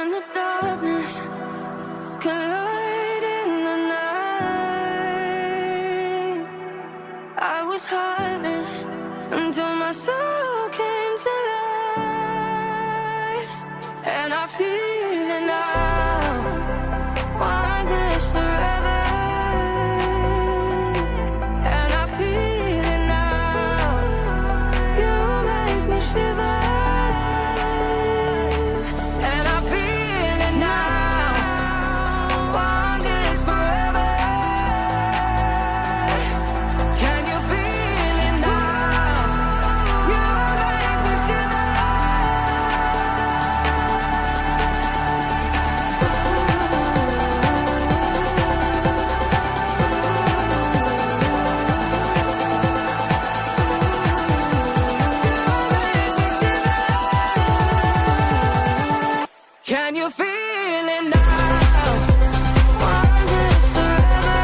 when the darkness collide in the night. I was heartless until my soul came to life, and I feel it now. Want this forever. Can you feel it now? Want this forever.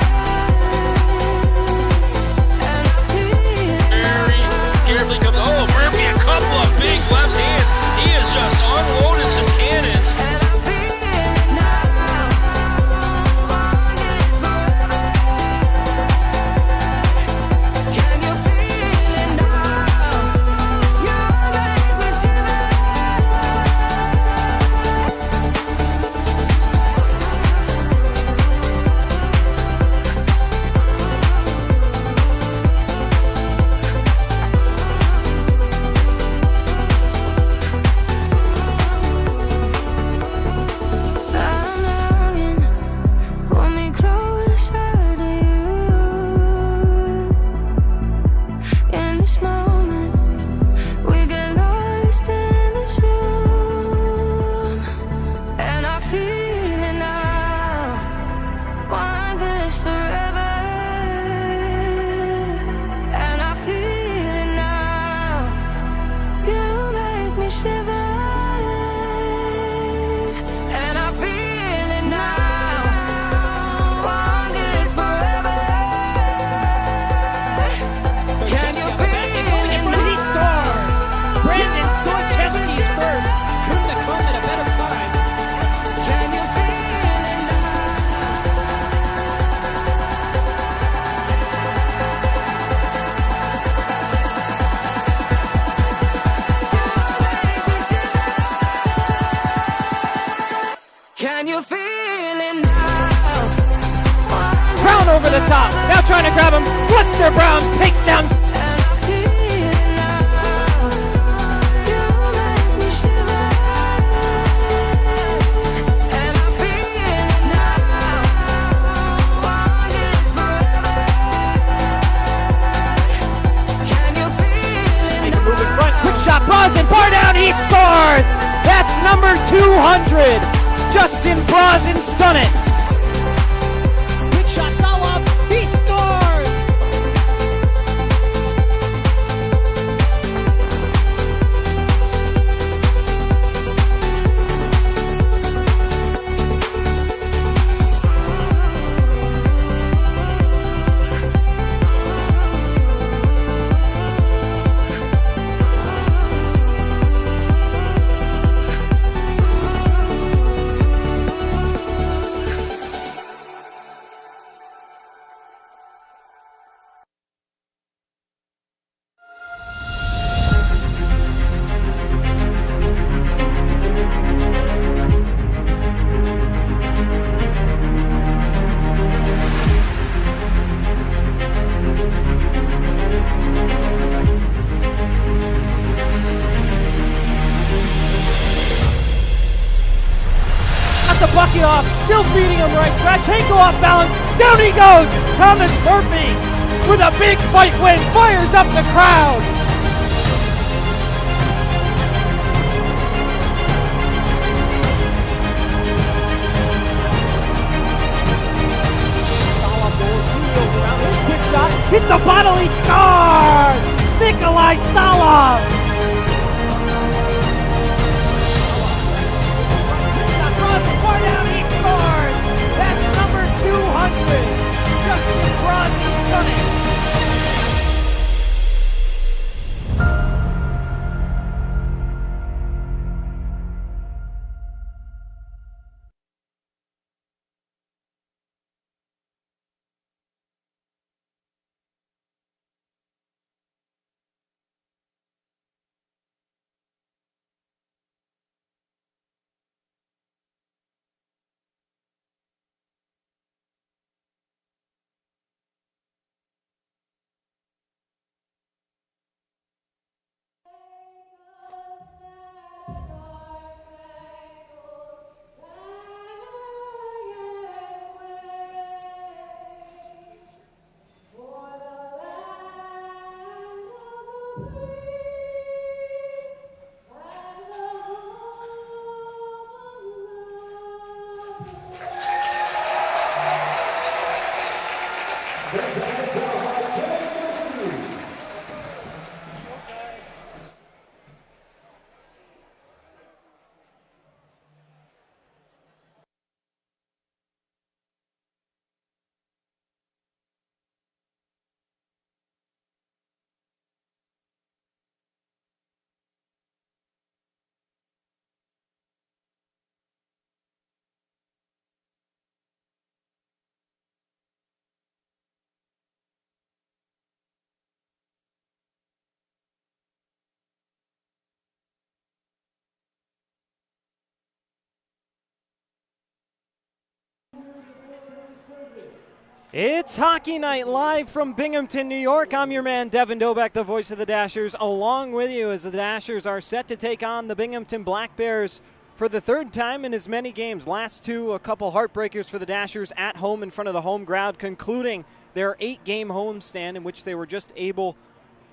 And I feel it Very carefully comes. Oh, Murphy, a couple of big left hands. He has just unloaded some cannons. and I feel it now. Want this forever. Can you feel it now? You make me shiver. I'm longing, pull me closer to you. In this moment, we get lost in this room, and I feel it now. Want this forever, and I feel it now. You make me shiver. And I feel it now. Want this forever. Can you feel it He now? scores! Brandon Storchevsky's first. Couldn't have come at a better time. Can you feel it now? Can you feel it now? Brown over the top. Now trying to grab him. Worcester Brown takes down. And I feel it now. You make me shiver. And I feel it now. Want this forever. Can you feel it Make a move in now? front. Quick shot. Brosnan. Bar down. He scores. That's number 200. Justin Brosnan's done it. Quick shot. Solov. He scores. The bucket off, still beating him right. Radchenko off balance, down he goes. Thomas Murphy with a big fight win, fires up the crowd. Solov goes, he wheels around, his quick shot, hit the bottle, he scores! Nikolai Solov! Far down, he scores! That's number 200! Justin Brosnan's done it! It's Hockey Night live from Binghamton, New York. I'm your man, Devin Dobek, the voice of the Dashers, along with you as the Dashers are set to take on the Binghamton Black Bears for the third time in as many games. Last two, a couple heartbreakers for the Dashers at home in front of the home crowd, concluding their 8-game homestand in which they were just able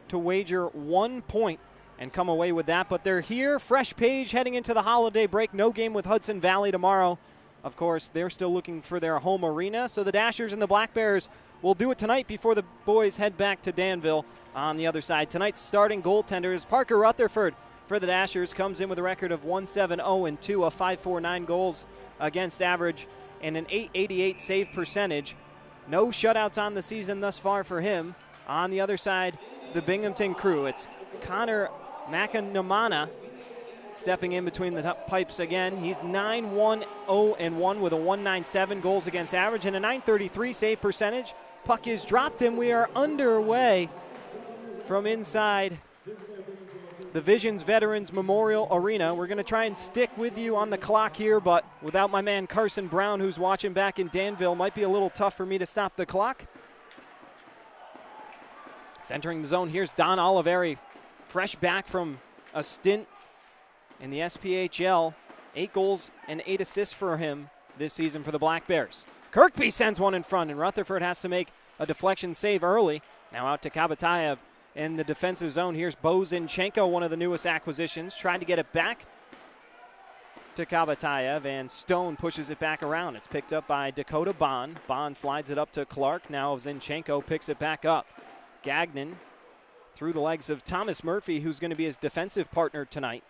to wager 1 point and come away with that. But they're here, fresh page heading into the holiday break. No game with Hudson Valley tomorrow. Of course, they're still looking for their home arena, so the Dashers and the Black Bears will do it tonight before the boys head back to Danville on the other side. Tonight's starting goaltenders, Parker Rutherford for the Dashers, comes in with a record of 1-7-0-2, a 5.49 goals against average, and an .888 save percentage. No shutouts on the season thus far for him. On the other side, the Binghamton crew, it's Connor McAnamana stepping in between the pipes again. He's 9-1-0-1 with a 1.97 goals against average and a 9.33 save percentage. Puck is dropped and we are underway from inside the Visions Veterans Memorial Arena. We're going to try and stick with you on the clock here, but without my man Carson Brown, who's watching back in Danville, might be a little tough for me to stop the clock. It's entering the zone. Here's Don Oliveri, fresh back from a stint in the SPHL. 8 goals and 8 assists for him this season for the Black Bears. Kirkby sends one in front, and Rutherford has to make a deflection save early. Now out to Kabatayev in the defensive zone. Here's Bo Zinchenko, one of the newest acquisitions, trying to get it back to Kabatayev, and Stone pushes it back around. It's picked up by Dakota Bond. Bond slides it up to Clark. Now Zinchenko picks it back up. Gagnon through the legs of Thomas Murphy, who's going to be his defensive partner tonight.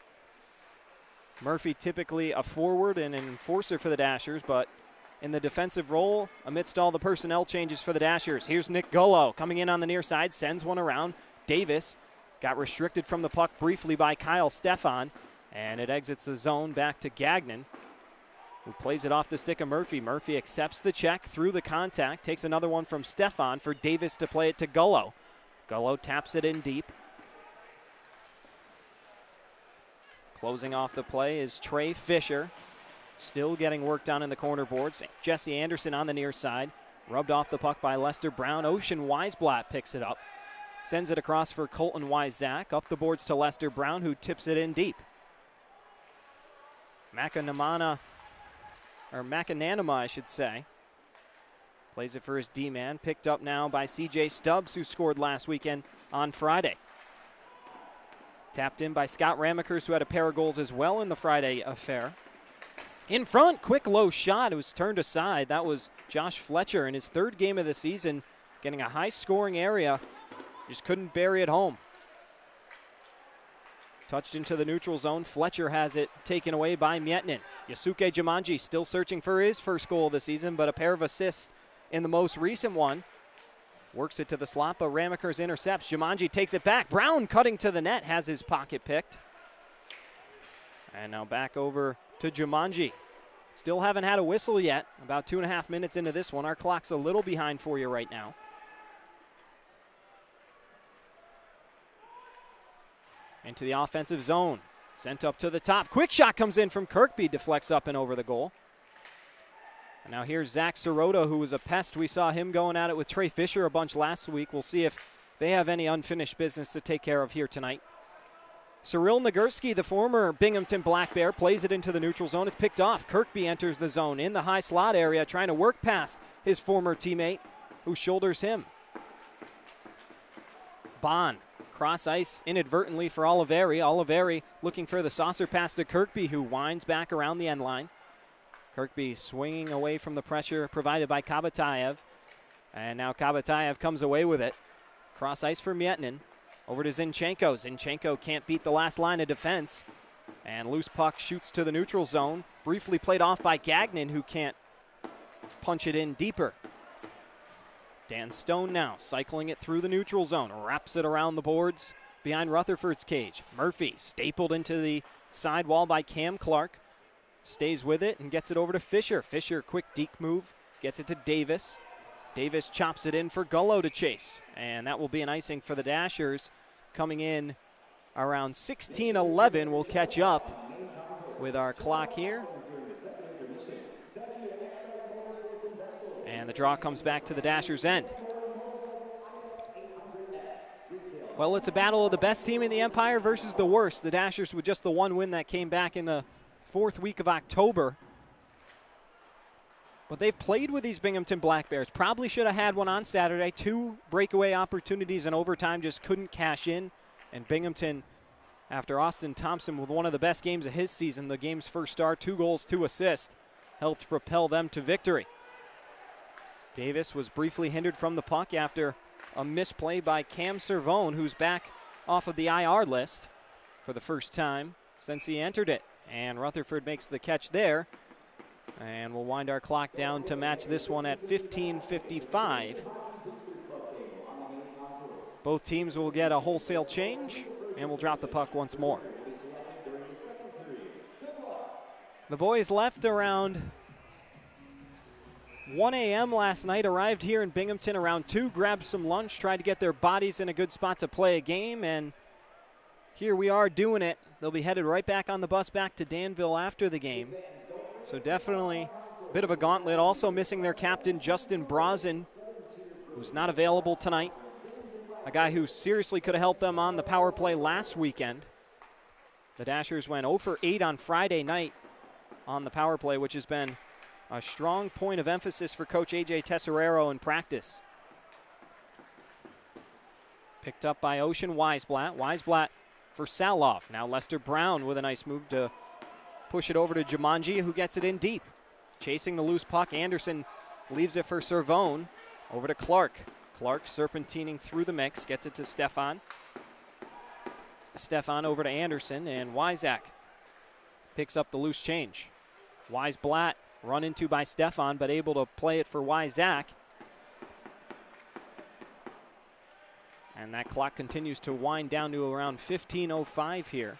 Murphy typically a forward and an enforcer for the Dashers, but in the defensive role amidst all the personnel changes for the Dashers. Here's Nick Gullo coming in on the near side, sends one around. Davis got restricted from the puck briefly by Kyle Stefan, and it exits the zone back to Gagnon, who plays it off the stick of Murphy. Murphy accepts the check through the contact, takes another one from Stefan for Davis to play it to Gullo. Gullo taps it in deep. Closing off the play is Trey Fisher, still getting work done in the corner boards. Jesse Anderson on the near side, rubbed off the puck by Lester Brown. Ocean Weisblatt picks it up, sends it across for Colton Wyzak. Up the boards to Lester Brown, who tips it in deep. Macananama, I should say, plays it for his D-man. Picked up now by C.J. Stubbs, who scored last weekend on Friday. Tapped in by Scott Ramekers, who had a pair of goals as well in the Friday affair. In front, quick low shot. It was turned aside. That was Josh Fletcher in his 3rd game of the season, getting a high-scoring area. Just couldn't bury it home. Touched into the neutral zone. Fletcher has it taken away by Mietnin. Yasuke Jumanji still searching for his first goal of the season, but a pair of assists in the most recent one. Works it to the slot, but Ramekers intercepts. Jumanji takes it back. Brown cutting to the net, has his pocket picked. And now back over to Jumanji. Still haven't had a whistle yet. About 2.5 minutes into this one. Our clock's a little behind for you right now. Into the offensive zone. Sent up to the top. Quick shot comes in from Kirkby. Deflects up and over the goal. And now here's Zach Sirota, who was a pest. We saw him going at it with Trey Fisher a bunch last week. We'll see if they have any unfinished business to take care of here tonight. Cyril Nagurski, the former Binghamton Black Bear, plays it into the neutral zone. It's picked off. Kirkby enters the zone in the high slot area, trying to work past his former teammate, who shoulders him. Bond, cross ice inadvertently for Oliveri. Oliveri looking for the saucer pass to Kirkby, who winds back around the end line. Kirkby swinging away from the pressure provided by Kabatayev. And now Kabatayev comes away with it. Cross ice for Mietnin. Over to Zinchenko. Zinchenko can't beat the last line of defense. And loose puck shoots to the neutral zone. Briefly played off by Gagnon, who can't punch it in deeper. Dan Stone now cycling it through the neutral zone. Wraps it around the boards behind Rutherford's cage. Murphy stapled into the side wall by Cam Clark. Stays with it and gets it over to Fisher. Fisher, quick deke move, gets it to Davis. Davis chops it in for Gullo to chase. And that will be an icing for the Dashers. Coming in around 16:11. We'll catch up with our clock here. And the draw comes back to the Dashers' end. Well, it's a battle of the best team in the Empire versus the worst. The Dashers with just the one win that came back in the 4th week of October. But they've played with these Binghamton Black Bears. Probably should have had one on Saturday. 2 breakaway opportunities in overtime, just couldn't cash in. And Binghamton, after Austin Thompson with one of the best games of his season, the game's first star, 2 goals, 2 assists, helped propel them to victory. Davis was briefly hindered from the puck after a misplay by Cam Servone, who's back off of the IR list for the first time since he entered it. And Rutherford makes the catch there. And we'll wind our clock down to match this one at 15:55. Both teams will get a wholesale change, and we'll drop the puck once more. The boys left around 1 a.m. last night, arrived here in Binghamton around 2, grabbed some lunch, tried to get their bodies in a good spot to play a game, and here we are doing it. They'll be headed right back on the bus back to Danville after the game. So definitely a bit of a gauntlet. Also missing their captain, Justin Brazen, who's not available tonight. A guy who seriously could have helped them on the power play last weekend. The Dashers went 0 for 8 on Friday night on the power play, which has been a strong point of emphasis for Coach A.J. Tesserero in practice. Picked up by Ocean Weisblatt. Weisblatt for Saloff. Now Lester Brown with a nice move to push it over to Jumanji, who gets it in deep. Chasing the loose puck, Anderson leaves it for Servone. Over to Clark. Clark serpentining through the mix, gets it to Stefan. Stefan over to Anderson, and Wyzak picks up the loose change. Weisblatt run into by Stefan, but able to play it for Wyzak. And that clock continues to wind down to around 15:05 here.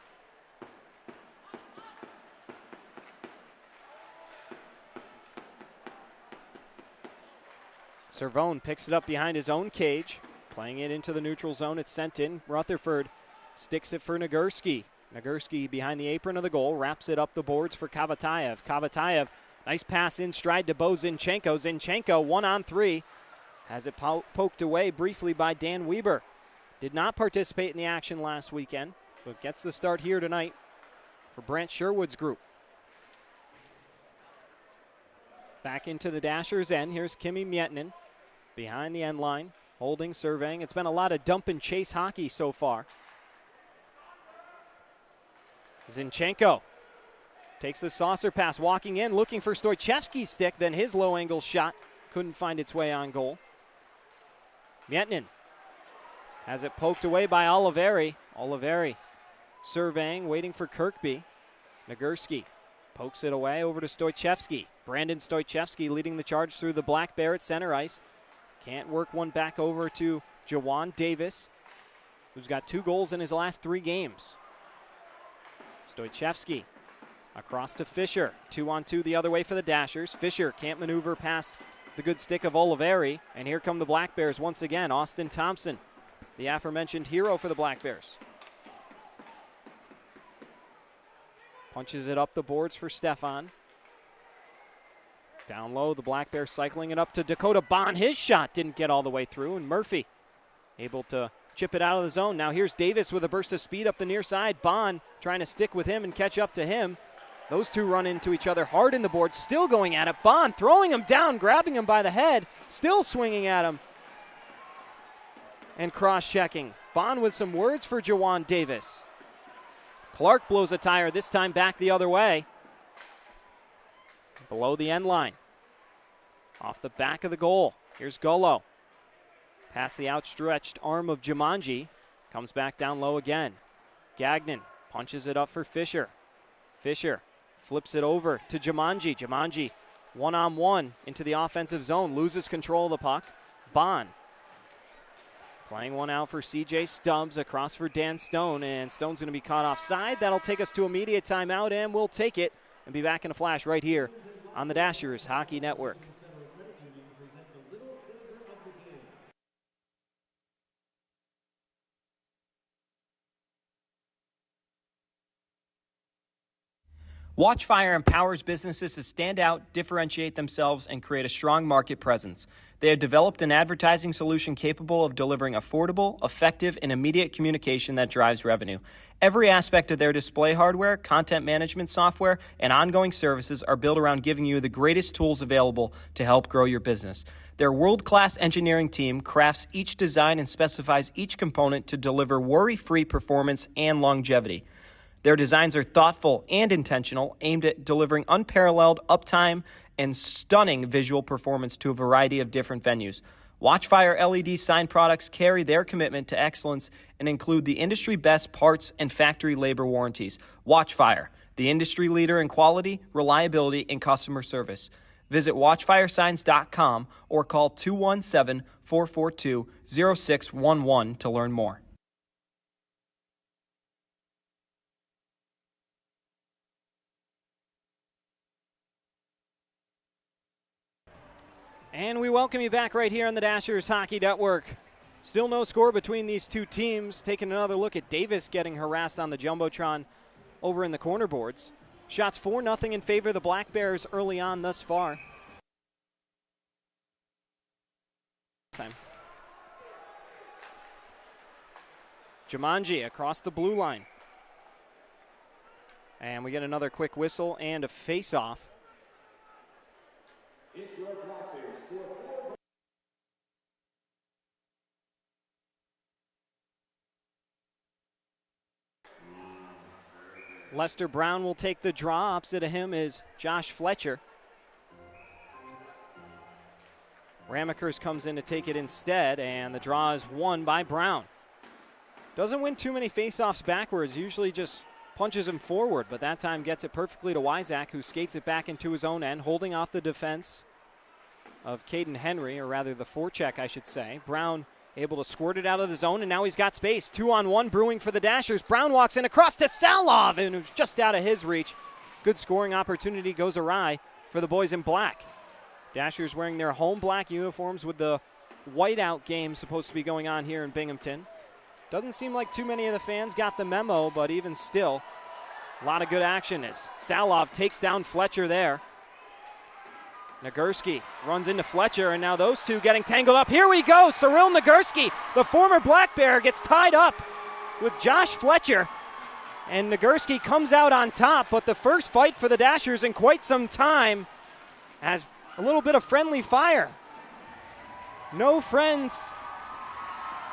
Servone picks it up behind his own cage, playing it into the neutral zone. It's sent in. Rutherford sticks it for Nagurski. Nagurski behind the apron of the goal, wraps it up the boards for Kavatayev. Kavatayev, nice pass in stride to Bo Zinchenko. Zinchenko 1-on-3, has it poked away briefly by Dan Weber. Did not participate in the action last weekend, but gets the start here tonight for Brant Sherwood's group. Back into the Dashers' end. Here's Kimi Miettinen behind the end line, holding, surveying. It's been a lot of dump and chase hockey so far. Zinchenko takes the saucer pass, walking in, looking for Stoichevsky's stick, then his low angle shot couldn't find its way on goal. Miettinen has it poked away by Oliveri. Oliveri surveying, waiting for Kirkby. Nagurski pokes it away over to Stoichevsky. Brandon Stoichevsky leading the charge through the Black Bear at center ice. Can't work one back over to Jawan Davis, who's got 2 goals in his last 3 games. Stoichevsky across to Fisher. 2-on-2 the other way for the Dashers. Fisher can't maneuver past the good stick of Oliveri. And here come the Black Bears once again. Austin Thompson, the aforementioned hero for the Black Bears. Punches it up the boards for Stefan. Down low, the Black Bears cycling it up to Dakota Bond. His shot didn't get all the way through, and Murphy able to chip it out of the zone. Now here's Davis with a burst of speed up the near side. Bond trying to stick with him and catch up to him. Those two run into each other hard in the board, still going at it. Bond throwing him down, grabbing him by the head, still swinging at him and cross-checking. Bond with some words for Jawan Davis. Clark blows a tire, this time back the other way. Below the end line. Off the back of the goal. Here's Golo. Past the outstretched arm of Jumanji. Comes back down low again. Gagnon punches it up for Fisher. Fisher flips it over to Jumanji. Jumanji 1-on-1 into the offensive zone. Loses control of the puck. Bond playing one out for C.J. Stubbs, across for Dan Stone, and Stone's going to be caught offside. That'll take us to immediate timeout, and we'll take it and be back in a flash right here on the Dashers Hockey Network. Watchfire empowers businesses to stand out, differentiate themselves, and create a strong market presence. They have developed an advertising solution capable of delivering affordable, effective, and immediate communication that drives revenue. Every aspect of their display hardware, content management software, and ongoing services are built around giving you the greatest tools available to help grow your business. Their world-class engineering team crafts each design and specifies each component to deliver worry-free performance and longevity. Their designs are thoughtful and intentional, aimed at delivering unparalleled uptime and stunning visual performance to a variety of different venues. Watchfire LED sign products carry their commitment to excellence and include the industry best parts and factory labor warranties. Watchfire, the industry leader in quality, reliability, and customer service. Visit watchfiresigns.com or call 217-442-0611 to learn more. And we welcome you back right here on the Dashers Hockey Network. Still no score between these two teams. Taking another look at Davis getting harassed on the Jumbotron over in the corner boards. Shots 4-0 in favor of the Black Bears early on thus far. Jumanji across the blue line. And we get another quick whistle and a face-off. Lester Brown will take the draw. Opposite of him is Josh Fletcher. Ramekers comes in to take it instead, and the draw is won by Brown. Doesn't win too many faceoffs backwards, usually just punches him forward, but that time gets it perfectly to Wyzak, who skates it back into his own end, holding off the defense of Caden Henry, or rather the forecheck, I should say. Brown able to squirt it out of the zone, and now he's got space. 2-on-1 brewing for the Dashers. Brown walks in across to Salov, and it was just out of his reach. Good scoring opportunity goes awry for the boys in black. Dashers wearing their home black uniforms with the whiteout game supposed to be going on here in Binghamton. Doesn't seem like too many of the fans got the memo, but even still, a lot of good action as Salov takes down Fletcher there. Nagurski runs into Fletcher, and now those two getting tangled up. Here we go, Cyril Nagurski, the former Black Bear, gets tied up with Josh Fletcher, and Nagurski comes out on top, but the first fight for the Dashers in quite some time has a little bit of friendly fire. No friends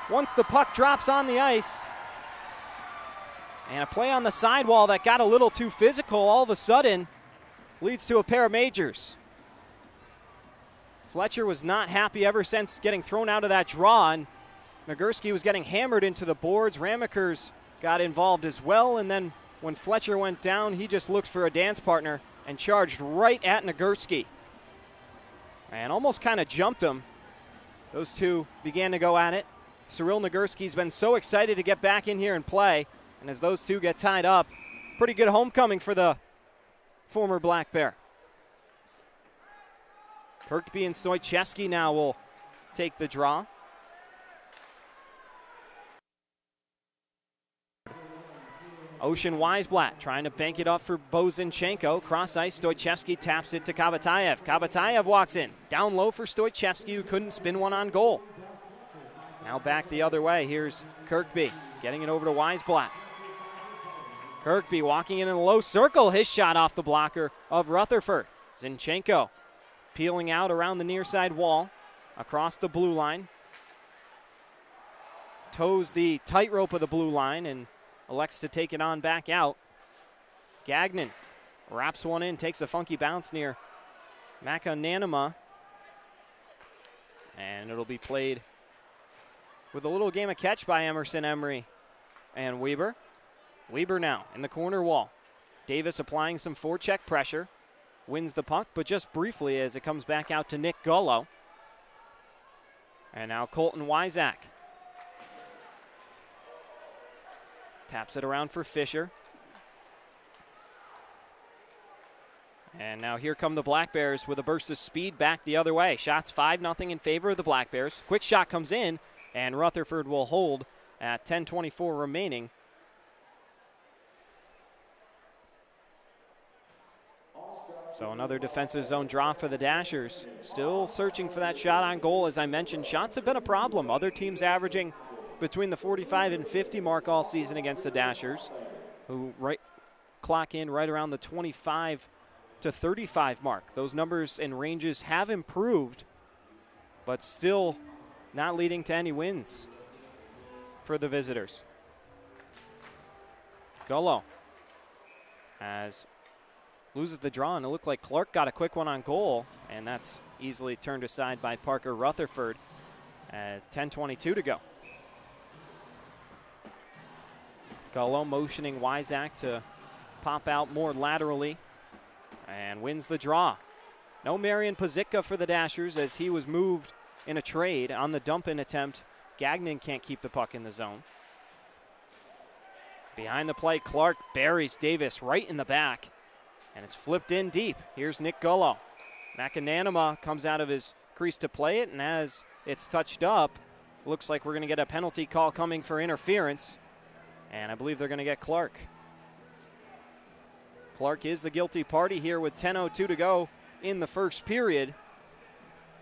once the puck drops on the ice. And a play on the sidewall that got a little too physical all of a sudden leads to a pair of majors. Fletcher was not happy ever since getting thrown out of that draw, and Nagurski was getting hammered into the boards. Ramekers got involved as well, and then when Fletcher went down, he just looked for a dance partner and charged right at Nagurski. And almost kind of jumped him. Those two began to go at it. Cyril Nagurski's been so excited to get back in here and play, and as those two get tied up, pretty good homecoming for the former Black Bear. Kirkby and Stoichevsky now will take the draw. Ocean Weisblatt trying to bank it up for Bozinchenko. Cross ice, Stoichevsky taps it to Kabatayev. Kabatayev walks in. Down low for Stoichevsky, who couldn't spin one on goal. Now back the other way. Here's Kirkby getting it over to Weisblatt. Kirkby walking in a low circle. His shot off the blocker of Rutherford. Zinchenko peeling out around the near side wall across the blue line. Toes the tightrope of the blue line and elects to take it on back out. Gagnon wraps one in, takes a funky bounce near Makananima. And it'll be played with a little game of catch by Emerson Emery and Weber. Weber now in the corner wall. Davis applying some forecheck pressure. Wins the puck, but just briefly as it comes back out to Nick Gullo. And now Colton Wyzak. Taps it around for Fisher. And now here come the Black Bears with a burst of speed back the other way. Shots 5-0 in favor of the Black Bears. Quick shot comes in, and Rutherford will hold at 10:24 remaining. So another defensive zone draw for the Dashers. Still searching for that shot on goal. As I mentioned, shots have been a problem. Other teams averaging between the 45 and 50 mark all season against the Dashers, who clock in right around the 25 to 35 mark. Those numbers and ranges have improved, but still not leading to any wins for the visitors. Gullo as loses the draw, and it looked like Clark got a quick one on goal, and that's easily turned aside by Parker Rutherford at 10:22 to go. Gullo motioning Wyzak to pop out more laterally and wins the draw. No Marian Pazitka for the Dashers as he was moved in a trade on the dump-in attempt. Gagnon can't keep the puck in the zone. Behind the play, Clark buries Davis right in the back, and it's flipped in deep. Here's Nick Gullo. McAnanama comes out of his crease to play it, and as it's touched up, looks like we're going to get a penalty call coming for interference, and I believe they're going to get Clark. Clark is the guilty party here with 10:02 to go in the first period,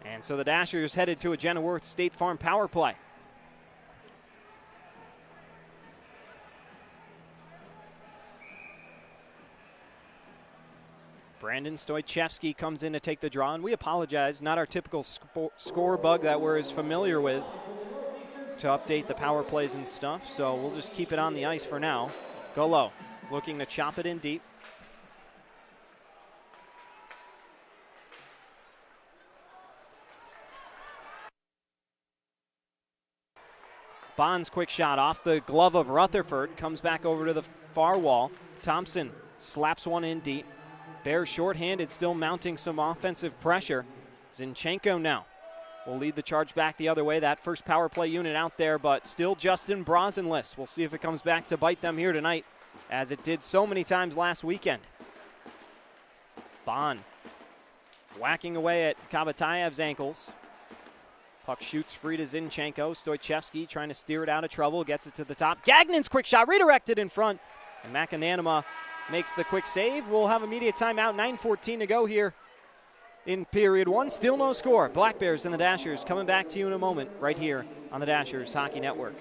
and so the Dashers headed to a Jenna Worth State Farm power play. Brandon Stoichevsky comes in to take the draw, and we apologize, not our typical score bug that we're as familiar with to update the power plays and stuff, so we'll just keep it on the ice for now. Gullo looking to chop it in deep. Bond's quick shot off the glove of Rutherford, comes back over to the far wall. Thompson slaps one in deep. Bears shorthanded, still mounting some offensive pressure. Zinchenko now will lead the charge back the other way. That first power play unit out there, but still Justin Brazenless. We'll see if it comes back to bite them here tonight, as it did so many times last weekend. Bond whacking away at Kabatayev's ankles. Puck shoots free to Zinchenko. Stoichevsky trying to steer it out of trouble, gets it to the top. Gagnon's quick shot redirected in front, and McAnanama makes the quick save. We'll have immediate timeout, 9:14 to go here in period one. Still no score. Black Bears and the Dashers coming back to you in a moment right here on the Dashers Hockey Network.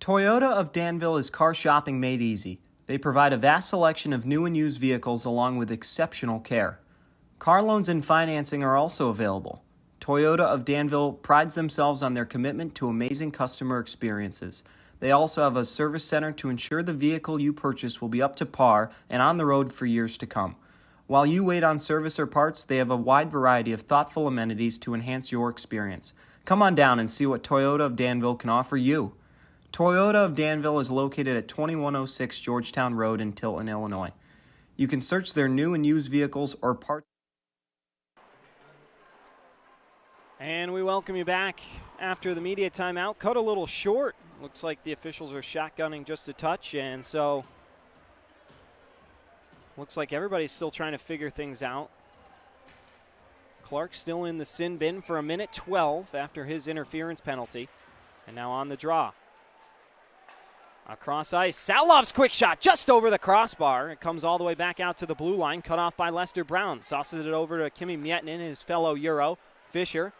Toyota of Danville is car shopping made easy. They provide a vast selection of new and used vehicles along with exceptional care. Car loans and financing are also available. Toyota of Danville prides themselves on their commitment to amazing customer experiences. They also have a service center to ensure the vehicle you purchase will be up to par and on the road for years to come. While you wait on service or parts, they have a wide variety of thoughtful amenities to enhance your experience. Come on down and see what Toyota of Danville can offer you. Toyota of Danville is located at 2106 Georgetown Road in Tilton, Illinois. You can search their new and used vehicles or parts. And we welcome you back after the media timeout. Cut a little short. Looks like the officials are shotgunning just a touch, and so looks like everybody's still trying to figure things out. Clark still in the sin bin for a minute 12 after his interference penalty, and now on the draw. Across ice, Salov's quick shot just over the crossbar. It comes all the way back out to the blue line, cut off by Lester Brown. Sauces it over to Kimi Miettinen, his fellow Euro. Fisher,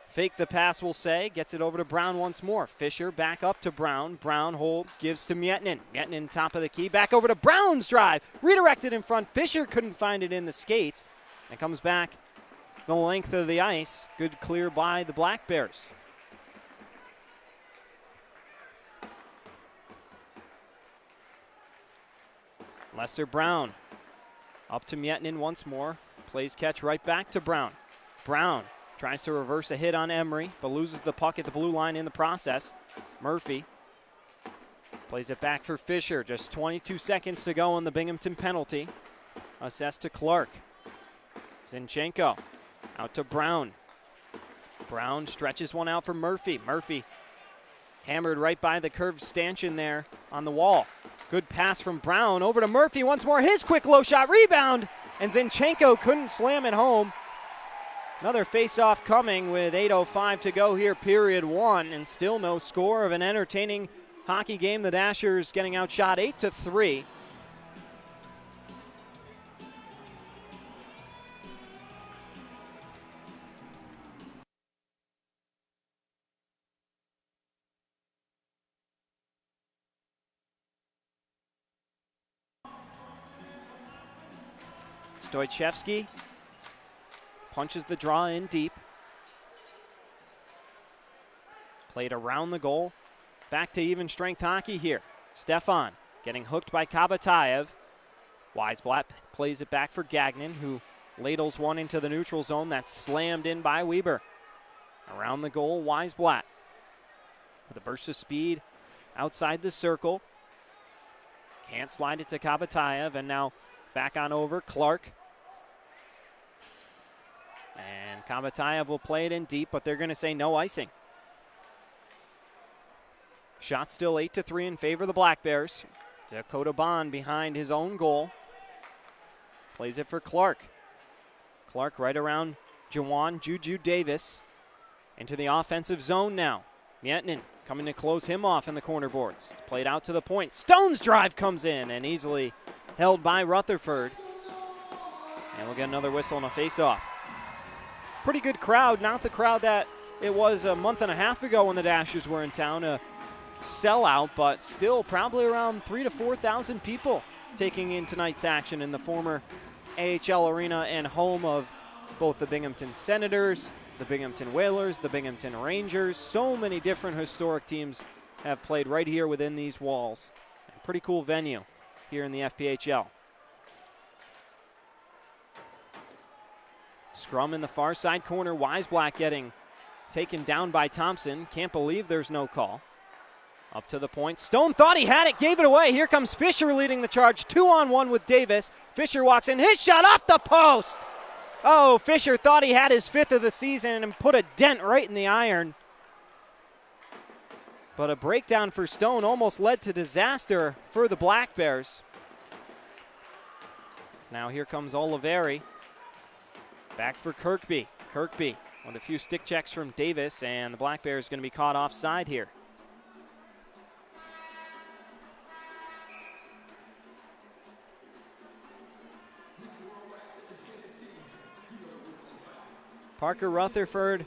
fake the pass, we'll say, gets it over to Brown once more. Fisher back up to Brown. Brown holds, gives to Miettinen. Miettinen top of the key, back over to Brown's drive. Redirected in front. Fisher couldn't find it in the skates. And comes back the length of the ice. Good clear by the Black Bears. Lester Brown up to Miettinen once more. Plays catch right back to Brown. Brown tries to reverse a hit on Emery, but loses the puck at the blue line in the process. Murphy plays it back for Fisher. Just 22 seconds to go on the Binghamton penalty. Assessed to Clark. Zinchenko Out to Brown. Brown stretches one out for Murphy. Murphy hammered right by the curved stanchion there on the wall. Good pass from Brown over to Murphy once more. His quick low shot rebound, and Zinchenko couldn't slam it home. Another face-off coming with 8:05 to go here, period one, and still no score of an entertaining hockey game. The Dashers getting outshot 8-3. Stoichevsky punches the draw in deep. Played around the goal. Back to even strength hockey here. Stefan getting hooked by Kabatayev. Weisblatt plays it back for Gagnon, who ladles one into the neutral zone. That's slammed in by Weber. Around the goal, Weisblatt with a burst of speed outside the circle. Can't slide it to Kabatayev, and now back on over, Clark. And Kabatayev will play it in deep, but they're going to say no icing. Shot still 8-3 in favor of the Black Bears. Dakota Bond behind his own goal. Plays it for Clark. Clark right around Jawan Juju Davis. Into the offensive zone now. Mietnin coming to close him off in the corner boards. It's played out to the point. Stone's drive comes in and easily held by Rutherford. And we'll get another whistle and a face-off. Pretty good crowd, not the crowd that it was a month and a half ago when the Dashers were in town. A sellout, but still probably around 3,000 to 4,000 people taking in tonight's action in the former AHL arena and home of both the Binghamton Senators, the Binghamton Whalers, the Binghamton Rangers. So many different historic teams have played right here within these walls. Pretty cool venue here in the FPHL. Scrum in the far side corner. Weisblatt getting taken down by Thompson. Can't believe there's no call. Up to the point. Stone thought he had it, gave it away. Here comes Fisher leading the charge. 2-on-1 with Davis. Fisher walks in. His shot off the post. Oh, Fisher thought he had his 5th of the season and put a dent right in the iron. But a breakdown for Stone almost led to disaster for the Black Bears. So now here comes Oliveri. Back for Kirkby. Kirkby with a few stick checks from Davis, and the Black Bears going to be caught offside here. Parker Rutherford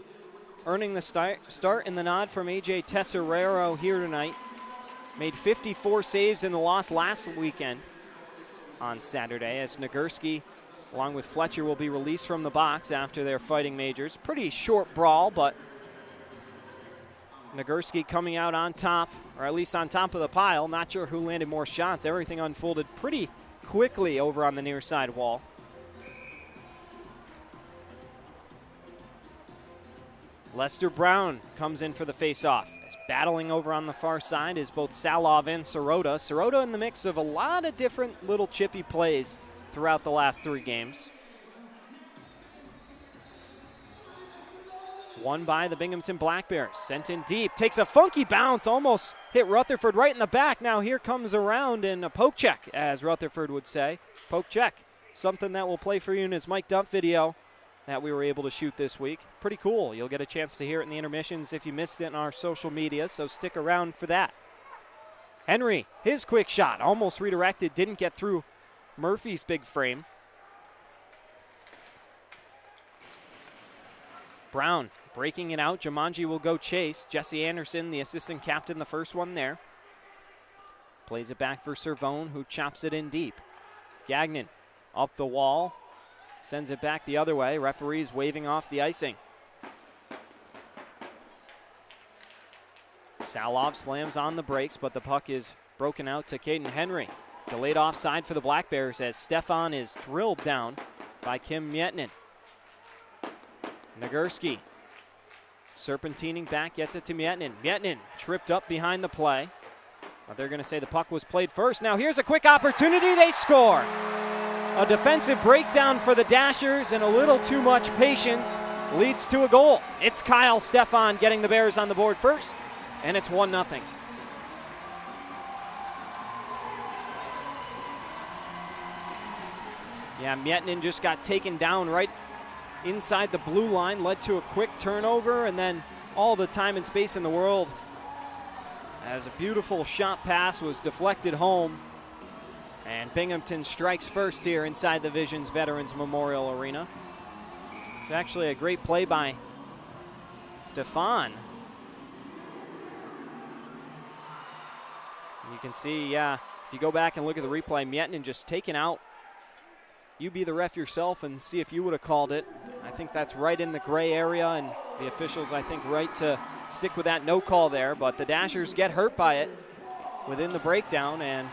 earning the start in the nod from A.J. Tesserero here tonight. Made 54 saves in the loss last weekend on Saturday, as Nagurski along with Fletcher will be released from the box after their fighting majors. Pretty short brawl, but Nagurski coming out on top, or at least on top of the pile. Not sure who landed more shots. Everything unfolded pretty quickly over on the near side wall. Lester Brown comes in for the face-off. Battling over on the far side is both Salov and Sirota. Sirota in the mix of a lot of different little chippy plays throughout the last 3 games. Won by the Binghamton Black Bears. Sent in deep. Takes a funky bounce. Almost hit Rutherford right in the back. Now here comes around and a poke check, as Rutherford would say. Poke check. Something that will play for you in his mic'd up video that we were able to shoot this week. Pretty cool. You'll get a chance to hear it in the intermissions if you missed it in our social media, so stick around for that. Henry, his quick shot, almost redirected, didn't get through Murphy's big frame. Brown breaking it out. Jumanji will go chase. Jesse Anderson, the assistant captain, the first one there. Plays it back for Servone, who chops it in deep. Gagnon up the wall. Sends it back the other way. Referees waving off the icing. Salov slams on the brakes, but the puck is broken out to Caden Henry. Delayed offside for the Black Bears as Stefan is drilled down by Kim Mietnin. Nagurski serpentining back, gets it to Mietnin. Mietnin tripped up behind the play. But they're going to say the puck was played first. Now here's a quick opportunity. They score. A defensive breakdown for the Dashers and a little too much patience leads to a goal. It's Kyle Stefan getting the Bears on the board first, and it's 1-0. Yeah, Miettinen just got taken down right inside the blue line, led to a quick turnover, and then all the time and space in the world as a beautiful shot pass was deflected home. And Binghamton strikes first here inside the Visions Veterans Memorial Arena. It's actually a great play by Stefan. You can see, yeah, if you go back and look at the replay, Miettinen just taken out. You be the ref yourself and see if you would have called it. I think that's right in the gray area, and the officials, I think, right to stick with that no call there. But the Dashers get hurt by it within the breakdown, and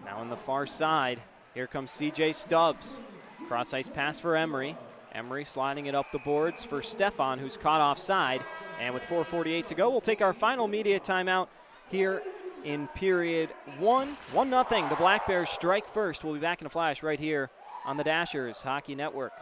now on the far side, here comes CJ Stubbs. Cross-ice pass for Emery. Emery sliding it up the boards for Stefan, who's caught offside. And with 4:48 to go, we'll take our final media timeout here in period 1. 1-0. The Black Bears strike first. We'll be back in a flash right here on the Dashers Hockey Network.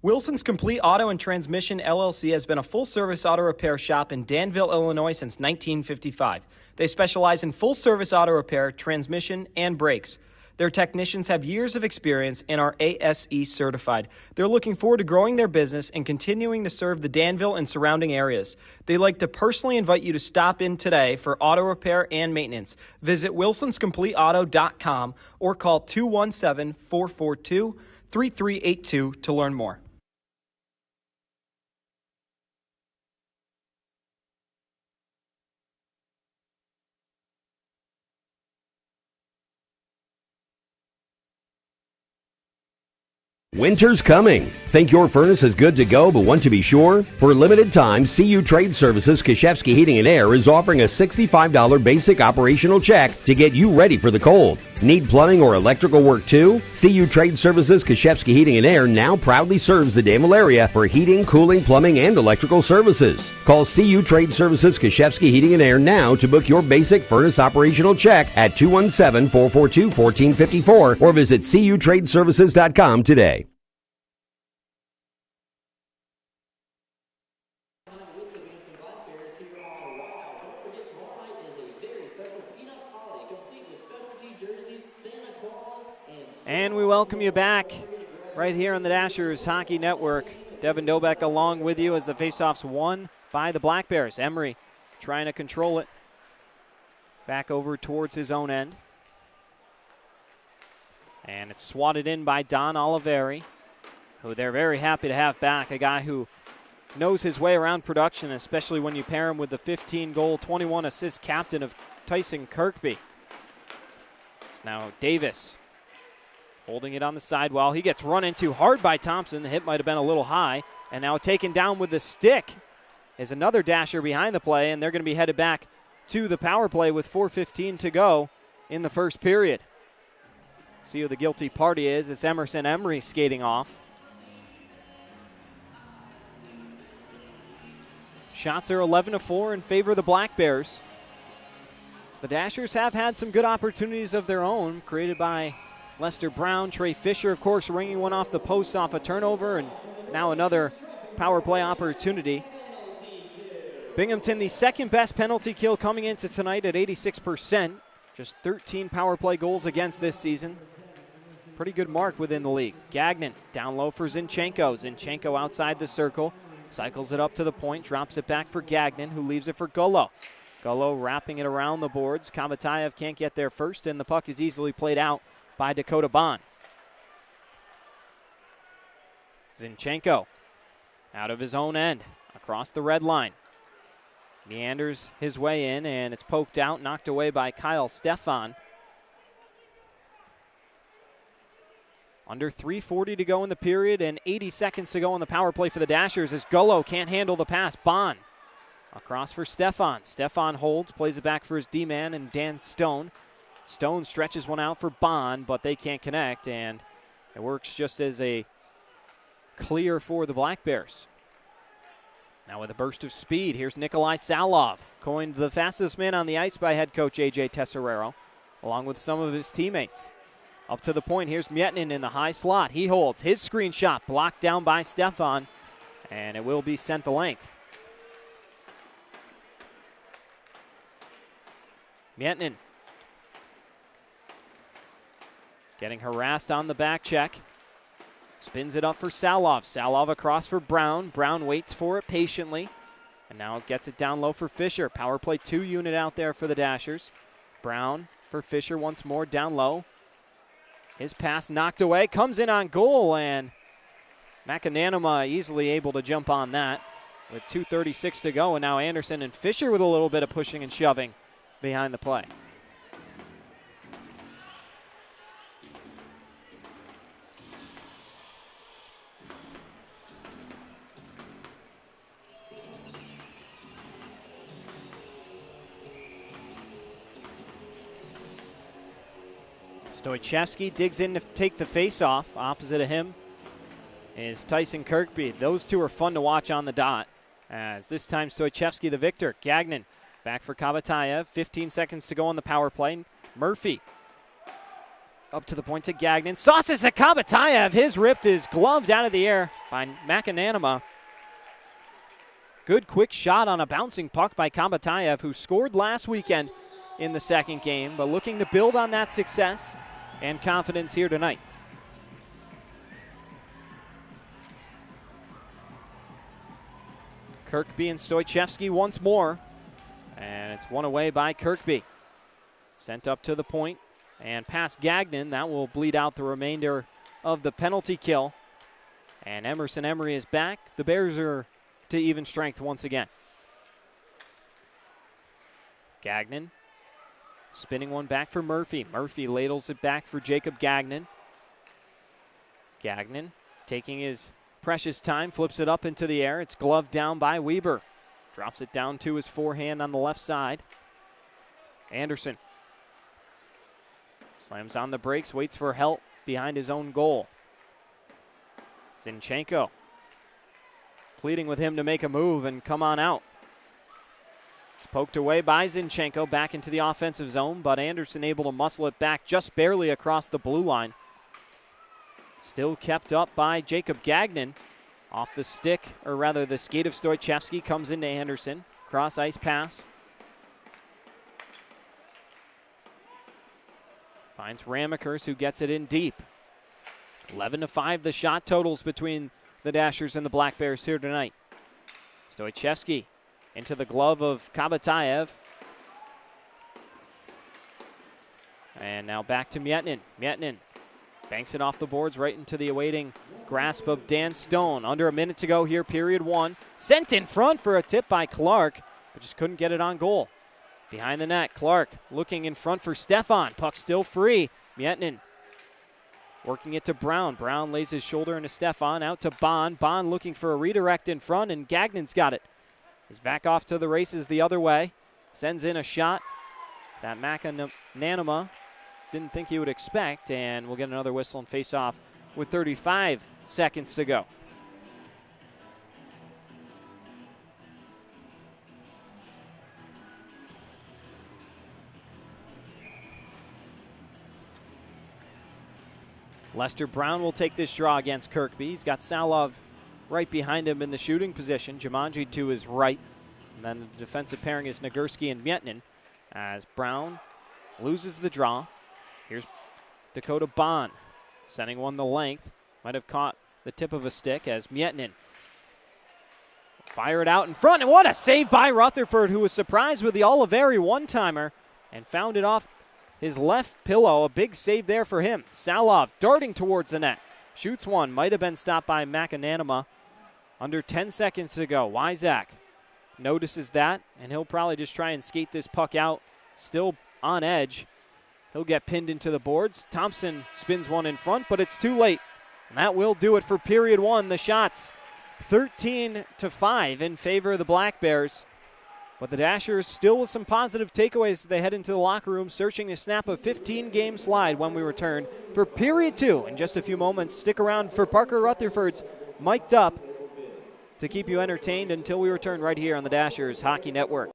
Wilson's Complete Auto and Transmission LLC has been a full-service auto repair shop in Danville, Illinois since 1955. They specialize in full-service auto repair, transmission, and brakes. Their technicians have years of experience and are ASE certified. They're looking forward to growing their business and continuing to serve the Danville and surrounding areas. They'd like to personally invite you to stop in today for auto repair and maintenance. Visit wilsonscompleteauto.com or call 217-442-3382 to learn more. Winter's coming. Think your furnace is good to go but want to be sure? For a limited time, CU Trade Services Kashevsky Heating and Air is offering a $65 basic operational check to get you ready for the cold. Need plumbing or electrical work too? CU Trade Services Kashevsky Heating and Air now proudly serves the Danville area for heating, cooling, plumbing, and electrical services. Call CU Trade Services Kashevsky Heating and Air now to book your basic furnace operational check at 217-442-1454 or visit cutradeservices.com today. And we welcome you back right here on the Dashers Hockey Network. Devin Dobek along with you as the faceoff's won by the Black Bears. Emery trying to control it back over towards his own end. And it's swatted in by Don Oliveri, who they're very happy to have back, a guy who knows his way around production, especially when you pair him with the 15-goal, 21-assist captain of Tyson Kirkby. It's now Davis holding it on the sidewall. He gets run into hard by Thompson. The hit might have been a little high. And now taken down with the stick is another Dasher behind the play, and they're going to be headed back to the power play with 4:15 to go in the first period. See who the guilty party is. It's Emerson Emery skating off. Shots are 11-4 in favor of the Black Bears. The Dashers have had some good opportunities of their own, created by Lester Brown. Trey Fisher, of course, ringing one off the post off a turnover, and now another power play opportunity. Binghamton, the second best penalty kill coming into tonight at 86%. Just 13 power play goals against this season. Pretty good mark within the league. Gagnon down low for Zinchenko. Zinchenko outside the circle. Cycles it up to the point, drops it back for Gagnon, who leaves it for Gullo. Gullo wrapping it around the boards. Kamatayev can't get there first, and the puck is easily played out by Dakota Bond. Zinchenko out of his own end, across the red line. Meanders his way in, and it's poked out, knocked away by Kyle Stefan. Under 3:40 to go in the period and 80 seconds to go on the power play for the Dashers as Gullo can't handle the pass. Bond across for Stefan. Stefan holds, plays it back for his D-man and Dan Stone. Stone stretches one out for Bond, but they can't connect, and it works just as a clear for the Black Bears. Now with a burst of speed, here's Nikolai Salov, coined the fastest man on the ice by head coach A.J. Tesserero, along with some of his teammates. Up to the point, here's Miettinen in the high slot. He holds his screen shot, blocked down by Stefan, and it will be sent the length. Miettinen getting harassed on the back check. Spins it up for Salov. Salov across for Brown. Brown waits for it patiently. And now gets it down low for Fisher. Power play 2 unit out there for the Dashers. Brown for Fisher once more down low. His pass knocked away. Comes in on goal, and McAnanama easily able to jump on that with 2:36 to go. And now Anderson and Fisher with a little bit of pushing and shoving behind the play. Stoichevsky digs in to take the face-off. Opposite of him is Tyson Kirkby. Those two are fun to watch on the dot. As this time Stoichevsky the victor. Gagnon back for Kabatayev. 15 seconds to go on the power play. Murphy up to the point to Gagnon. Sauces to Kabatayev. His ripped is gloved out of the air by McAnanama. Good quick shot on a bouncing puck by Kabatayev, who scored last weekend in the second game, but looking to build on that success and confidence here tonight. Kirkby and Stoichevsky once more, and it's one away by Kirkby. Sent up to the point and past Gagnon. That will bleed out the remainder of the penalty kill. And Emerson Emery is back. The Bears are to even strength once again. Gagnon spinning one back for Murphy. Murphy ladles it back for Jacob Gagnon. Gagnon taking his precious time, flips it up into the air. It's gloved down by Weber. Drops it down to his forehand on the left side. Anderson slams on the brakes, waits for help behind his own goal. Zinchenko pleading with him to make a move and come on out. It's poked away by Zinchenko back into the offensive zone, but Anderson able to muscle it back just barely across the blue line. Still kept up by Jacob Gagnon. Off the stick, or rather the skate of Stoichevsky, comes into Anderson. Cross ice pass. Finds Ramekers, who gets it in deep. 11-5 the shot totals between the Dashers and the Black Bears here tonight. Stoichevsky into the glove of Kabatayev. And now back to Miettinen. Miettinen banks it off the boards right into the awaiting grasp of Dan Stone. Under a minute to go here, period one. Sent in front for a tip by Clark, but just couldn't get it on goal. Behind the net, Clark looking in front for Stefan. Puck still free. Miettinen working it to Brown. Brown lays his shoulder into Stefan. Out to Bond. Bond looking for a redirect in front, and Gagnon's got it. He's back off to the races the other way. Sends in a shot that McAnanama didn't think he would expect, and we'll get another whistle and face off with 35 seconds to go. Lester Brown will take this draw against Kirkby. He's got Salov right behind him in the shooting position. Jumanji to his right. And then the defensive pairing is Nagurski and Miettinen as Brown loses the draw. Here's Dakota Bond sending one the length. Might have caught the tip of a stick as Miettinen fire it out in front. And what a save by Rutherford, who was surprised with the Oliveri one-timer and found it off his left pillow. A big save there for him. Salov darting towards the net. Shoots one. Might have been stopped by McAnanama. Under 10 seconds to go. Wyzak notices that, and he'll probably just try and skate this puck out. Still on edge. He'll get pinned into the boards. Thompson spins one in front, but it's too late. And that will do it for period one. The shots 13-5 in favor of the Black Bears. But the Dashers still with some positive takeaways as they head into the locker room, searching to snap a 15-game slide when we return for period two. In just a few moments, stick around for Parker Rutherford's Mic'd Up to keep you entertained until we return right here on the Dashers Hockey Network.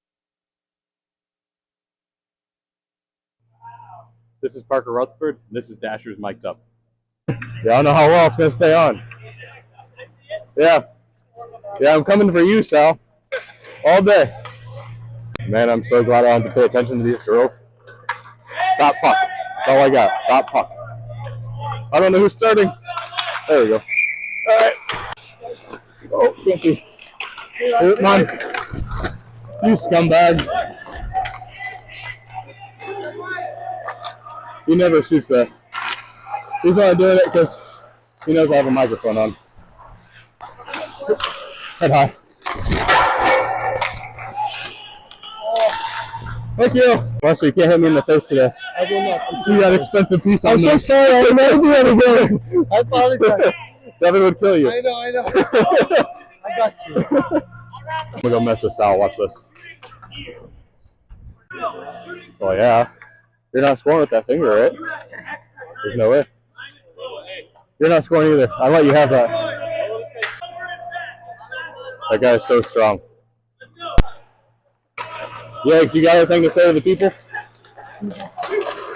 This is Parker Rutherford, and this is Dashers Mic'd Up. Yeah, I don't know how well it's going to stay on. Yeah, I'm coming for you, Sal. All day. Man, I'm so glad I don't have to pay attention to these girls. Stop puck. That's all I got. Stop puck. I don't know who's starting. There we go. All right. Oh, Quincy. Come on. You scumbag. He never shoots that. He's only doing it because he knows I have a microphone on. Head high. Thank you. Lester, you can't hit me in the face today. I will not. See that expensive piece on me. I'm so sorry. I never do that again. I apologize. Devin would kill you. I know. I got you. I'm going to go mess with Sal. Watch this. Oh, yeah. You're not scoring with that finger, right? There's no way. You're not scoring either. I'll let you have that. That guy is so strong. Yeah, you got anything to say to the people?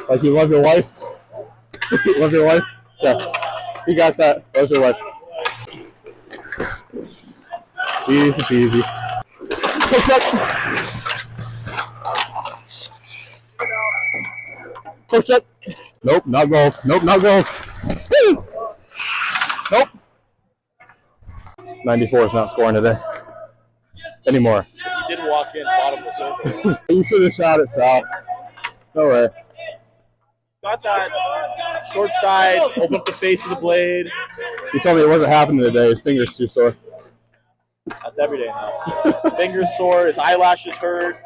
Like you love your wife? You love your wife? Yeah. You got that. Loves your wife. Easy peasy. Push up. Push up. Nope, not goals. Nope, not goals. Woo! Nope. 94 is not scoring today. Anymore. He did walk in, bottom of the circle. You should have shot it, Sal. No way. Got that short side, open up the face of the blade. He told me it wasn't happening today. His finger's too sore. That's every day now. Fingers sore, his eyelashes hurt.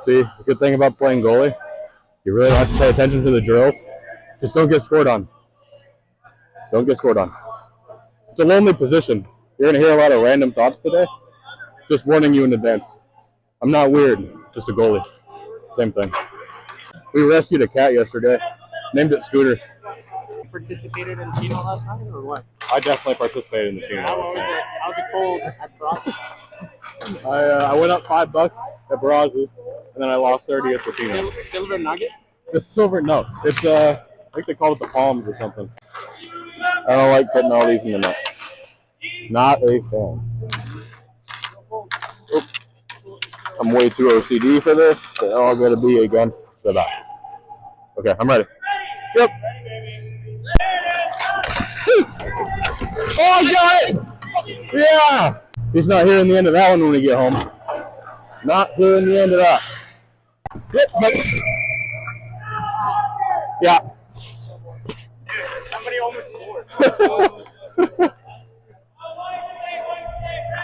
See, the good thing about playing goalie, you really don't have to pay attention to the drills. Just don't get scored on. Don't get scored on. It's a lonely position. You're going to hear a lot of random thoughts today. Just warning you in advance. I'm not weird, just a goalie. Same thing. We rescued a cat yesterday. Named it Scooter. You participated in Chino last night or what? I definitely participated in the team. How was it cold at Bronx? I went up $5 at Brazos, and then I lost 30 at Latino. Silver nugget? The silver, no. It's I think they call it the palms or something. I don't like putting all these in the net. Not a fan. Oop. I'm way too OCD for this. They're all going to be against the back. Okay, I'm ready. Yep. Oh, I got it! Yeah! He's not hearing the end of that one when we get home. Not hearing the end of that. Yep, but... Yeah. Somebody almost scored.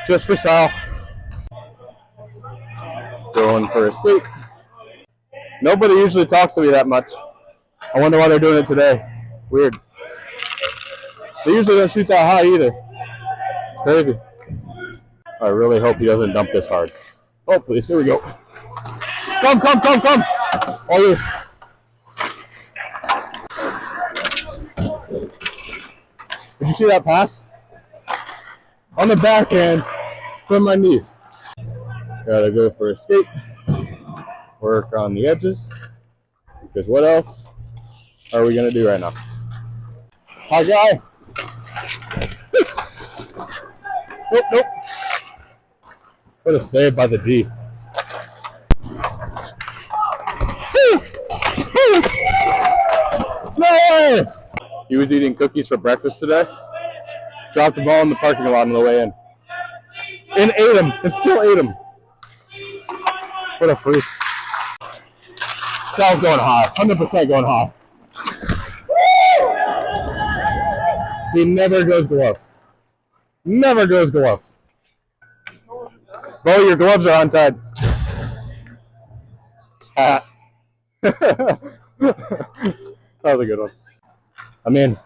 Just for Sal. Going for a sweep. Nobody usually talks to me that much. I wonder why they're doing it today. Weird. They usually don't shoot that high either. It's crazy. I really hope he doesn't dump this hard. Oh, please. Here we go. Come. All yours. Did you see that pass? On the backhand from my knees. Gotta go for a skate. Work on the edges. Because what else are we gonna do right now? Hi, guy. Nope. What a save by the D. No way! He was eating cookies for breakfast today. Dropped the ball in the parking lot on the way in. And ate them. And still ate them. What a freak. Sal's going high. 100% going high. He never goes glove. Never goes glove. Bo, your gloves are untied. That was a good one. I mean,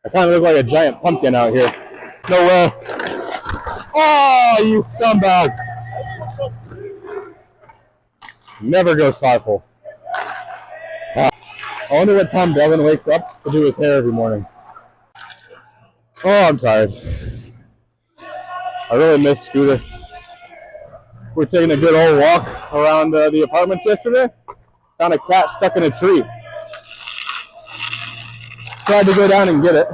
I kind of look like a giant pumpkin out here. No way. Oh, you scumbag. Never goes 5-hole. I wonder what time Devin wakes up to do his hair every morning. Oh, I'm tired. I really miss Scooter. We're taking a good old walk around the apartments yesterday. Found a cat stuck in a tree. Tried to go down and get it.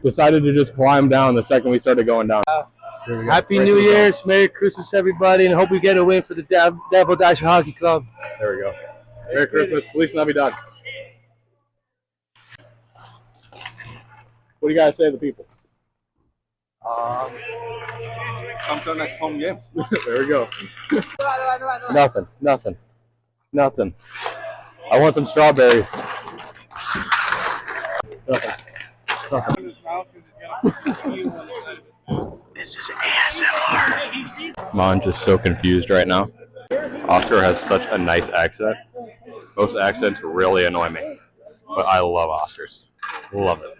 Decided to just climb down the second we started going down. Happy New Year's, Merry Christmas, everybody, and hope we get a win for the Devil Dasher Hockey Club. There we go. Merry Christmas, Feliz Navidad. What do you guys say to the people? Come to our next home game. There we go. Nothing. I want some strawberries. Nothing. This is ASMR. Mon's just so confused right now. Oscar has such a nice accent. Most accents really annoy me, but I love Oscar's. Love it.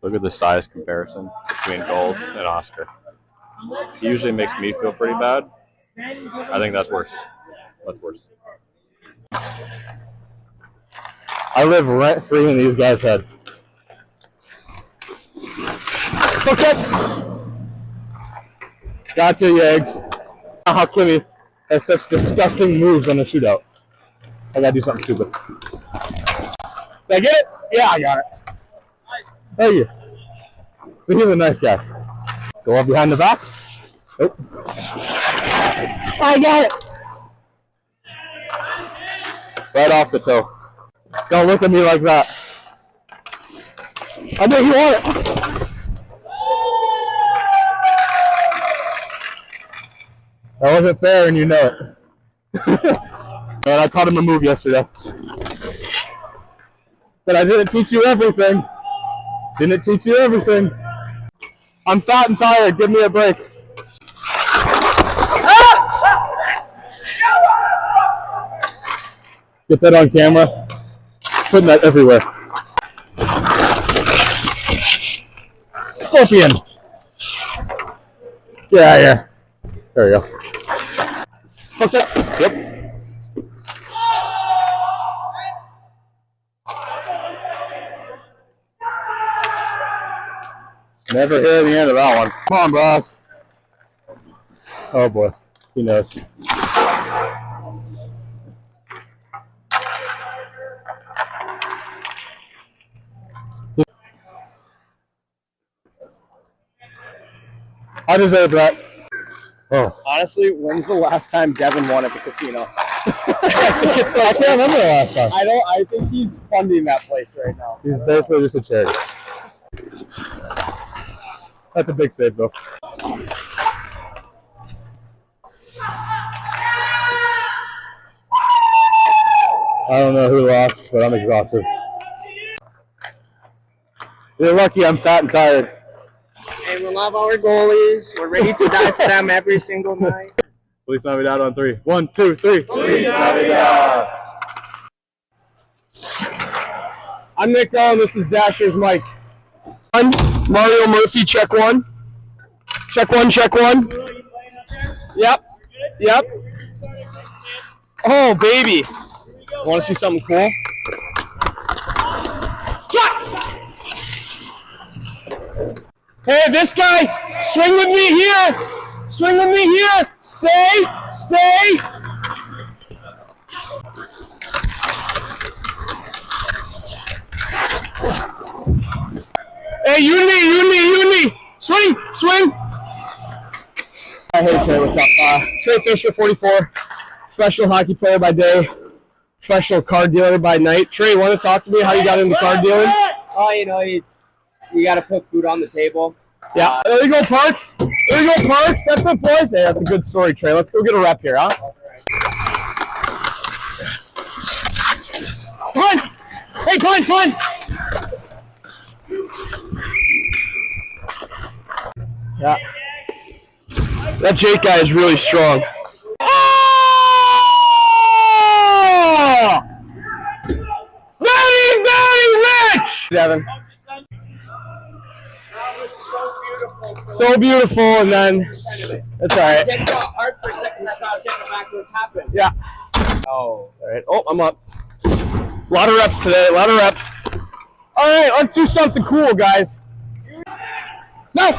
Look at the size comparison between Goals and Oscar. He usually makes me feel pretty bad. I think that's worse. I live rent-free in these guys' heads. Okay. Gotcha, you eggs. How Kimmy has such disgusting moves on the shootout. I gotta do something stupid. Did I get it? Yeah, I got it. Thank you. So he's a nice guy. Go up behind the back. Oh. I got it. Right off the toe. Don't look at me like that. I know you want it. That wasn't fair and you know it. Man, I taught him a move yesterday. But I didn't teach you everything. I'm fat and tired. Give me a break. Get that on camera. Putting that everywhere. Scorpion. Yeah. There we go. Okay. Yep. Never hear the end of that one. Come on, boss. Oh boy, he knows. I deserve that. Oh. Honestly, when's the last time Devin won at the casino? I can't remember the last time. I think he's funding that place right now. He's basically just a charity. That's a big save, though. I don't know who lost, but I'm exhausted. You're lucky I'm fat and tired. And we love our goalies. We're ready to die for them every single night. Feliz Navidad on 3. 1, 2, 3. Feliz Navidad. I'm Nick Allen, this is Dasher's Mike. Mario Murphy, check one. Check one. Yep. Oh, baby. Want to see something cool? Hey, this guy, swing with me here. Stay. Hey, you knee. Swing. Hey, Trey, what's up? Trey Fisher, 44, professional hockey player by day, professional card dealer by night. Trey, want to talk to me how you got into card dealing? Oh, you got to put food on the table. Yeah, there you go, Parks. That's it, boys. Hey, that's a good story, Trey. Let's go get a rep here, huh? Punt! Hey, punt! Yeah. That Jake guy is really strong. Oh! Very, very rich! Devin. So beautiful, and then that's all right. It got hard for a second. I thought I was getting back to what's happened. Yeah. Oh. All right. Oh, I'm up. A lot of reps today. All right, let's do something cool, guys. No!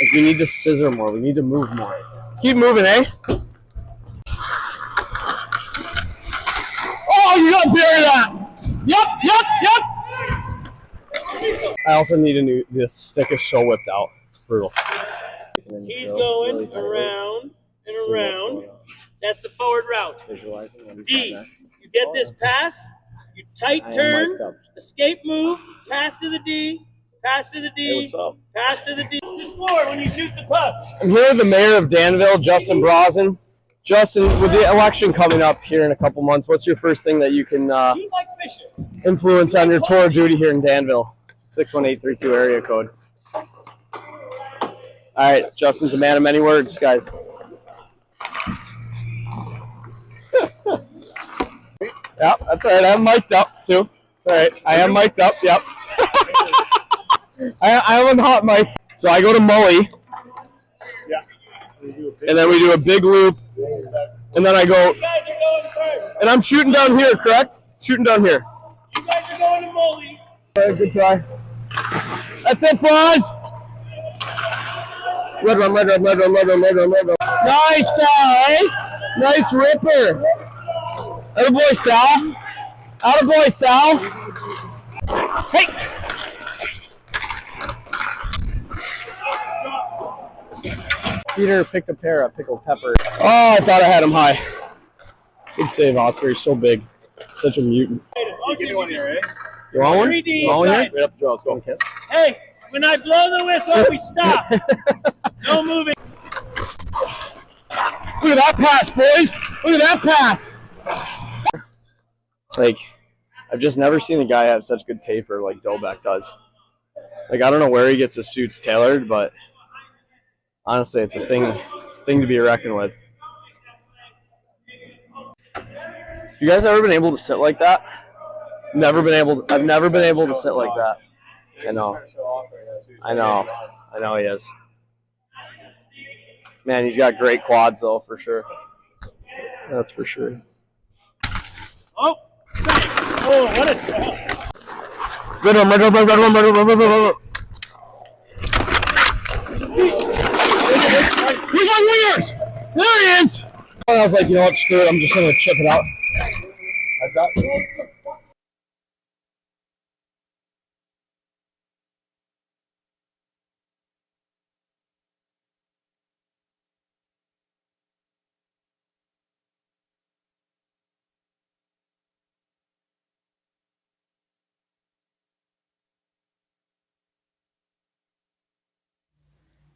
Like, we need to scissor more. We need to move more. Let's keep moving, eh? Oh, you gotta bury that! Yep! I also need this stick is so whipped out. It's brutal. He's going around and around. That's the forward route. Visualizing what he's D, next. you get this pass, you tight turn, escape move, pass to the D, pass to the D, Hey, what's up? pass to the D. Just forward when you shoot the puck. I'm here with the mayor of Danville, Justin Brosnan. Justin, with the election coming up here in a couple months, what's your first thing that you can You like fishing. influence on your tour of duty here in Danville? 61832 area code. All right, Justin's a man of many words, guys. Yep, that's all right. I'm mic'd up, too. It's all right. I am mic'd up, yep. I am on the hot mic. So I go to Mully. And then we do a big loop. And then I go. You guys are going first. And I'm shooting down here, correct? Shooting down here. You guys are going to Molly. All right, good try. That's it, boys. Red run. Nice, Sal, eh? Nice ripper. Attaboy, Sal. Attaboy, Sal. Hey! Peter picked a pair of pickled pepper. Oh, I thought I had him high. Good save, Oscar. He's so big. Such a mutant. Give me one here, eh? You want one? 3D You want one here? side. We have to draw. Let's go. Kiss. Hey, when I blow the whistle, we stop. No moving. Look at that pass, boys. Look at that pass. Like, I've just never seen a guy have such good taper like Dobek does. Like, I don't know where he gets his suits tailored, but honestly, it's a thing. It's a thing to be reckoned with. Have you guys ever been able to sit like that? I've never been able to sit like that. I know he is. Man, he's got great quads though, for sure. That's for sure. Oh, what a draw. Red one. Where's my wingers? There he is! I was like, you know what, screw it, I'm just gonna chip it out. Like that.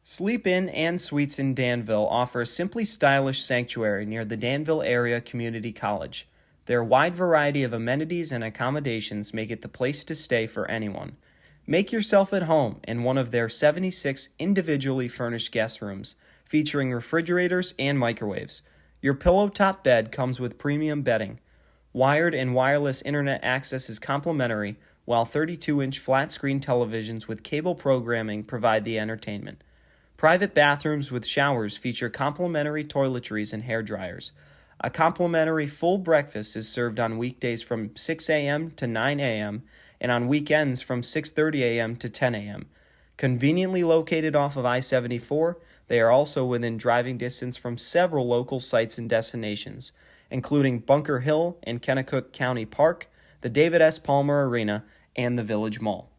Sleep Inn and Suites in Danville offer a simply stylish sanctuary near the Danville Area Community College. Their wide variety of amenities and accommodations make it the place to stay for anyone. Make yourself at home in one of their 76 individually furnished guest rooms, featuring refrigerators and microwaves. Your pillow-top bed comes with premium bedding. Wired and wireless internet access is complimentary, while 32-inch flat-screen televisions with cable programming provide the entertainment. Private bathrooms with showers feature complimentary toiletries and hair dryers. A complimentary full breakfast is served on weekdays from 6 a.m. to 9 a.m. and on weekends from 6:30 a.m. to 10 a.m. Conveniently located off of I-74, they are also within driving distance from several local sites and destinations, including Bunker Hill and Kennecook County Park, the David S. Palmer Arena, and the Village Mall.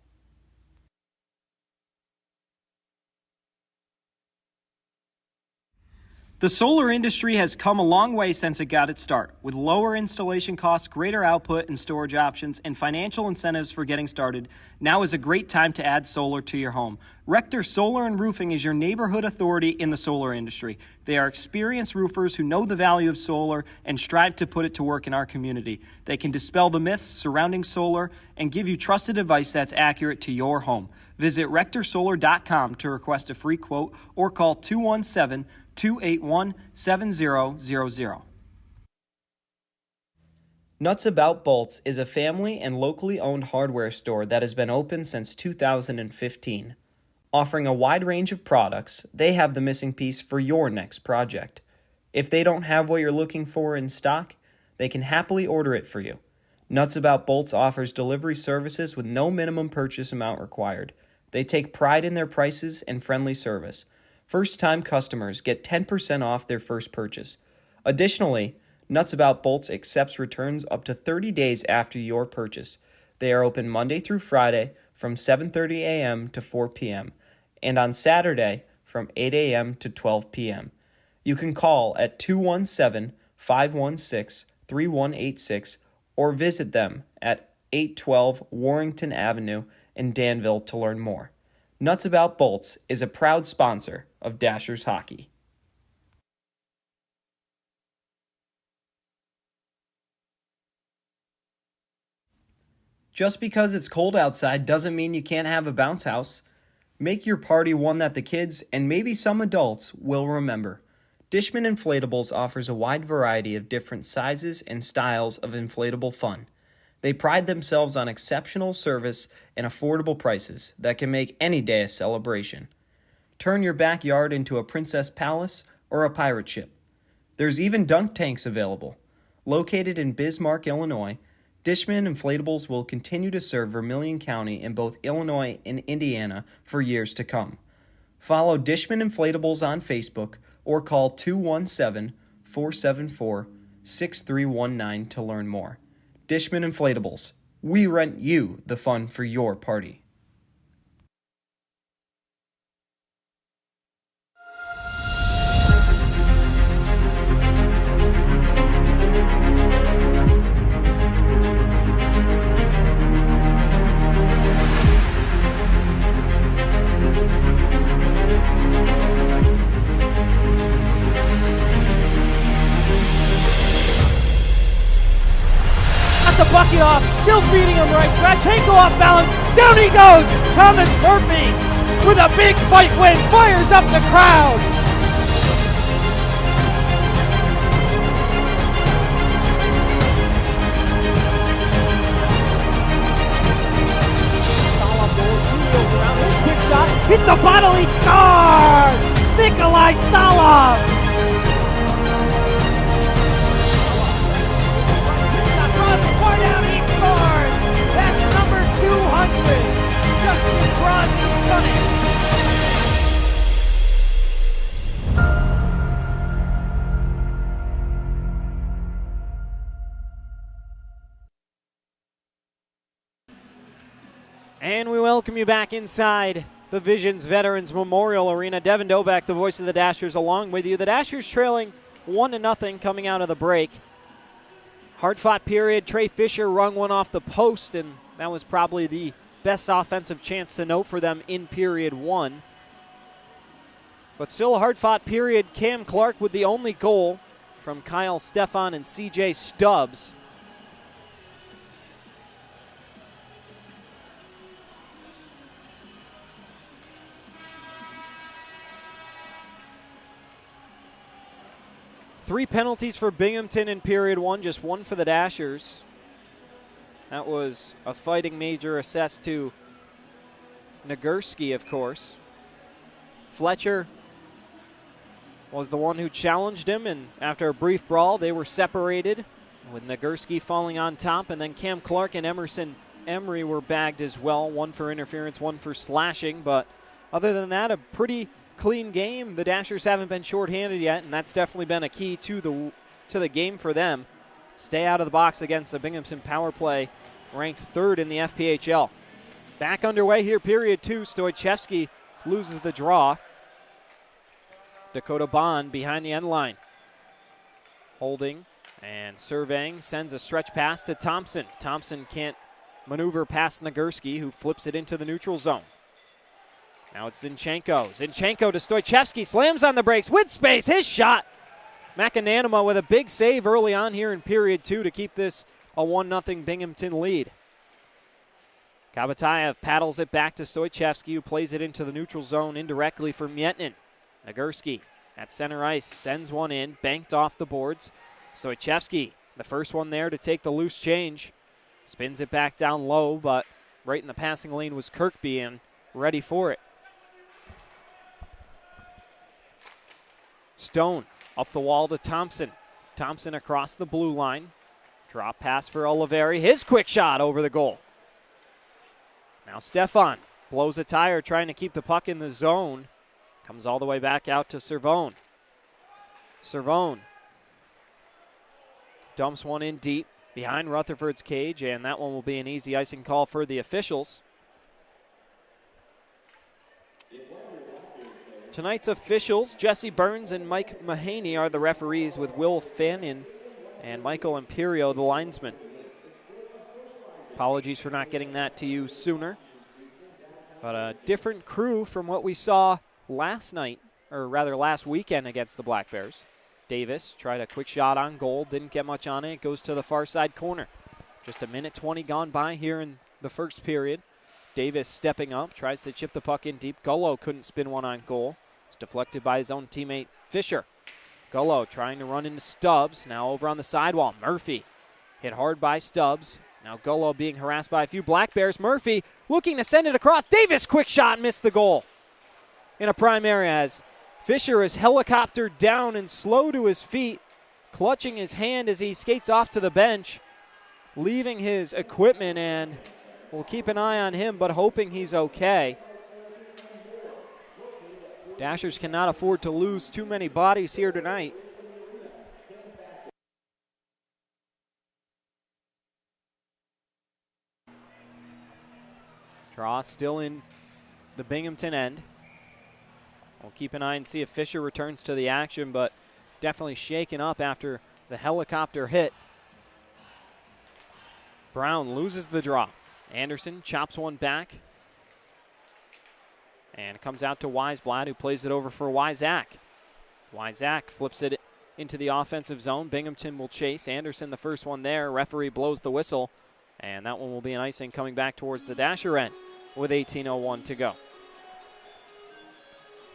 The solar industry has come a long way since it got its start. With lower installation costs, greater output and storage options, and financial incentives for getting started, now is a great time to add solar to your home. Rector Solar and Roofing is your neighborhood authority in the solar industry. They are experienced roofers who know the value of solar and strive to put it to work in our community. They can dispel the myths surrounding solar and give you trusted advice that's accurate to your home. Visit rectorsolar.com to request a free quote or call 217-281-7000. Nuts About Bolts is a family and locally owned hardware store that has been open since 2015. Offering a wide range of products, they have the missing piece for your next project. If they don't have what you're looking for in stock, they can happily order it for you. Nuts About Bolts offers delivery services with no minimum purchase amount required. They take pride in their prices and friendly service. First-time customers get 10% off their first purchase. Additionally, Nuts About Bolts accepts returns up to 30 days after your purchase. They are open Monday through Friday from 7:30 a.m. to 4 p.m. and on Saturday from 8 a.m. to 12 p.m. You can call at 217-516-3186 or visit them at 812 Warrington Avenue in Danville to learn more. Nuts About Bolts is a proud sponsor of Dashers Hockey. Just because it's cold outside doesn't mean you can't have a bounce house. Make your party one that the kids and maybe some adults will remember. Dishman Inflatables offers a wide variety of different sizes and styles of inflatable fun. They pride themselves on exceptional service and affordable prices that can make any day a celebration. Turn your backyard into a princess palace or a pirate ship. There's even dunk tanks available. Located in Bismarck, Illinois, Dishman Inflatables will continue to serve Vermilion County in both Illinois and Indiana for years to come. Follow Dishman Inflatables on Facebook or call 217-474-6319 to learn more. Dishman Inflatables. We rent you the fun for your party. The bucket off, still feeding him right. Trachenko off balance, down he goes. Thomas Murphy with a big fight win, fires up the crowd. Salah pulls, he wheels around, his quick shot, hit the bottle, he scores! Nikolai Salah! Far down, he scores! That's number 200! Justin Crosby stunning! And we welcome you back inside the Visions Veterans Memorial Arena. Devin Dobak, the voice of the Dashers, along with you. The Dashers trailing 1-0 coming out of the break. Hard-fought period. Trey Fisher rung one off the post, and that was probably the best offensive chance to note for them in period one. But still a hard-fought period. Cam Clark with the only goal from Kyle Stefan and CJ Stubbs. Three penalties for Binghamton in period one, just one for the Dashers. That was a fighting major assessed to Nagurski, of course. Fletcher was the one who challenged him, and after a brief brawl, they were separated, with Nagurski falling on top, and then Cam Clark and Emerson Emery were bagged as well, one for interference, one for slashing, but other than that, a pretty clean game. The Dashers haven't been shorthanded yet, and that's definitely been a key to the game for them. Stay out of the box against the Binghamton power play, ranked third in the FPHL. Back underway here, period two. Stoichevsky loses the draw. Dakota Bond behind the end line. Holding and surveying, sends a stretch pass to Thompson. Thompson can't maneuver past Nagurski, who flips it into the neutral zone. Now it's Zinchenko. Zinchenko to Stoichevsky, slams on the brakes with space, his shot. McAnanima with a big save early on here in period two to keep this a 1-0 Binghamton lead. Kabatayev paddles it back to Stoichevsky, who plays it into the neutral zone indirectly for Mietnin. Nagurski at center ice sends one in, banked off the boards. Stoichevsky, the first one there to take the loose change. Spins it back down low, but right in the passing lane was Kirkby and ready for it. Stone up the wall to Thompson. Thompson across the blue line. Drop pass for Oliveri. His quick shot over the goal. Now Stefan blows a tire trying to keep the puck in the zone. Comes all the way back out to Servone. Servone dumps one in deep behind Rutherford's cage, and that one will be an easy icing call for the officials. Tonight's officials, Jesse Burns and Mike Mahaney, are the referees, with Will Fannin and Michael Imperio, the linesman. Apologies for not getting that to you sooner. But a different crew from what we saw last night, or rather last weekend against the Black Bears. Davis tried a quick shot on goal, didn't get much on it. It goes to the far side corner. Just a minute 20 gone by here in the first period. Davis stepping up, tries to chip the puck in deep. Gullo couldn't spin one on goal. It's deflected by his own teammate Fisher. Gullo trying to run into Stubbs. Now over on the sidewall. Murphy hit hard by Stubbs. Now Gullo being harassed by a few Black Bears. Murphy looking to send it across. Davis, quick shot, missed the goal. In a prime area as Fisher is helicoptered down and slow to his feet, clutching his hand as he skates off to the bench, leaving his equipment, and we'll keep an eye on him, but hoping he's okay. Dashers cannot afford to lose too many bodies here tonight. Draw still in the Binghamton end. We'll keep an eye and see if Fisher returns to the action, but definitely shaken up after the helicopter hit. Brown loses the draw. Anderson chops one back. And it comes out to Weisblatt, who plays it over for Wyzak. Wyzak flips it into the offensive zone. Binghamton will chase. Anderson the first one there. Referee blows the whistle. And that one will be an icing coming back towards the Dasher end with 18:01 to go.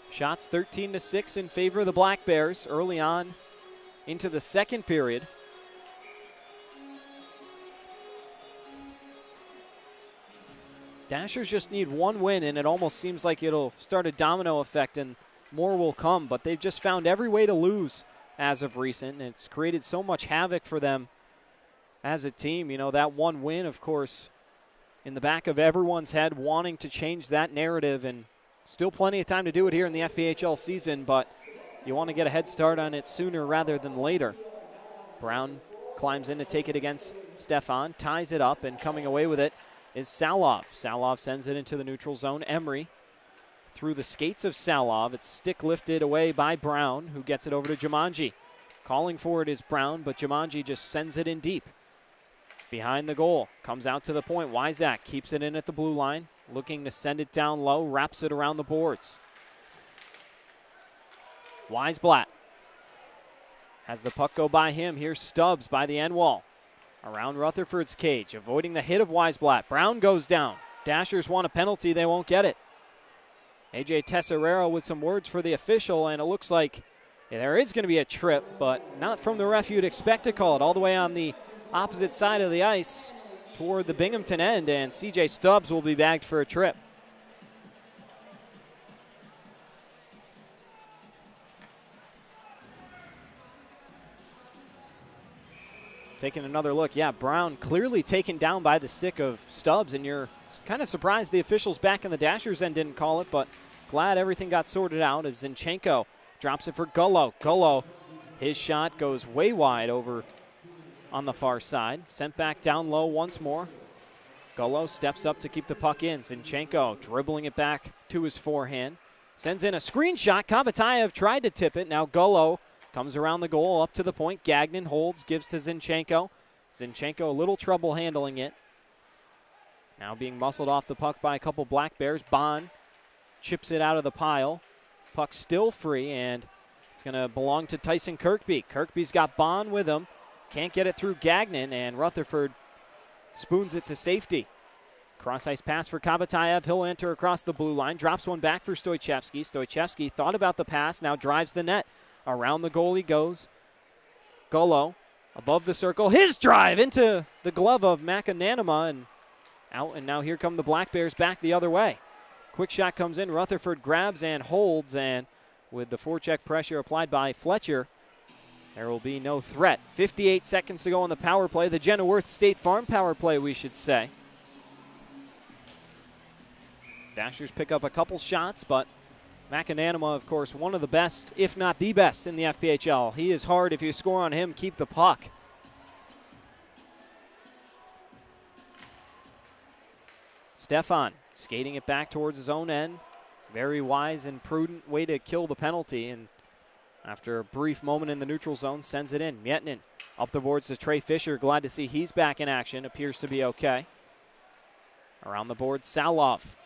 Shots 13-6 in favor of the Black Bears early on into the second period. Dashers just need one win, and it almost seems like it'll start a domino effect and more will come, but they've just found every way to lose as of recent, and it's created so much havoc for them as a team. You know, that one win, of course, in the back of everyone's head, wanting to change that narrative, and still plenty of time to do it here in the FPHL season, but you want to get a head start on it sooner rather than later. Brown climbs in to take it against Stefan, ties it up, and coming away with it is Salov. Salov sends it into the neutral zone. Emery through the skates of Salov. It's stick lifted away by Brown, who gets it over to Jumanji. Calling for it is Brown, but Jumanji just sends it in deep. Behind the goal, comes out to the point. Wyzak keeps it in at the blue line, looking to send it down low, wraps it around the boards. Weisblatt has the puck go by him. Here's Stubbs by the end wall. Around Rutherford's cage, avoiding the hit of Weisblatt. Brown goes down. Dashers want a penalty. They won't get it. AJ Tesserero with some words for the official, and it looks like there is going to be a trip, but not from the ref you'd expect to call it. All the way on the opposite side of the ice toward the Binghamton end, and CJ Stubbs will be bagged for a trip. Taking another look, yeah, Brown clearly taken down by the stick of Stubbs, and you're kind of surprised the officials back in the Dashers end didn't call it, but glad everything got sorted out as Zinchenko drops it for Gullo. Gullo, his shot goes way wide over on the far side. Sent back down low once more. Gullo steps up to keep the puck in. Zinchenko dribbling it back to his forehand. Sends in a screenshot. Kabatayev tried to tip it. Now Gullo comes around the goal, up to the point. Gagnon holds, gives to Zinchenko. Zinchenko a little trouble handling it. Now being muscled off the puck by a couple Black Bears. Bond chips it out of the pile. Puck still free, and it's going to belong to Tyson Kirkby. Kirkby's got Bond with him. Can't get it through Gagnon, and Rutherford spoons it to safety. Cross-ice pass for Kabatayev. He'll enter across the blue line. Drops one back for Stoichevsky. Stoichevsky thought about the pass, now drives the net. Around the goal he goes. Gullo above the circle. His drive into the glove of Makananima and out. And now here come the Black Bears back the other way. Quick shot comes in. Rutherford grabs and holds. And with the forecheck pressure applied by Fletcher, There will be no threat. 58 seconds to go on the power play. The Jenna Worth State Farm power play, we should say. Dashers pick up a couple shots, but McAnanima, of course, one of the best, if not the best, in the FPHL. He is hard. If you score on him, keep the puck. Stefan skating it back towards his own end. Very wise and prudent way to kill the penalty. And after a brief moment in the neutral zone, sends it in. Mietinen up the boards to Trey Fisher. Glad to see he's back in action. Appears to be okay. Around the board, Salov.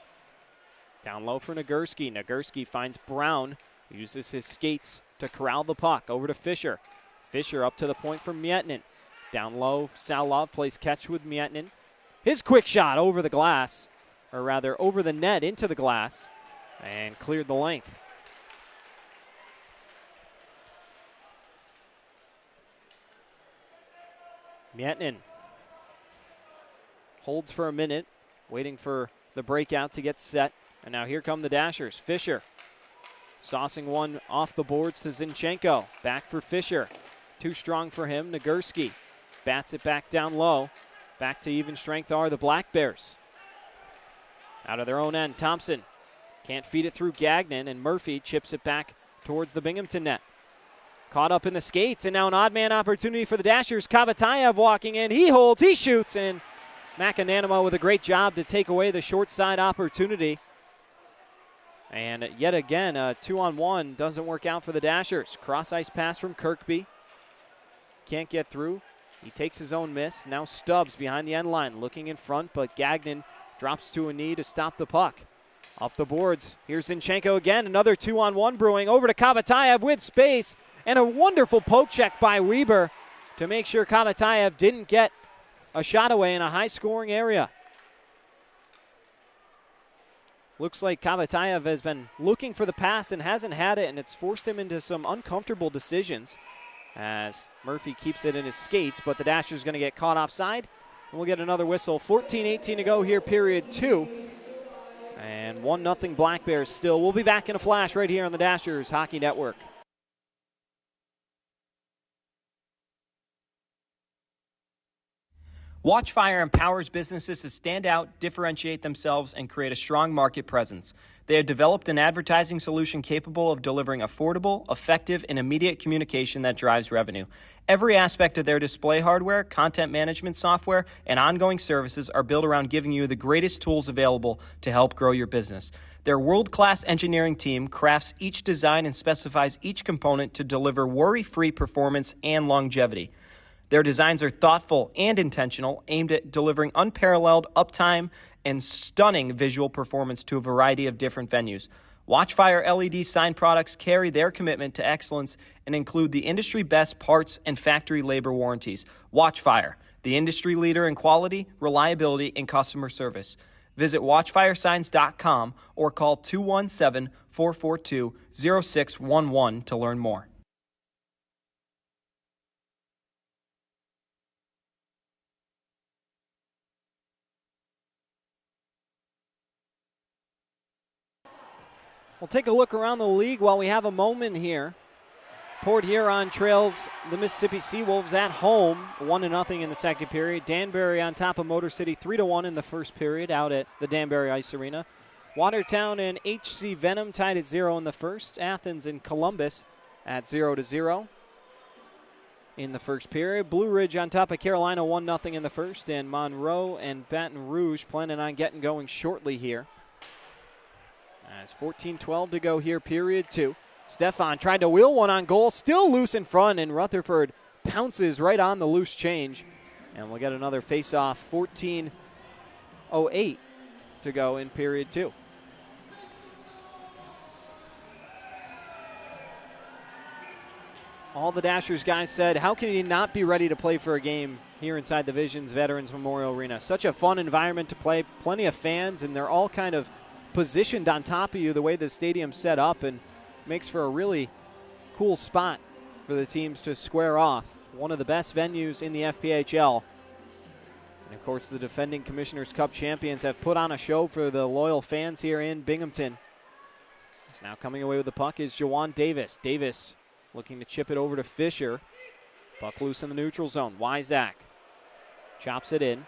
Down low for Nagurski. Nagurski finds Brown. Uses his skates to corral the puck. Over to Fisher. Fisher up to the point for Mietinen. Down low, Salov plays catch with Mietinen. His quick shot over the glass, or rather over the net into the glass, and cleared the length. Mietinen holds for a minute, waiting for the breakout to get set. And now here come the Dashers. Fisher saucing one off the boards to Zinchenko. Back for Fisher. Too strong for him. Nagurski bats it back down low. Back to even strength are the Black Bears. Out of their own end, Thompson can't feed it through Gagnon, and Murphy chips it back towards the Binghamton net. Caught up in the skates, and now an odd man opportunity for the Dashers. Kabatayev walking in. He holds, he shoots, and McAnanima with a great job to take away the short side opportunity. And yet again, a 2-on-1 doesn't work out for the Dashers. Cross-ice pass from Kirkby. Can't get through. He takes his own miss. Now Stubbs behind the end line, looking in front, but Gagnon drops to a knee to stop the puck. Up the boards. Here's Zinchenko again. Another 2-on-1 brewing. Over to Kabatayev with space. And a wonderful poke check by Weber to make sure Kabatayev didn't get a shot away in a high-scoring area. Looks like Kabatayev has been looking for the pass and hasn't had it, and it's forced him into some uncomfortable decisions as Murphy keeps it in his skates, but the Dashers going to get caught offside, and we'll get another whistle. 14-18 to go here, period 2. And 1-0 Black Bears still. We'll be back in a flash right here on the Dashers Hockey Network. Watchfire empowers businesses to stand out, differentiate themselves, and create a strong market presence. They have developed an advertising solution capable of delivering affordable, effective, and immediate communication that drives revenue. Every aspect of their display hardware, content management software, and ongoing services are built around giving you the greatest tools available to help grow your business. Their world-class engineering team crafts each design and specifies each component to deliver worry-free performance and longevity. Their designs are thoughtful and intentional, aimed at delivering unparalleled uptime and stunning visual performance to a variety of different venues. Watchfire LED sign products carry their commitment to excellence and include the industry-best parts and factory labor warranties. Watchfire, the industry leader in quality, reliability, and customer service. Visit watchfiresigns.com or call 217-442-0611 to learn more. We'll take a look around the league while we have a moment here. Port Huron trails the Mississippi Seawolves at home, 1-0 in the second period. Danbury on top of Motor City, 3-1 in the first period out at the Danbury Ice Arena. Watertown and HC Venom tied at 0 in the first. Athens and Columbus at 0-0 in the first period. Blue Ridge on top of Carolina, 1-0 in the first. And Monroe and Baton Rouge planning on getting going shortly here. As 14-12 to go here, period 2. Stefan tried to wheel one on goal, still loose in front, and Rutherford pounces right on the loose change. And we'll get another face-off, 14:08 to go in period 2. All the Dashers guys said, how can you not be ready to play for a game here inside the Visions Veterans Memorial Arena? Such a fun environment to play, plenty of fans, and they're all kind of positioned on top of you the way the stadium's set up, and makes for a really cool spot for the teams to square off. One of the best venues in the FPHL. And of course, the defending Commissioner's Cup champions have put on a show for the loyal fans here in Binghamton. Now coming away with the puck is Jawan Davis. Davis looking to chip it over to Fisher. Puck loose in the neutral zone. Wyzak chops it in.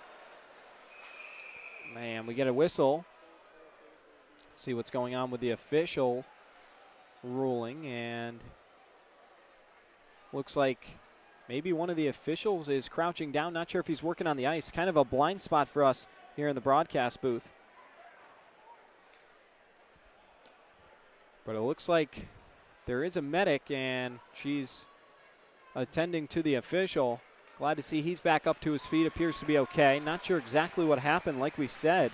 Man, we get a whistle. See what's going on with the official ruling, and looks like maybe one of the officials is crouching down. Not sure if he's working on the ice. Kind of a blind spot for us here in the broadcast booth. But it looks like there is a medic, and she's attending to the official. Glad to see he's back up to his feet. Appears to be okay. Not sure exactly what happened, like we said,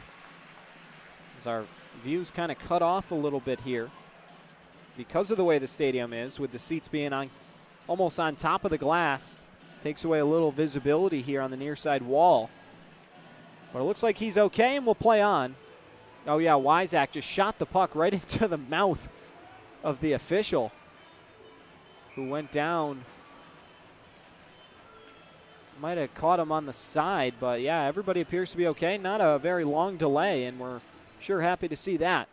as our views kind of cut off a little bit here because of the way the stadium is, with the seats being on almost on top of the glass. Takes away a little visibility here on the near side wall. But it looks like he's okay, and we'll play on. Oh yeah, Wyzak just shot the puck right into the mouth of the official, who went down. Might have caught him on the side, but yeah, everybody appears to be okay. Not a very long delay, and we're sure happy to see that.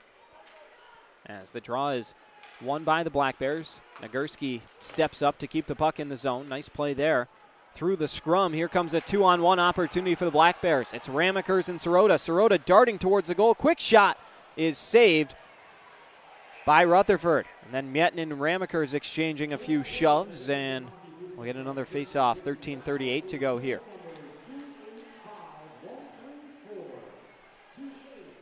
As the draw is won by the Black Bears. Nagurski steps up to keep the puck in the zone. Nice play there. Through the scrum, here comes a 2-on-1 opportunity for the Black Bears. It's Ramekers and Sirota. Sirota darting towards the goal. Quick shot is saved by Rutherford. And then Mietin and Ramekers exchanging a few shoves, and we'll get another face-off. 13:38 to go here.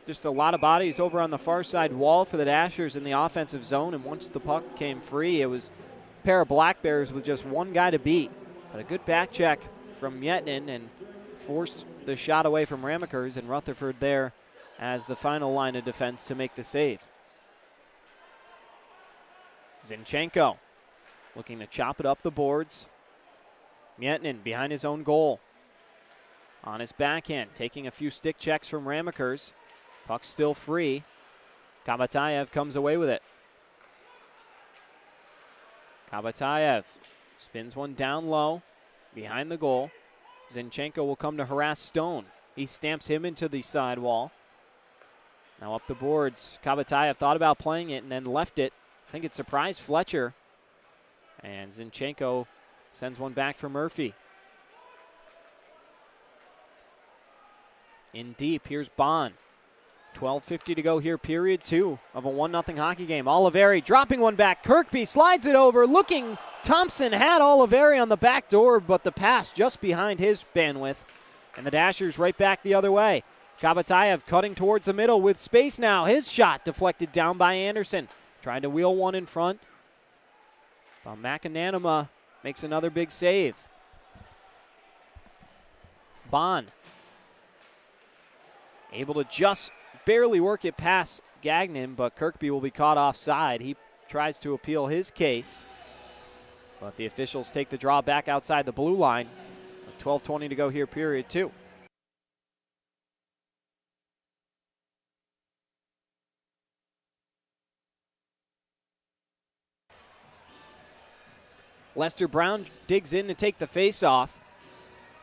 Just a lot of bodies over on the far side wall for the Dashers in the offensive zone, and once the puck came free, it was a pair of Black Bears with just one guy to beat. But a good back check from Mietin and forced the shot away from Ramekers, and Rutherford there as the final line of defense to make the save. Zinchenko looking to chop it up the boards. Mietin behind his own goal. On his backhand, taking a few stick checks from Ramekers. Puck still free. Kabatayev comes away with it. Kabatayev spins one down low behind the goal. Zinchenko will come to harass Stone. He stamps him into the sidewall. Now up the boards. Kabatayev thought about playing it and then left it. I think it surprised Fletcher. And Zinchenko sends one back for Murphy. In deep, here's Bond. 12:50 to go here, period 2 of a 1-0 hockey game. Oliveri dropping one back. Kirkby slides it over. Looking, Thompson had Oliveri on the back door, but the pass just behind his bandwidth. And the Dashers right back the other way. Kabatayev cutting towards the middle with space now. His shot deflected down by Anderson. Trying to wheel one in front. But McAnanima makes another big save. Bond able to just barely work it past Gagnon, but Kirkby will be caught offside. He tries to appeal his case, but the officials take the draw back outside the blue line. 12:20 to go here, period 2. Lester Brown digs in to take the face-off,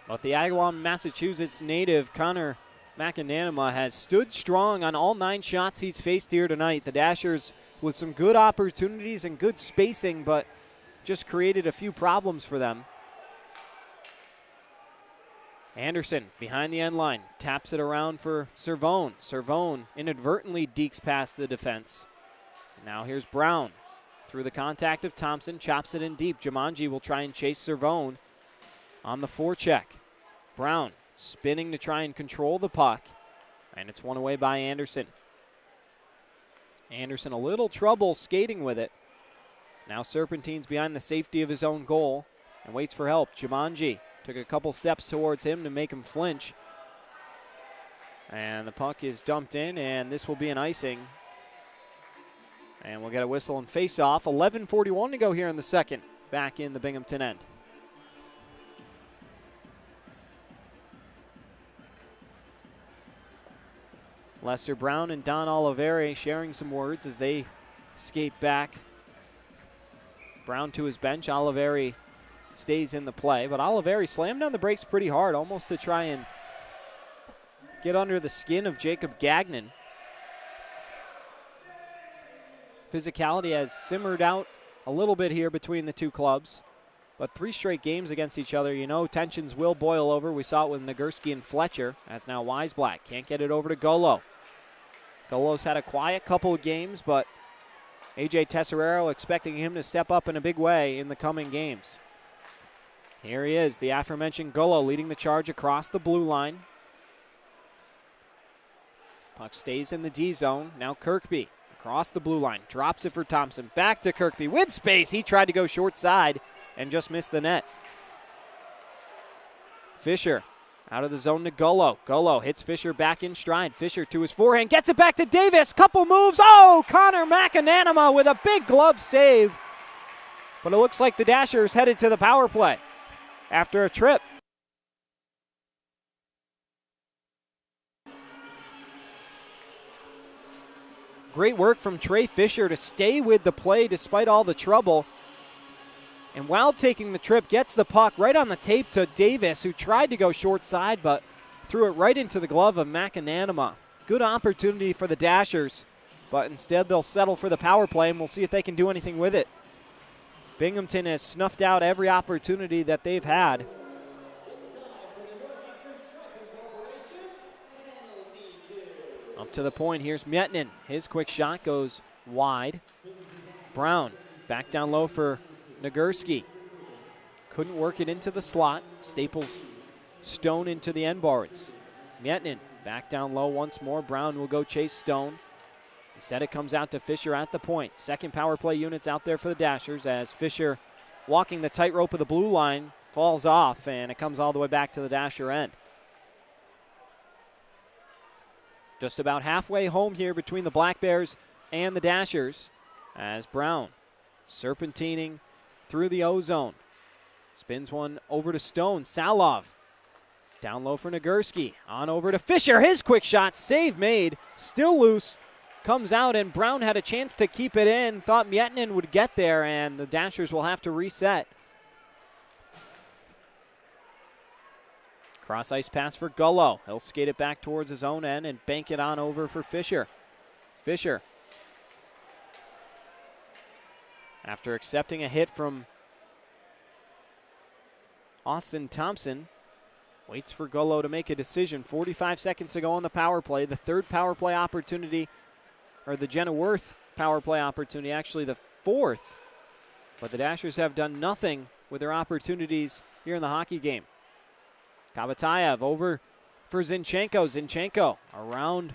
but the Agawam, Massachusetts native Connor McAnanima has stood strong on all 9 shots he's faced here tonight. The Dashers with some good opportunities and good spacing, but just created a few problems for them. Anderson behind the end line, taps it around for Servone. Servone inadvertently dekes past the defense. Now here's Brown. Through the contact of Thompson, chops it in deep. Jumanji will try and chase Servone on the forecheck. Brown spinning to try and control the puck, and it's won away by Anderson. Anderson a little trouble skating with it. Now Serpentine's behind the safety of his own goal and waits for help. Jumanji took a couple steps towards him to make him flinch. And the puck is dumped in, and this will be an icing. And we'll get a whistle and face off. 11:41 to go here in the second, back in the Binghamton end. Lester Brown and Don Oliveri sharing some words as they skate back. Brown to his bench. Oliveri stays in the play, but Oliveri slammed on the brakes pretty hard, almost to try and get under the skin of Jacob Gagnon. Physicality has simmered out a little bit here between the two clubs. But 3 straight games against each other, you know tensions will boil over. We saw it with Nagurski and Fletcher, as now Weisblatt can't get it over to Golo. Golo's had a quiet couple of games, but A.J. Tesserero expecting him to step up in a big way in the coming games. Here he is, the aforementioned Golo leading the charge across the blue line. Puck stays in the D zone. Now Kirkby across the blue line, drops it for Thompson. Back to Kirkby with space. He tried to go short side and just missed the net. Fisher out of the zone to Golo. Golo hits Fisher back in stride. Fisher to his forehand, gets it back to Davis. Couple moves. Oh, Connor McAnanama with a big glove save. But it looks like the Dashers headed to the power play after a trip. Great work from Trey Fisher to stay with the play despite all the trouble. And while taking the trip, gets the puck right on the tape to Davis, who tried to go short side, but threw it right into the glove of McAnanama. Good opportunity for the Dashers, but instead they'll settle for the power play, and we'll see if they can do anything with it. Binghamton has snuffed out every opportunity that they've had. Up to the point, here's Mietnin. His quick shot goes wide. Brown back down low for Nagurski. Couldn't work it into the slot. Staples Stone into the end boards. Mietnin back down low once more. Brown will go chase Stone. Instead it comes out to Fisher at the point. Second power play units out there for the Dashers as Fisher, walking the tightrope of the blue line, falls off, and it comes all the way back to the Dasher end. Just about halfway home here between the Black Bears and the Dashers as Brown serpentining through the O-zone. Spins one over to Stone. Salov down low for Nagurski. On over to Fisher. His quick shot. Save made. Still loose. Comes out, and Brown had a chance to keep it in. Thought Mietnin would get there, and the Dashers will have to reset. Cross ice pass for Gullo. He'll skate it back towards his own end and bank it on over for Fisher. Fisher, after accepting a hit from Austin Thompson, waits for Gullo to make a decision. 45 seconds to go on the power play. The third power play opportunity, or the Jenna Worth power play opportunity, actually the fourth. But the Dashers have done nothing with their opportunities here in the hockey game. Kabatayev over for Zinchenko. Zinchenko around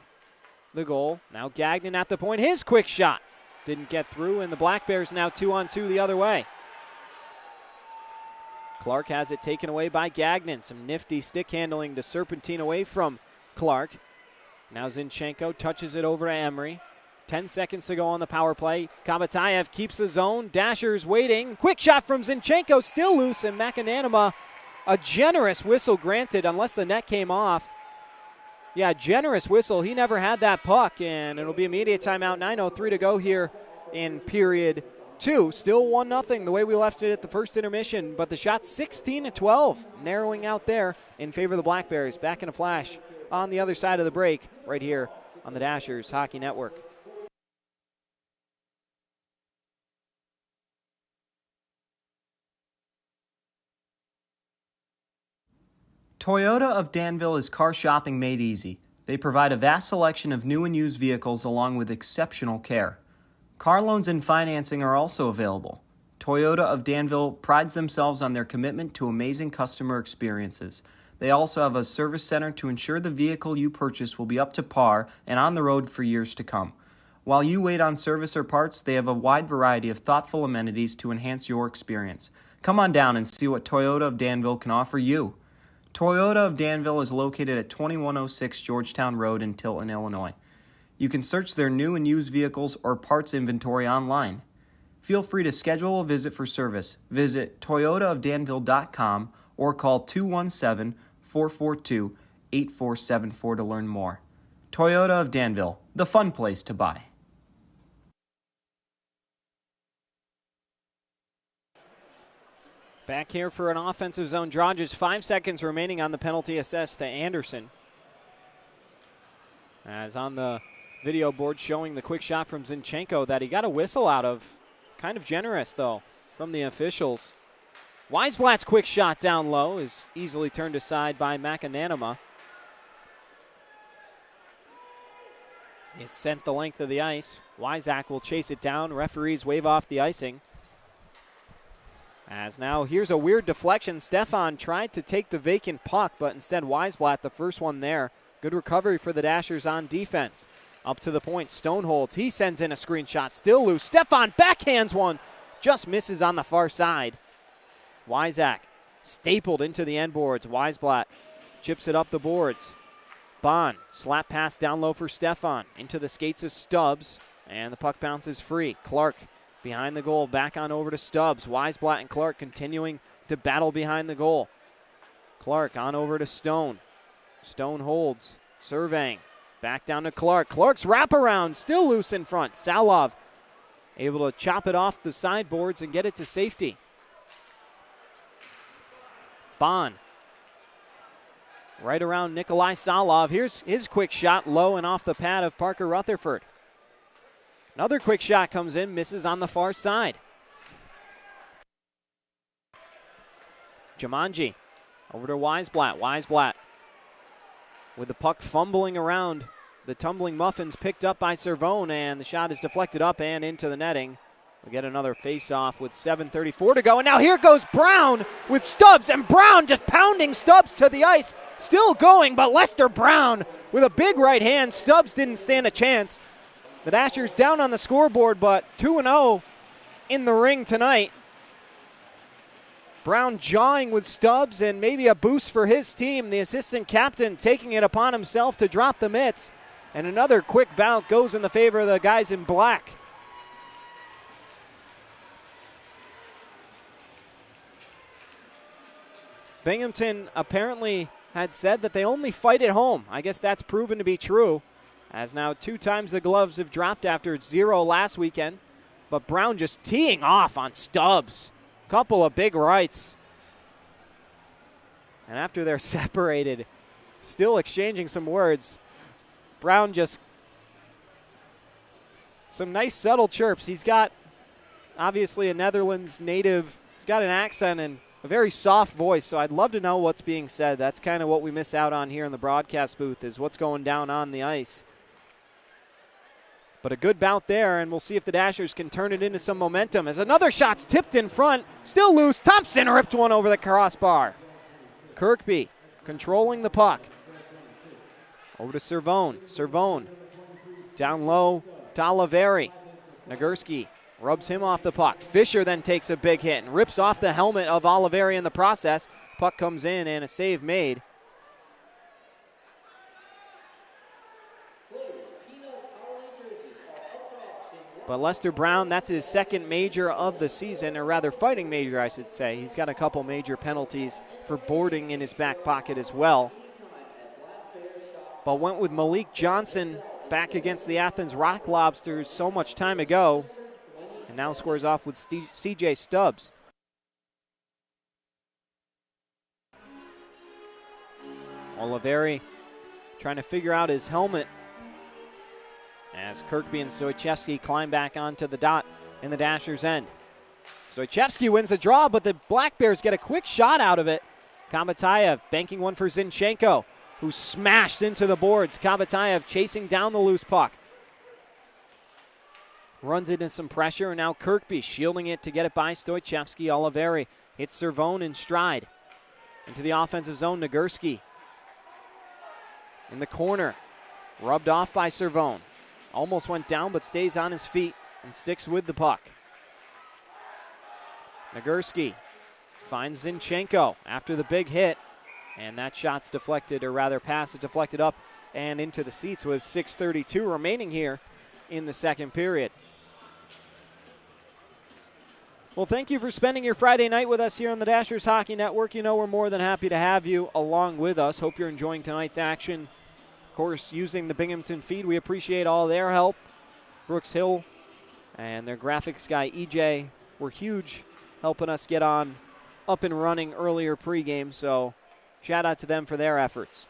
the goal. Now Gagnon at the point. His quick shot didn't get through, and the Black Bears now 2-on-2 the other way. Clark has it taken away by Gagnon. Some nifty stick handling to serpentine away from Clark. Now Zinchenko touches it over to Emery. 10 seconds to go on the power play. Kabatayev keeps the zone. Dashers waiting. Quick shot from Zinchenko, still loose, and McAnanama, a generous whistle granted unless the net came off. Yeah, generous whistle. He never had that puck, and it'll be immediate timeout. 9:03 to go here in period 2. Still 1-0 the way we left it at the first intermission, but the shot 16-12, narrowing out there in favor of the Black Bears. Back in a flash on the other side of the break right here on the Dashers Hockey Network. Toyota of Danville is car shopping made easy. They provide a vast selection of new and used vehicles along with exceptional care. Car loans and financing are also available. Toyota of Danville prides themselves on their commitment to amazing customer experiences. They also have a service center to ensure the vehicle you purchase will be up to par and on the road for years to come. While you wait on service or parts, they have a wide variety of thoughtful amenities to enhance your experience. Come on down and see what Toyota of Danville can offer you. Toyota of Danville is located at 2106 Georgetown Road in Tilton, Illinois. You can search their new and used vehicles or parts inventory online. Feel free to schedule a visit for service. Visit toyotaofdanville.com or call 217-442-8474 to learn more. Toyota of Danville, the fun place to buy. Back here for an offensive zone draw. Just 5 seconds remaining on the penalty assessed to Anderson. As on the video board showing the quick shot from Zinchenko that he got a whistle out of. Kind of generous, though, from the officials. Weisblatt's quick shot down low is easily turned aside by McAnanama. It's sent the length of the ice. Wyzak will chase it down. Referees wave off the icing. As now here's a weird deflection. Stefan tried to take the vacant puck, but instead Weisblatt, the first one there. Good recovery for the Dashers on defense. Up to the point, Stone holds. He sends in a screenshot, still loose. Stefan backhands one, just misses on the far side. Wyzak stapled into the end boards. Weisblatt chips it up the boards. Bond, slap pass down low for Stefan. Into the skates of Stubbs, and the puck bounces free. Clark behind the goal, back on over to Stubbs. Weisblatt and Clark continuing to battle behind the goal. Clark on over to Stone. Stone holds, surveying. Back down to Clark. Clark's wraparound, still loose in front. Salov able to chop it off the sideboards and get it to safety. Bond right around Nikolai Salov. Here's his quick shot, low and off the pad of Parker Rutherford. Another quick shot comes in, misses on the far side. Jumanji over to Weisblatt. Weisblatt with the puck fumbling around. The tumbling Muffins picked up by Cervone, and the shot is deflected up and into the netting. We get another face-off with 7:34 to go, and now here goes Brown with Stubbs, and Brown just pounding Stubbs to the ice. Still going, but Lester Brown with a big right hand. Stubbs didn't stand a chance. The Dashers down on the scoreboard, but 2-0 in the ring tonight. Brown jawing with Stubbs, and maybe a boost for his team. The assistant captain taking it upon himself to drop the mitts. And another quick bout goes in the favor of the guys in black. Binghamton apparently had said that they only fight at home. I guess that's proven to be true, as now 2 times the gloves have dropped after 0 last weekend. But Brown just teeing off on Stubbs. Couple of big rights. And after they're separated, still exchanging some words, Brown just some nice subtle chirps. He's got obviously a Netherlands native. He's got an accent and a very soft voice, so I'd love to know what's being said. That's kind of what we miss out on here in the broadcast booth, is what's going down on the ice. But a good bout there, and we'll see if the Dashers can turn it into some momentum. As another shot's tipped in front, still loose. Thompson ripped one over the crossbar. Kirkby controlling the puck. Over to Cervone. Cervone down low to Oliveri. Nagurski rubs him off the puck. Fisher then takes a big hit and rips off the helmet of Oliveri in the process. Puck comes in and a save made. But Lester Brown, that's his second major of the season, or rather fighting major, I should say. He's got a couple major penalties for boarding in his back pocket as well. But went with Malik Johnson back against the Athens Rock Lobsters so much time ago, and now squares off with CJ Stubbs. Oliveri trying to figure out his helmet as Kirkby and Stoichevsky climb back onto the dot in the Dashers' end. Stoichevsky wins the draw, but the Black Bears get a quick shot out of it. Kabatayev banking one for Zinchenko, who smashed into the boards. Kabatayev chasing down the loose puck. Runs into some pressure, and now Kirkby shielding it to get it by Stoichevsky. Oliveri hits Cervone in stride. Into the offensive zone, Nagurski in the corner. Rubbed off by Cervone. Almost went down, but stays on his feet and sticks with the puck. Nagurski finds Zinchenko after the big hit, and that shot's deflected, or rather pass is deflected up and into the seats with 6:32 remaining here in the second period. Well, thank you for spending your Friday night with us here on the Dashers Hockey Network. You know we're more than happy to have you along with us. Hope you're enjoying tonight's action. Of course, using the Binghamton feed, we appreciate all their help. Brooks Hill and their graphics guy, EJ, were huge, helping us get on up and running earlier pregame, so shout out to them for their efforts.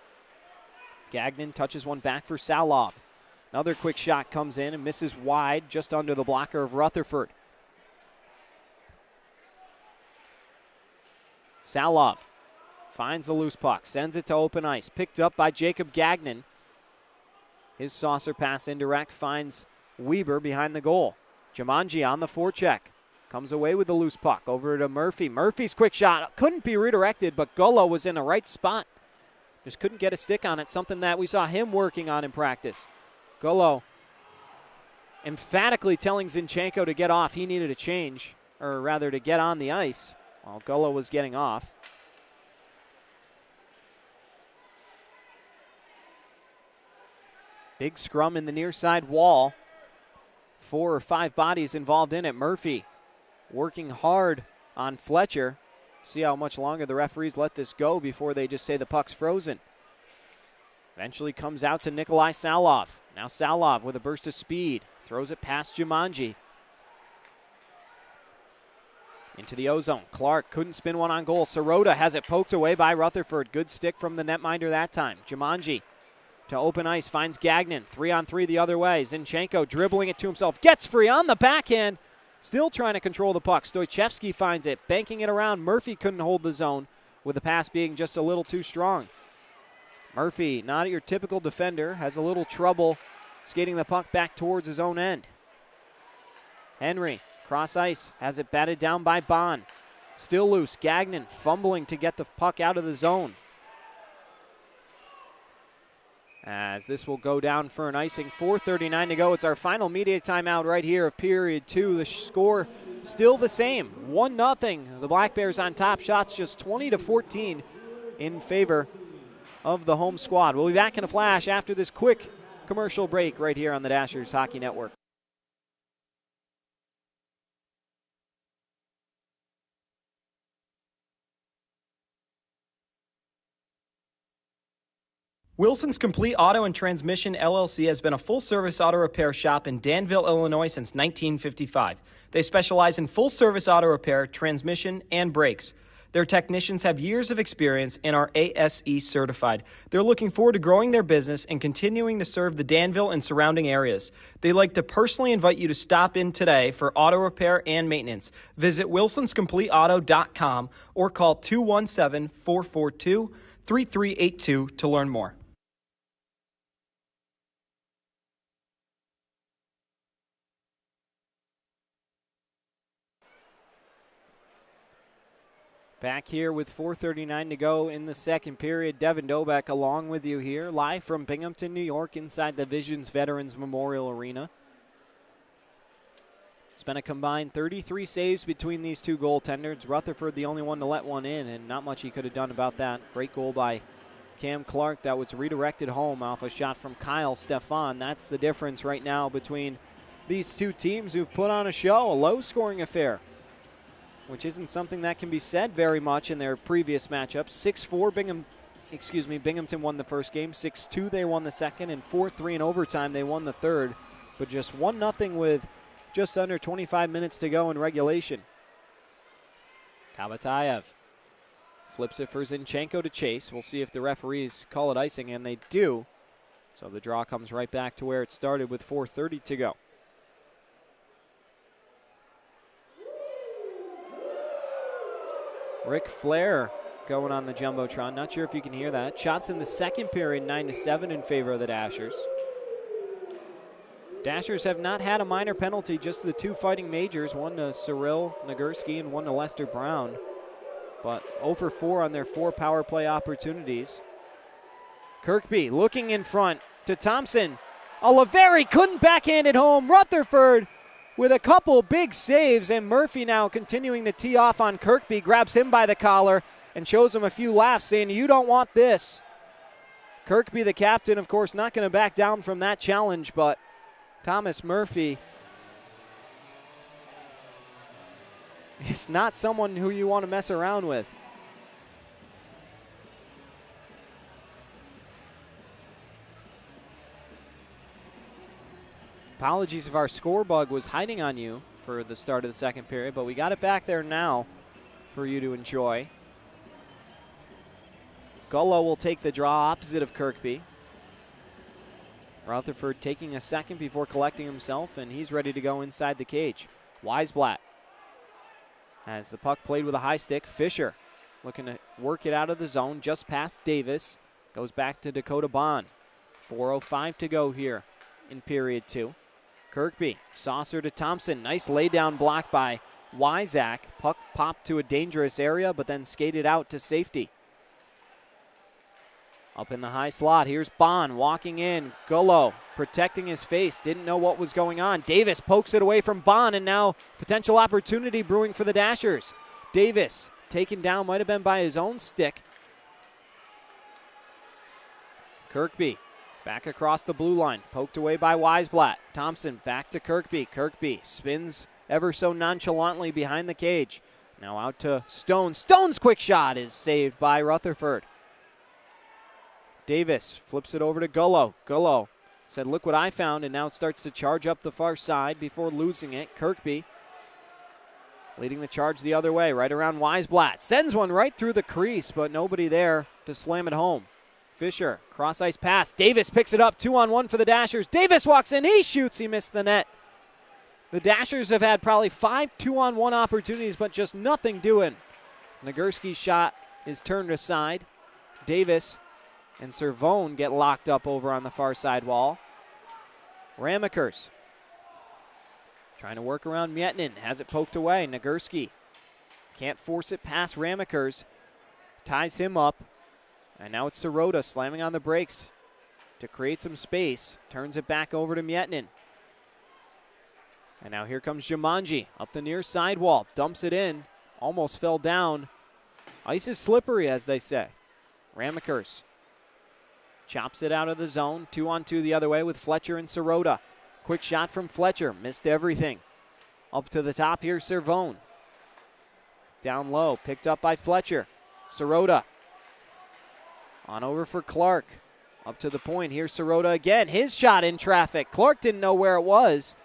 Gagnon touches one back for Salov. Another quick shot comes in and misses wide, just under the blocker of Rutherford. Salov finds the loose puck, sends it to open ice, picked up by Jacob Gagnon. His saucer pass indirect finds Weber behind the goal. Jumanji on the forecheck. Comes away with the loose puck over to Murphy. Murphy's quick shot couldn't be redirected, but Gullo was in the right spot. Just couldn't get a stick on it, something that we saw him working on in practice. Gullo emphatically telling Zinchenko to get off. He needed a change, or rather to get on the ice while Gullo was getting off. Big scrum in the near side wall. 4 or 5 bodies involved in it. Murphy working hard on Fletcher. See how much longer the referees let this go before they just say the puck's frozen. Eventually comes out to Nikolai Salov. Now Salov with a burst of speed. Throws it past Jumanji. Into the O-zone. Clark couldn't spin one on goal. Sirota has it poked away by Rutherford. Good stick from the netminder that time. Jumanji to open ice, finds Gagnon. 3-on-3 the other way. Zinchenko dribbling it to himself. Gets free on the backhand. Still trying to control the puck. Stoichevsky finds it, banking it around. Murphy couldn't hold the zone, with the pass being just a little too strong. Murphy, not your typical defender, has a little trouble skating the puck back towards his own end. Henry, cross ice, has it batted down by Bond. Still loose. Gagnon fumbling to get the puck out of the zone. As this will go down for an icing. 4:39 to go. It's our final media timeout right here of period 2. The score still the same, 1-0. The Black Bears on top. Shots just 20-14 in favor of the home squad. We'll be back in a flash after this quick commercial break right here on the Dashers Hockey Network. Wilson's Complete Auto and Transmission LLC has been a full-service auto repair shop in Danville, Illinois since 1955. They specialize in full-service auto repair, transmission, and brakes. Their technicians have years of experience and are ASE certified. They're looking forward to growing their business and continuing to serve the Danville and surrounding areas. They'd like to personally invite you to stop in today for auto repair and maintenance. Visit wilsonscompleteauto.com or call 217-442-3382 to learn more. Back here with 4:39 to go in the second period. Devin Dobek along with you here, live from Binghamton, New York, inside the Visions Veterans Memorial Arena. It's been a combined 33 saves between these two goaltenders. Rutherford the only one to let one in, and not much he could have done about that. Great goal by Cam Clark that was redirected home off a shot from Kyle Stefan. That's the difference right now between these two teams who've put on a show, a low-scoring affair, which isn't something that can be said very much in their previous matchups. 6-4 Binghamton won the first game. 6-2 they won the second, and 4-3 in overtime they won the third. But just 1-0 with just under 25 minutes to go in regulation. Kabatayev flips it for Zinchenko to chase. We'll see if the referees call it icing, and they do. So the draw comes right back to where it started with 4:30 to go. Ric Flair going on the Jumbotron. Not sure if you can hear that. Shots in the second period, 9-7 in favor of the Dashers. Dashers have not had a minor penalty, just the two fighting majors, one to Cyril Nagurski and one to Lester Brown. But 0 for 4 on their 4 power play opportunities. Kirkby looking in front to Thompson. Oliveri couldn't backhand it home. Rutherford with a couple big saves, and Murphy now continuing to tee off on Kirkby, grabs him by the collar and shows him a few laughs, saying, "You don't want this." Kirkby, the captain, of course, not going to back down from that challenge, but Thomas Murphy is not someone who you want to mess around with. Apologies if our score bug was hiding on you for the start of the second period, but we got it back there now for you to enjoy. Gullo will take the draw opposite of Kirkby. Rutherford taking a second before collecting himself, and he's ready to go inside the cage. Weisblatt has the puck played with a high stick. Fisher looking to work it out of the zone, just past Davis. Goes back to Dakota Bond. 4:05 to go here in period 2. Kirkby, saucer to Thompson. Nice laydown block by Wyzak. Puck popped to a dangerous area, but then skated out to safety. Up in the high slot, here's Bond walking in. Gullo protecting his face, didn't know what was going on. Davis pokes it away from Bond, and now potential opportunity brewing for the Dashers. Davis taken down, might have been by his own stick. Kirkby back across the blue line, poked away by Weisblatt. Thompson back to Kirkby. Kirkby spins ever so nonchalantly behind the cage. Now out to Stone. Stone's quick shot is saved by Rutherford. Davis flips it over to Gullo. Gullo said, look what I found, and now it starts to charge up the far side before losing it. Kirkby leading the charge the other way, right around Weisblatt. Sends one right through the crease, but nobody there to slam it home. Fisher, cross-ice pass. Davis picks it up, 2-on-1 for the Dashers. Davis walks in, he shoots, he missed the net. The Dashers have had probably 5 2-on-1 opportunities, but just nothing doing. Nagurski's shot is turned aside. Davis and Servone get locked up over on the far side wall. Ramakers trying to work around Mietnin, has it poked away. Nagurski can't force it past Ramakers, ties him up. And now it's Sirota slamming on the brakes to create some space. Turns it back over to Mietnin. And now here comes Jumanji up the near sidewall. Dumps it in. Almost fell down. Ice is slippery, as they say. Ramakers chops it out of the zone. 2-on-2 the other way with Fletcher and Sirota. Quick shot from Fletcher. Missed everything. Up to the top here, Servone. Down low. Picked up by Fletcher. Sirota. On over for Clark. Up to the point. Here's Sirota again. His shot in traffic. Clark didn't know where it was.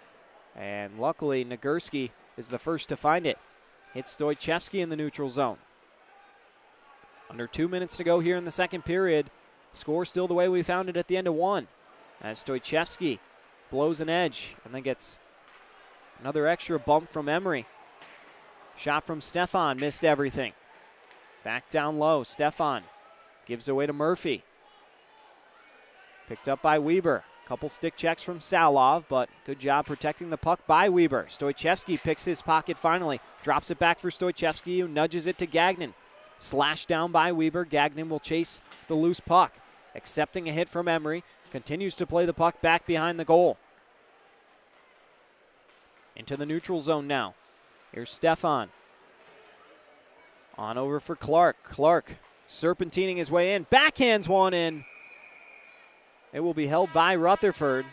And luckily, Nagurski is the first to find it. Hits Stoichevsky in the neutral zone. Under 2 minutes to go here in the second period. Score still the way we found it at the end of 1. As Stoichevsky blows an edge and then gets another extra bump from Emery. Shot from Stefan. Missed everything. Back down low. Stefan gives away to Murphy. Picked up by Weber. Couple stick checks from Salov, but good job protecting the puck by Weber. Stoichevsky picks his pocket finally. Drops it back for Stoichevsky, who nudges it to Gagnon. Slashed down by Weber. Gagnon will chase the loose puck. Accepting a hit from Emery. Continues to play the puck back behind the goal. Into the neutral zone now. Here's Stefan. On over for Clark. Clark serpentining his way in. Backhands one in. It will be held by Rutherford.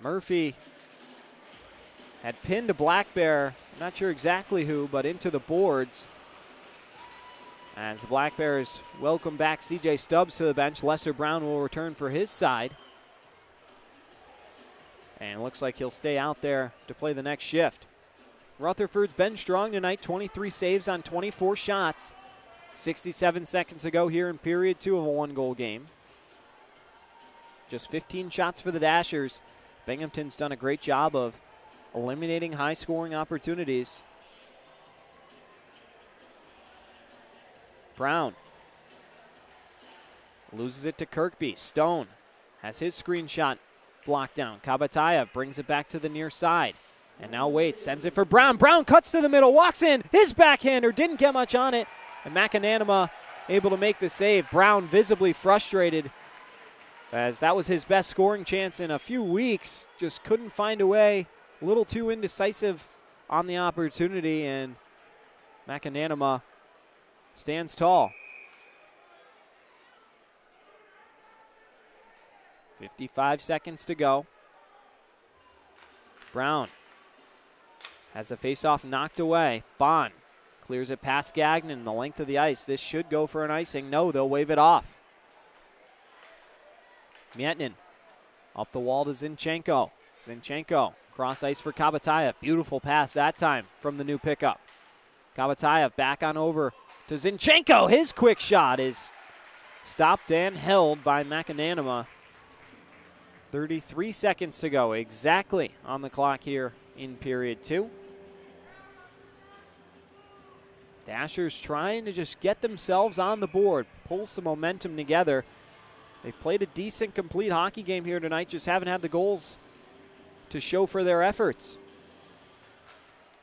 Murphy had pinned a Black Bear, not sure exactly who, but into the boards. As the Black Bears welcome back C.J. Stubbs to the bench, Lester Brown will return for his side. And it looks like he'll stay out there to play the next shift. Rutherford's been strong tonight, 23 saves on 24 shots. 67 seconds to go here in period 2 of a 1-goal game. Just 15 shots for the Dashers. Binghamton's done a great job of eliminating high-scoring opportunities. Brown loses it to Kirkby. Stone has his screen shot blocked down. Kabatayev brings it back to the near side. And now waits, sends it for Brown. Brown cuts to the middle, walks in. His backhander didn't get much on it. And McAnanama able to make the save. Brown visibly frustrated, as that was his best scoring chance in a few weeks. Just couldn't find a way. A little too indecisive on the opportunity, and McAnanama stands tall. 55 seconds to go. Brown has the faceoff knocked away. Bond clears it past Gagnon, the length of the ice. This should go for an icing. No, they'll wave it off. Mietnin up the wall to Zinchenko. Zinchenko cross ice for Kabatayev. Beautiful pass that time from the new pickup. Kabatayev back on over to Zinchenko. His quick shot is stopped and held by McAnanama. 33 seconds to go exactly on the clock here in period 2. Dashers trying to just get themselves on the board, pull some momentum together. They've played a decent, complete hockey game here tonight, just haven't had the goals to show for their efforts.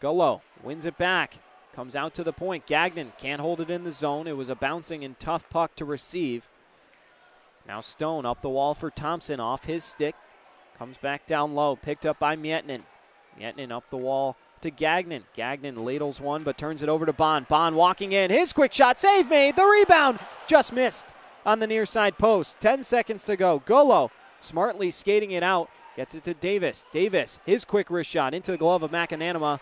Gullo wins it back, comes out to the point. Gagnon can't hold it in the zone. It was a bouncing and tough puck to receive. Now Stone up the wall for Thompson, off his stick. Comes back down low, picked up by Mietnin. Mietnin up the wall to Gagnon. Gagnon ladles one, but turns it over to Bond. Bond walking in. His quick shot, save made. The rebound just missed on the near side post. 10 seconds to go. Gullo smartly skating it out. Gets it to Davis. Davis, his quick wrist shot into the glove of McAnanama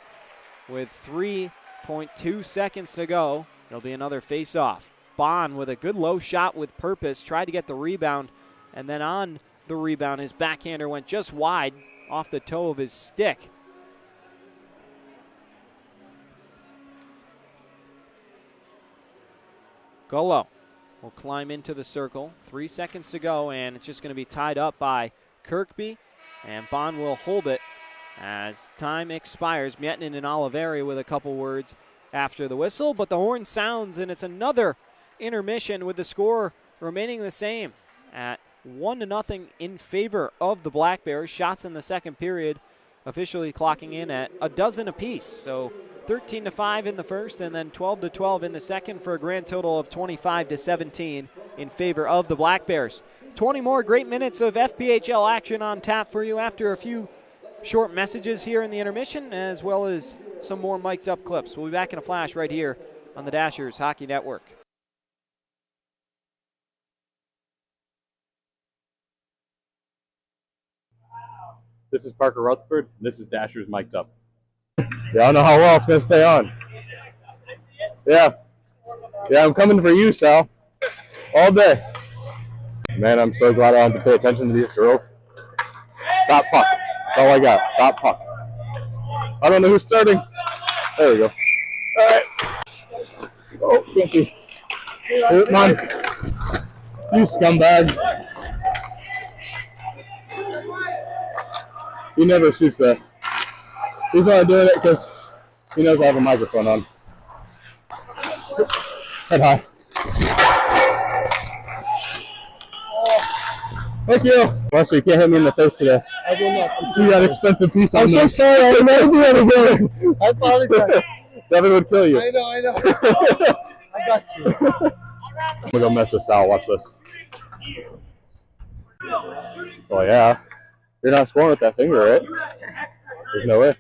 with 3.2 seconds to go. It'll be another face-off. Bond with a good low shot with purpose. Tried to get the rebound, and then on the rebound, his backhander went just wide off the toe of his stick. Gullo will climb into the circle. 3 seconds to go, and it's just going to be tied up by Kirkby, and Bond will hold it as time expires. Mietnin and Oliveri with a couple words after the whistle, but the horn sounds, and it's another intermission with the score remaining the same at 1-0 in favor of the Black Bears. Shots in the second period officially clocking in at a dozen apiece. So 13-5 in the first and then 12-12 in the second for a grand total of 25-17 in favor of the Black Bears. 20 more great minutes of FPHL action on tap for you after a few short messages here in the intermission, as well as some more mic'd up clips. We'll be back in a flash right here on the Dashers Hockey Network. This is Parker Rutherford, and this is Dashers Mic'd Up. Yeah, I don't know how well it's going to stay on. Yeah, I'm coming for you, Sal. All day. Man, I'm so glad I don't have to pay attention to these girls. Stop puck. That's all I got. Stop puck. I don't know who's starting. There we go. All right. Oh, thank you. Come on. You scumbag. He never shoots that. He's only doing it because he knows I have a microphone on. Head high. Thank you. Marshall, you can't hit me in the face today. I will not. See that expensive piece on me. I'm so sorry. I would never do that again. I apologize. Devin would kill you. I know. I got you. I'm going to go mess with Sal. Watch this. Oh, yeah. You're not scoring with that finger, right? There's no way.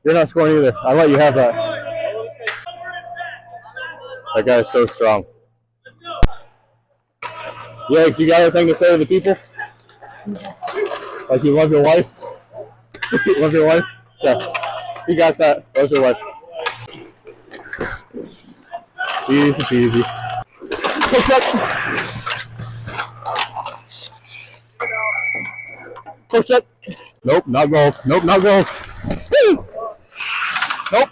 You're not scoring either. I'll let you have that. That guy is so strong. Yags, you got anything to say to the people? Like you love your wife? You love your wife? Yeah. You got that. Loves your wife. Easy peasy. Push up. Push up. Nope, not goals. Nope, not goals. Woo! Nope.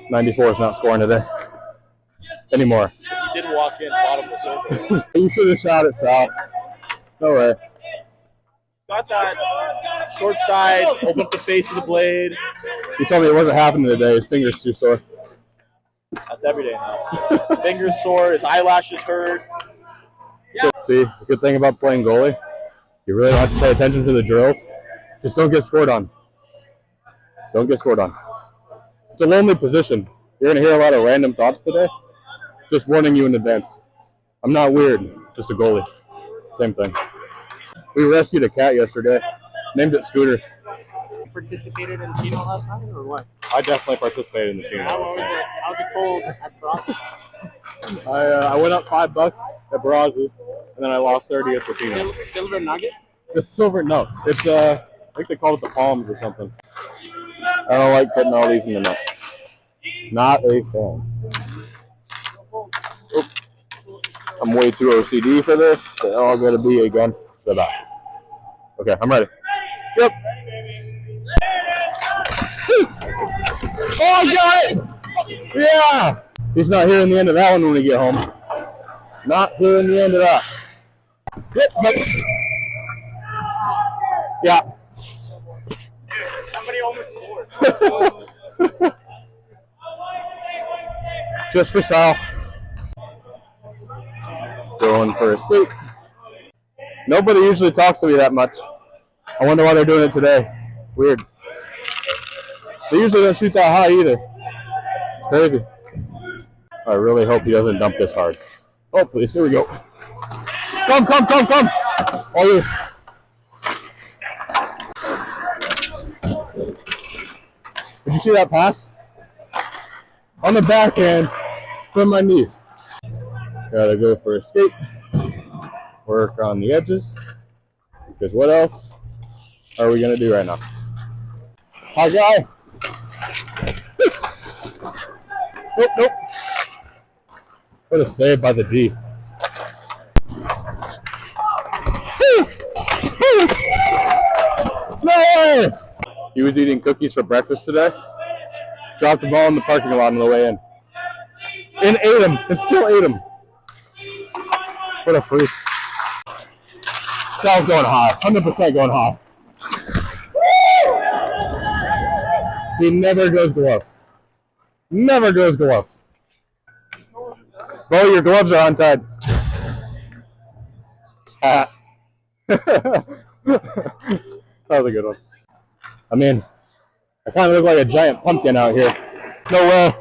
94 is not scoring today. Anymore. He did walk in bottom of the circle. You should have shot it, Sal. No way. Got that short side, open up the face of the blade. He told me it wasn't happening today. His finger's too sore. That's every day now. Fingers sore, his eyelashes hurt. See, the good thing about playing goalie, you really don't have to pay attention to the drills. Just don't get scored on. Don't get scored on. It's a lonely position. You're going to hear a lot of random thoughts today. Just warning you in advance. I'm not weird, just a goalie. Same thing. We rescued a cat yesterday. Named it Scooter. You participated in Chino last night or what? I definitely participated in the Chino. How was it cold at Bronx? I went up $5 at Brazos, and then I lost 30 at the Chino. Silver nugget? The silver, no. It's I think they call it the palms or something. I don't like putting all these in the net. Not a fan. Oop. I'm way too OCD for this. They're all going to be against the back. Okay, I'm ready. Yep. Oh, I got it! Yeah! He's not hearing the end of that one when we get home. Not hearing the end of that. Yep. Yeah. Somebody almost scored. Just for Sal. Going for a sweep. Nobody usually talks to me that much. I wonder why they're doing it today. Weird. They usually don't shoot that high either. Crazy. I really hope he doesn't dump this hard. Oh, please. Here we go. Come. All yours. Did you see that pass? On the backhand from my knees. Gotta go for a skate. Work on the edges. Because what else are we gonna do right now? Hi, guy. Nope. What a save by the D. No way! He was eating cookies for breakfast today. Dropped the ball in the parking lot on the way in. And ate him. And still ate him. What a freak. Sal's going high. 100% going high. He never goes glove. Never goes glove. Bo, your gloves are untied. That was a good one. I mean, I kind of look like a giant pumpkin out here. No way.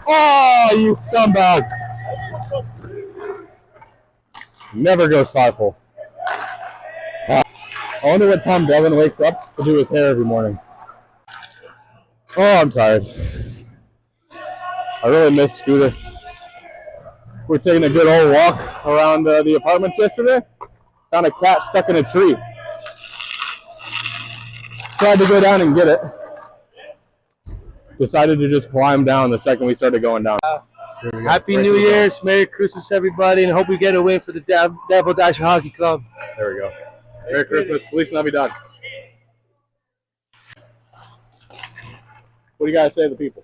Oh, you scumbag. Never goes 5-hole. I wonder what time Devin wakes up to do his hair every morning. Oh, I'm tired. I really miss Scooter. We're taking a good old walk around the apartments yesterday. Found a cat stuck in a tree. Tried to go down and get it. Decided to just climb down the second we started going down. Happy New Year's, Merry Christmas, everybody, and hope we get a win for the Devil Dasher Hockey Club. There we go. Merry Christmas. Feliz Navidad. What do you guys say to the people?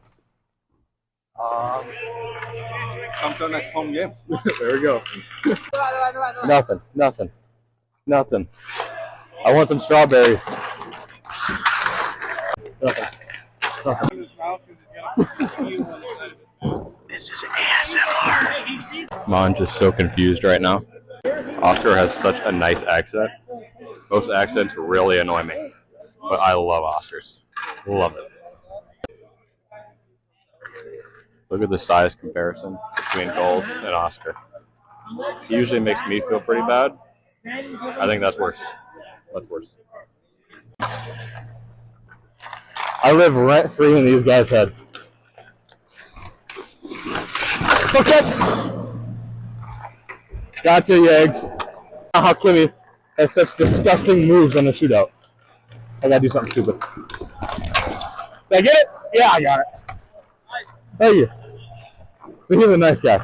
Come to our next home game. There we go. Nothing. I want some strawberries. Nothing. This is ASMR. Mon's just so confused right now. Oscar has such a nice accent. Most accents really annoy me, but I love Oscar's. Love it. Look at the size comparison between Goals and Oscar. He usually makes me feel pretty bad. I think that's worse. That's worse. I live rent-free in these guys' heads. Okay. Gotcha, you eggs. How Kimmy has such disgusting moves on the shootout. I gotta do something stupid. Did I get it? Yeah, I got it. Thank you. So he's a nice guy.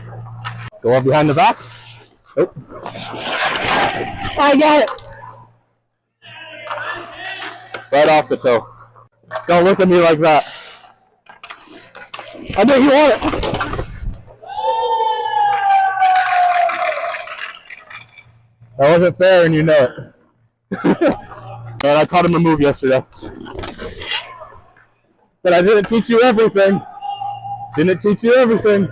Go up behind the back. Nope. I got it. Right off the toe. Don't look at me like that. I think you want it. That wasn't fair and you know it. Man, I taught him a move yesterday. But I didn't teach you everything. Didn't teach you everything.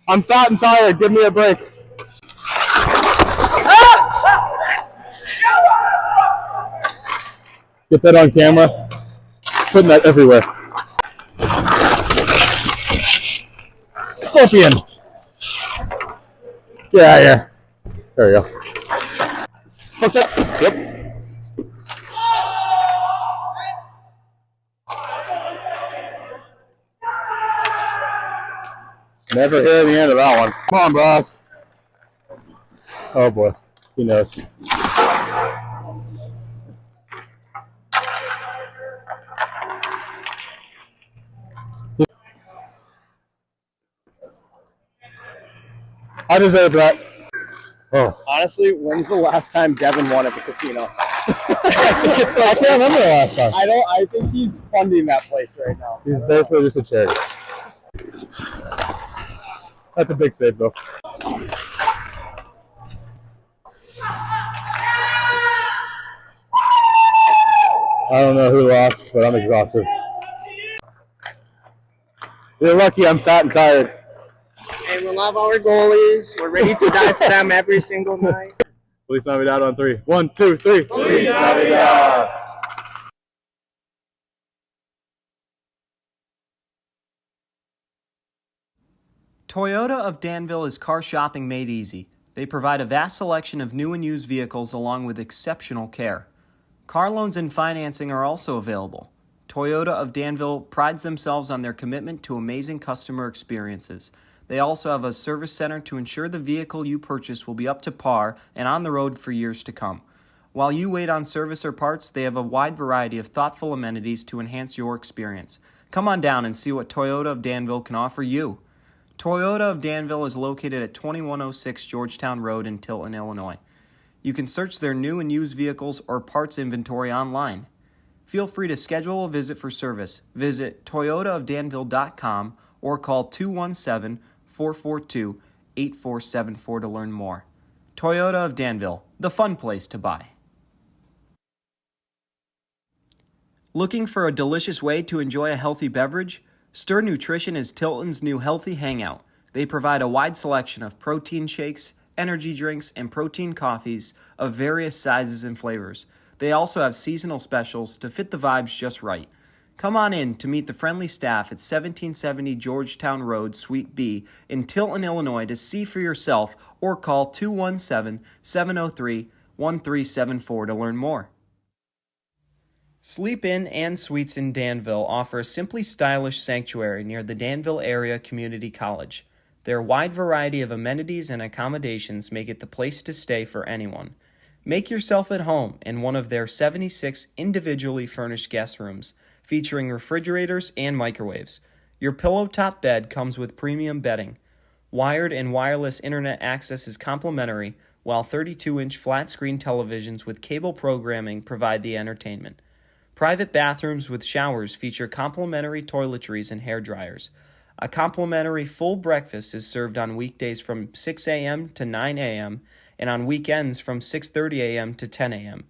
I'm fat and tired. Give me a break. Get that on camera. Putting that everywhere. Scorpion. Yeah. There we go. Okay. Yep. Never hear the end of that one. Come on, boss. Oh boy, he knows. I deserve that. Oh. Honestly, when's the last time Devin won at the casino? I can't remember the last time. I think he's funding that place right now. He's basically just a charity. That's a big save, though. I don't know who lost, but I'm exhausted. You're lucky I'm fat and tired. And we love our goalies. We're ready to die for them every single night. Feliz Navidad on 3. 1, 2, 3. Feliz Navidad. Toyota of Danville is car shopping made easy. They provide a vast selection of new and used vehicles along with exceptional care. Car loans and financing are also available. Toyota of Danville prides themselves on their commitment to amazing customer experiences. They also have a service center to ensure the vehicle you purchase will be up to par and on the road for years to come. While you wait on service or parts, they have a wide variety of thoughtful amenities to enhance your experience. Come on down and see what Toyota of Danville can offer you. Toyota of Danville is located at 2106 Georgetown Road in Tilton, Illinois. You can search their new and used vehicles or parts inventory online. Feel free to schedule a visit for service. Visit toyotaofdanville.com or call 217-442-8474 to learn more. Toyota of Danville, the fun place to buy. Looking for a delicious way to enjoy a healthy beverage? Stir Nutrition is Tilton's new healthy hangout. They provide a wide selection of protein shakes, energy drinks, and protein coffees of various sizes and flavors. They also have seasonal specials to fit the vibes just right. Come on in to meet the friendly staff at 1770 Georgetown Road, Suite B in Tilton, Illinois to see for yourself or call 217-703-1374 to learn more. Sleep Inn and Suites in Danville offer a simply stylish sanctuary near the Danville Area Community College. Their wide variety of amenities and accommodations make it the place to stay for anyone. Make yourself at home in one of their 76 individually furnished guest rooms, featuring refrigerators and microwaves. Your pillow-top bed comes with premium bedding. Wired and wireless internet access is complimentary, while 32-inch flat-screen televisions with cable programming provide the entertainment. Private bathrooms with showers feature complimentary toiletries and hair dryers. A complimentary full breakfast is served on weekdays from 6 a.m. to 9 a.m. and on weekends from 6:30 a.m. to 10 a.m.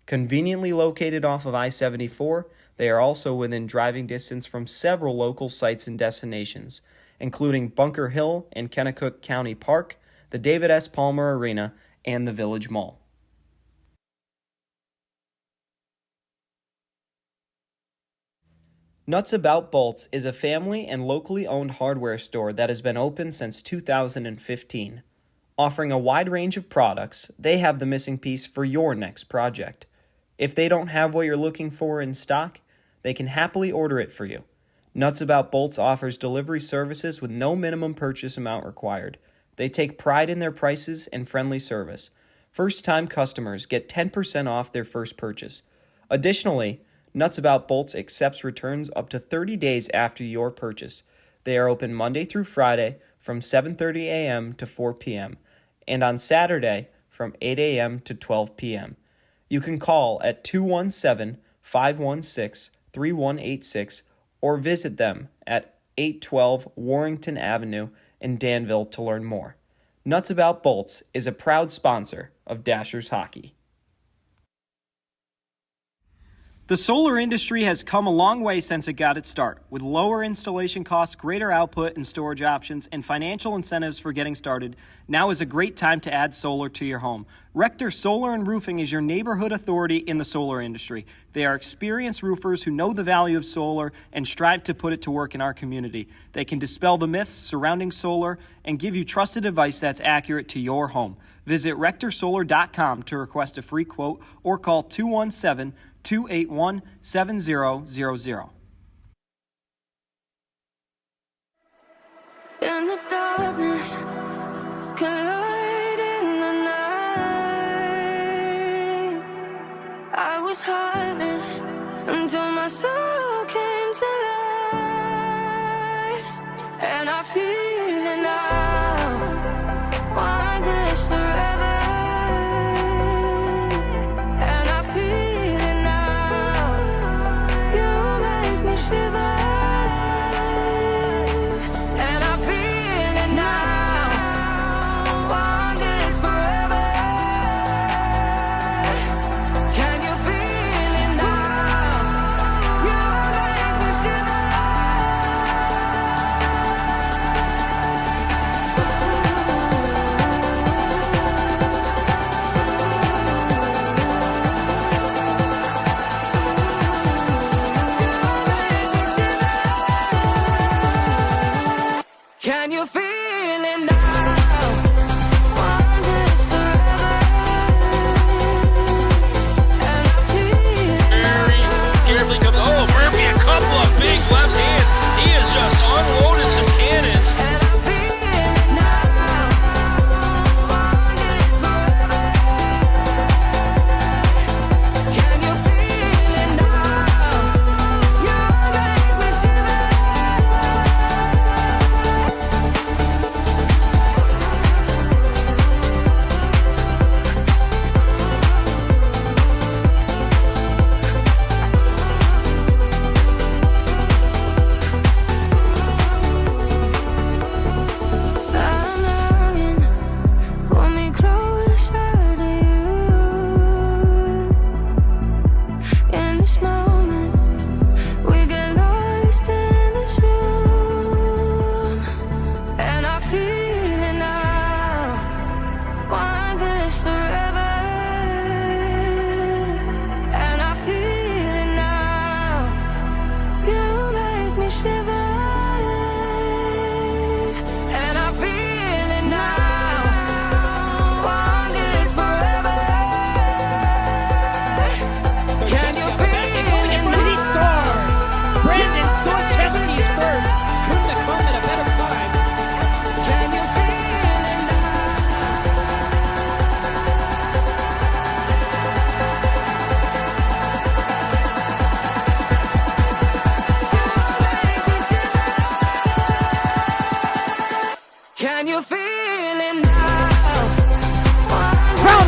Conveniently located off of I-74, they are also within driving distance from several local sites and destinations, including Bunker Hill and Kennecook County Park, the David S. Palmer Arena, and the Village Mall. Nuts About Bolts is a family and locally owned hardware store that has been open since 2015. Offering a wide range of products, they have the missing piece for your next project. If they don't have what you're looking for in stock, they can happily order it for you. Nuts About Bolts offers delivery services with no minimum purchase amount required. They take pride in their prices and friendly service. First-time customers get 10% off their first purchase. Additionally, Nuts About Bolts accepts returns up to 30 days after your purchase. They are open Monday through Friday from 7:30 a.m. to 4 p.m. and on Saturday from 8 a.m. to 12 p.m. You can call at 217-516-3186 or visit them at 812 Warrington Avenue in Danville to learn more. Nuts About Bolts is a proud sponsor of Dashers Hockey. The solar industry has come a long way since it got its start. With lower installation costs, greater output and storage options, and financial incentives for getting started, now is a great time to add solar to your home. Rector Solar and Roofing is your neighborhood authority in the solar industry. They are experienced roofers who know the value of solar and strive to put it to work in our community. They can dispel the myths surrounding solar and give you trusted advice that's accurate to your home. Visit rectorsolar.com to request a free quote or call 217-281-7000. In the darkness, collide in the night. I was heartless until my soul came to life, and I feel it now. Want this forever. Shiver, and I feel it now.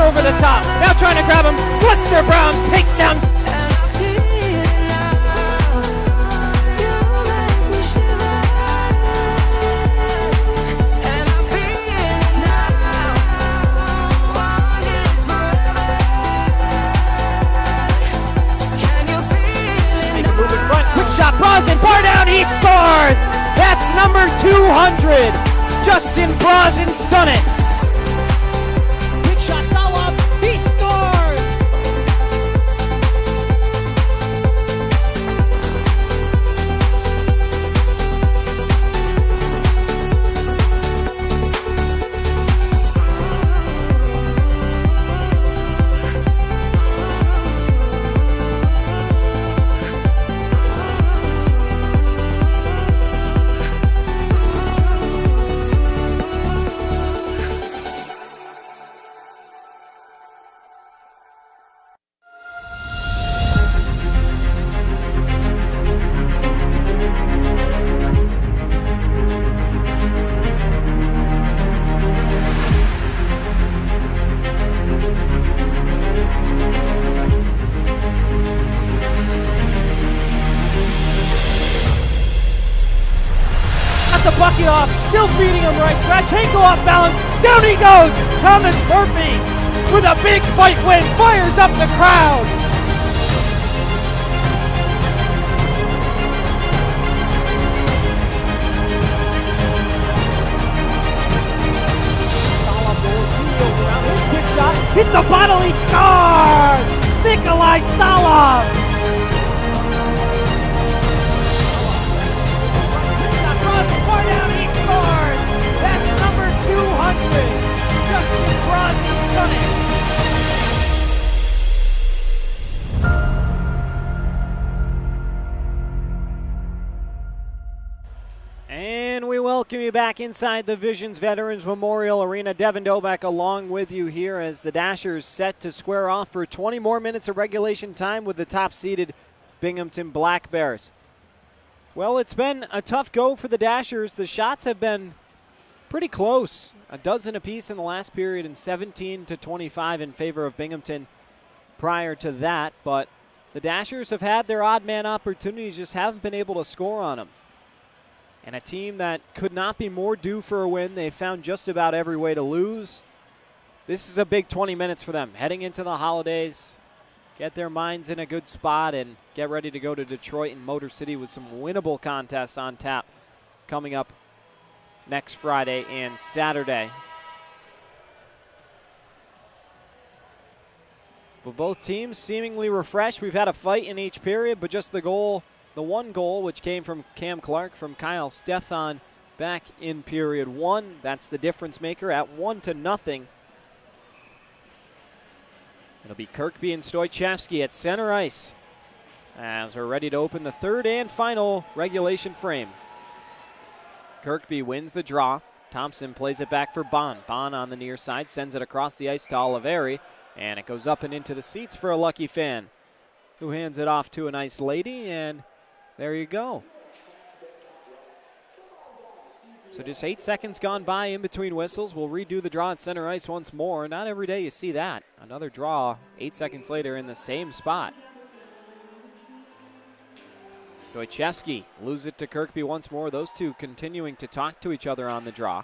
over the top. Now trying to grab him. Worcester Brown takes down. And I feel it now. You make me shiver. And I feel it now. Want this forever. Can you feel it Make now? a move in front. Quick shot. Brosnan. Bar down. He scores. That's number 200. Justin Brosnan's done it. Quick shot. Salah. He scores. The bucket off, still feeding him right. Grachenko off balance, down he goes. Thomas Murphy with a big fight win, fires up the crowd. Salah goes, he wheels around, his quick shot, hit the bottle, he scores! Nikolai Salah! Far down, he scores! That's number 200! Justin Brosnan's done it! And we welcome you back inside the Visions Veterans Memorial Arena. Devin Dobek along with you here as the Dashers set to square off for 20 more minutes of regulation time with the top-seeded Binghamton Black Bears. Well, it's been a tough go for the Dashers. The shots have been pretty close. A dozen apiece in the last period and 17-25 in favor of Binghamton prior to that. But the Dashers have had their odd man opportunities, just haven't been able to score on them. And a team that could not be more due for a win. They found just about every way to lose. This is a big 20 minutes for them. Heading into the holidays, get their minds in a good spot and get ready to go to Detroit and Motor City with some winnable contests on tap coming up next Friday and Saturday. But both teams seemingly refreshed. We've had a fight in each period, but just the one goal, which came from Cam Clark from Kyle Stefan back in period one. That's the difference maker at 1-0. It'll be Kirkby and Stoichevsky at center ice as we're ready to open the third and final regulation frame. Kirkby wins the draw. Thompson plays it back for Bond. Bond on the near side sends it across the ice to Oliveri, and it goes up and into the seats for a lucky fan who hands it off to a nice lady, and there you go. So just 8 seconds gone by in between whistles. We'll redo the draw at center ice once more. Not every day you see that. Another draw 8 seconds later in the same spot. Stoichevsky loses it to Kirkby once more. Those two continuing to talk to each other on the draw.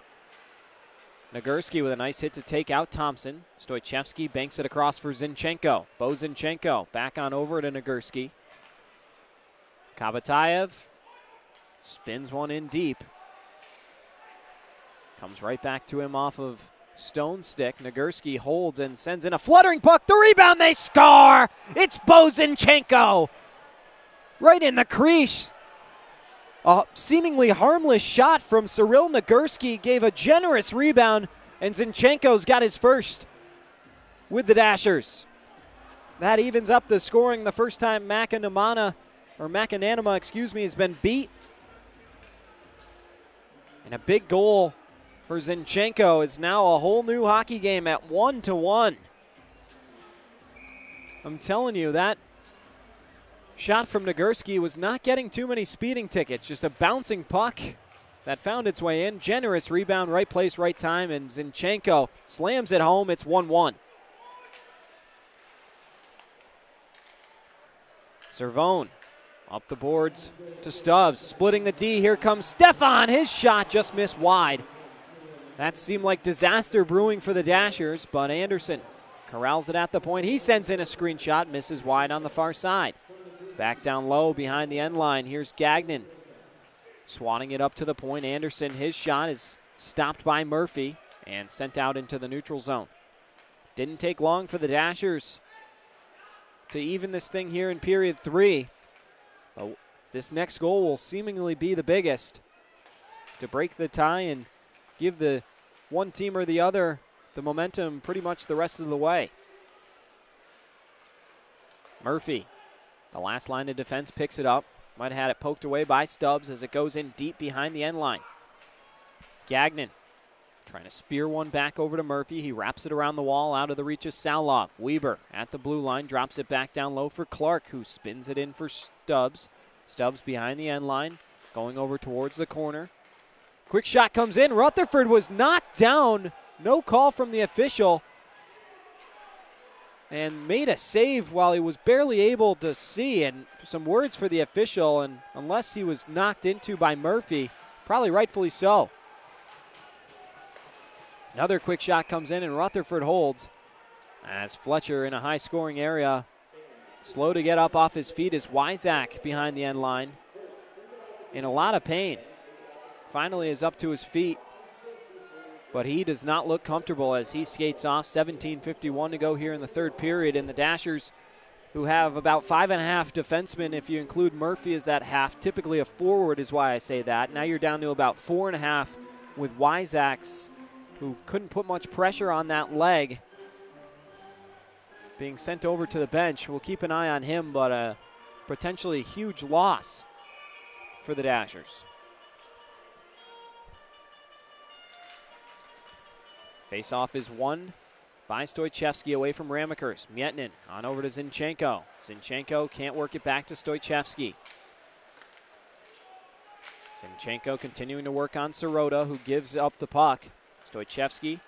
Nagurski with a nice hit to take out Thompson. Stoichevsky banks it across for Zinchenko. Bo Zinchenko back on over to Nagurski. Kabatayev spins one in deep. Comes right back to him off of Stone Stick. Nagurski holds and sends in a fluttering puck. The rebound, they score! It's Bo Zinchenko! Right in the crease. A seemingly harmless shot from Cyril Nagurski gave a generous rebound, and Zinchenko's got his first with the Dashers. That evens up the scoring the first time Makananama has been beat. And a big goal for Zinchenko is now a whole new hockey game at 1-1. I'm telling you, that shot from Nagurski was not getting too many speeding tickets, just a bouncing puck that found its way in. Generous rebound, right place, right time, and Zinchenko slams it home. It's 1-1. Servone up the boards to Stubbs, splitting the D. Here comes Stefan. His shot just missed wide. That seemed like disaster brewing for the Dashers, but Anderson corrals it at the point. He sends in a screenshot, misses wide on the far side. Back down low behind the end line. Here's Gagnon swatting it up to the point. Anderson, his shot is stopped by Murphy and sent out into the neutral zone. Didn't take long for the Dashers to even this thing here in period 3. But this next goal will seemingly be the biggest to break the tie and give the one team or the other the momentum pretty much the rest of the way. Murphy, the last line of defense, picks it up. Might have had it poked away by Stubbs as it goes in deep behind the end line. Gagnon trying to spear one back over to Murphy. He wraps it around the wall out of the reach of Salov. Weber at the blue line drops it back down low for Clark, who spins it in for Stubbs. Stubbs behind the end line, going over towards the corner. Quick shot comes in. Rutherford was knocked down. No call from the official. And made a save while he was barely able to see. And some words for the official, and unless he was knocked into by Murphy, probably rightfully so. Another quick shot comes in, and Rutherford holds as Fletcher in a high-scoring area. Slow to get up off his feet is Wyzak behind the end line. In a lot of pain. Finally is up to his feet. But he does not look comfortable as he skates off. 17:51 to go here in the third period. And the Dashers, who have about 5.5 defensemen, if you include Murphy as that half, typically a forward is why I say that. Now you're down to about 4.5 with Wyzak's, who couldn't put much pressure on that leg, being sent over to the bench. We'll keep an eye on him, but a potentially huge loss for the Dashers. Face-off is won by Stoichevsky away from Ramekers. Mietnin on over to Zinchenko. Zinchenko can't work it back to Stoichevsky. Zinchenko continuing to work on Sirota, who gives up the puck. Stoichevsky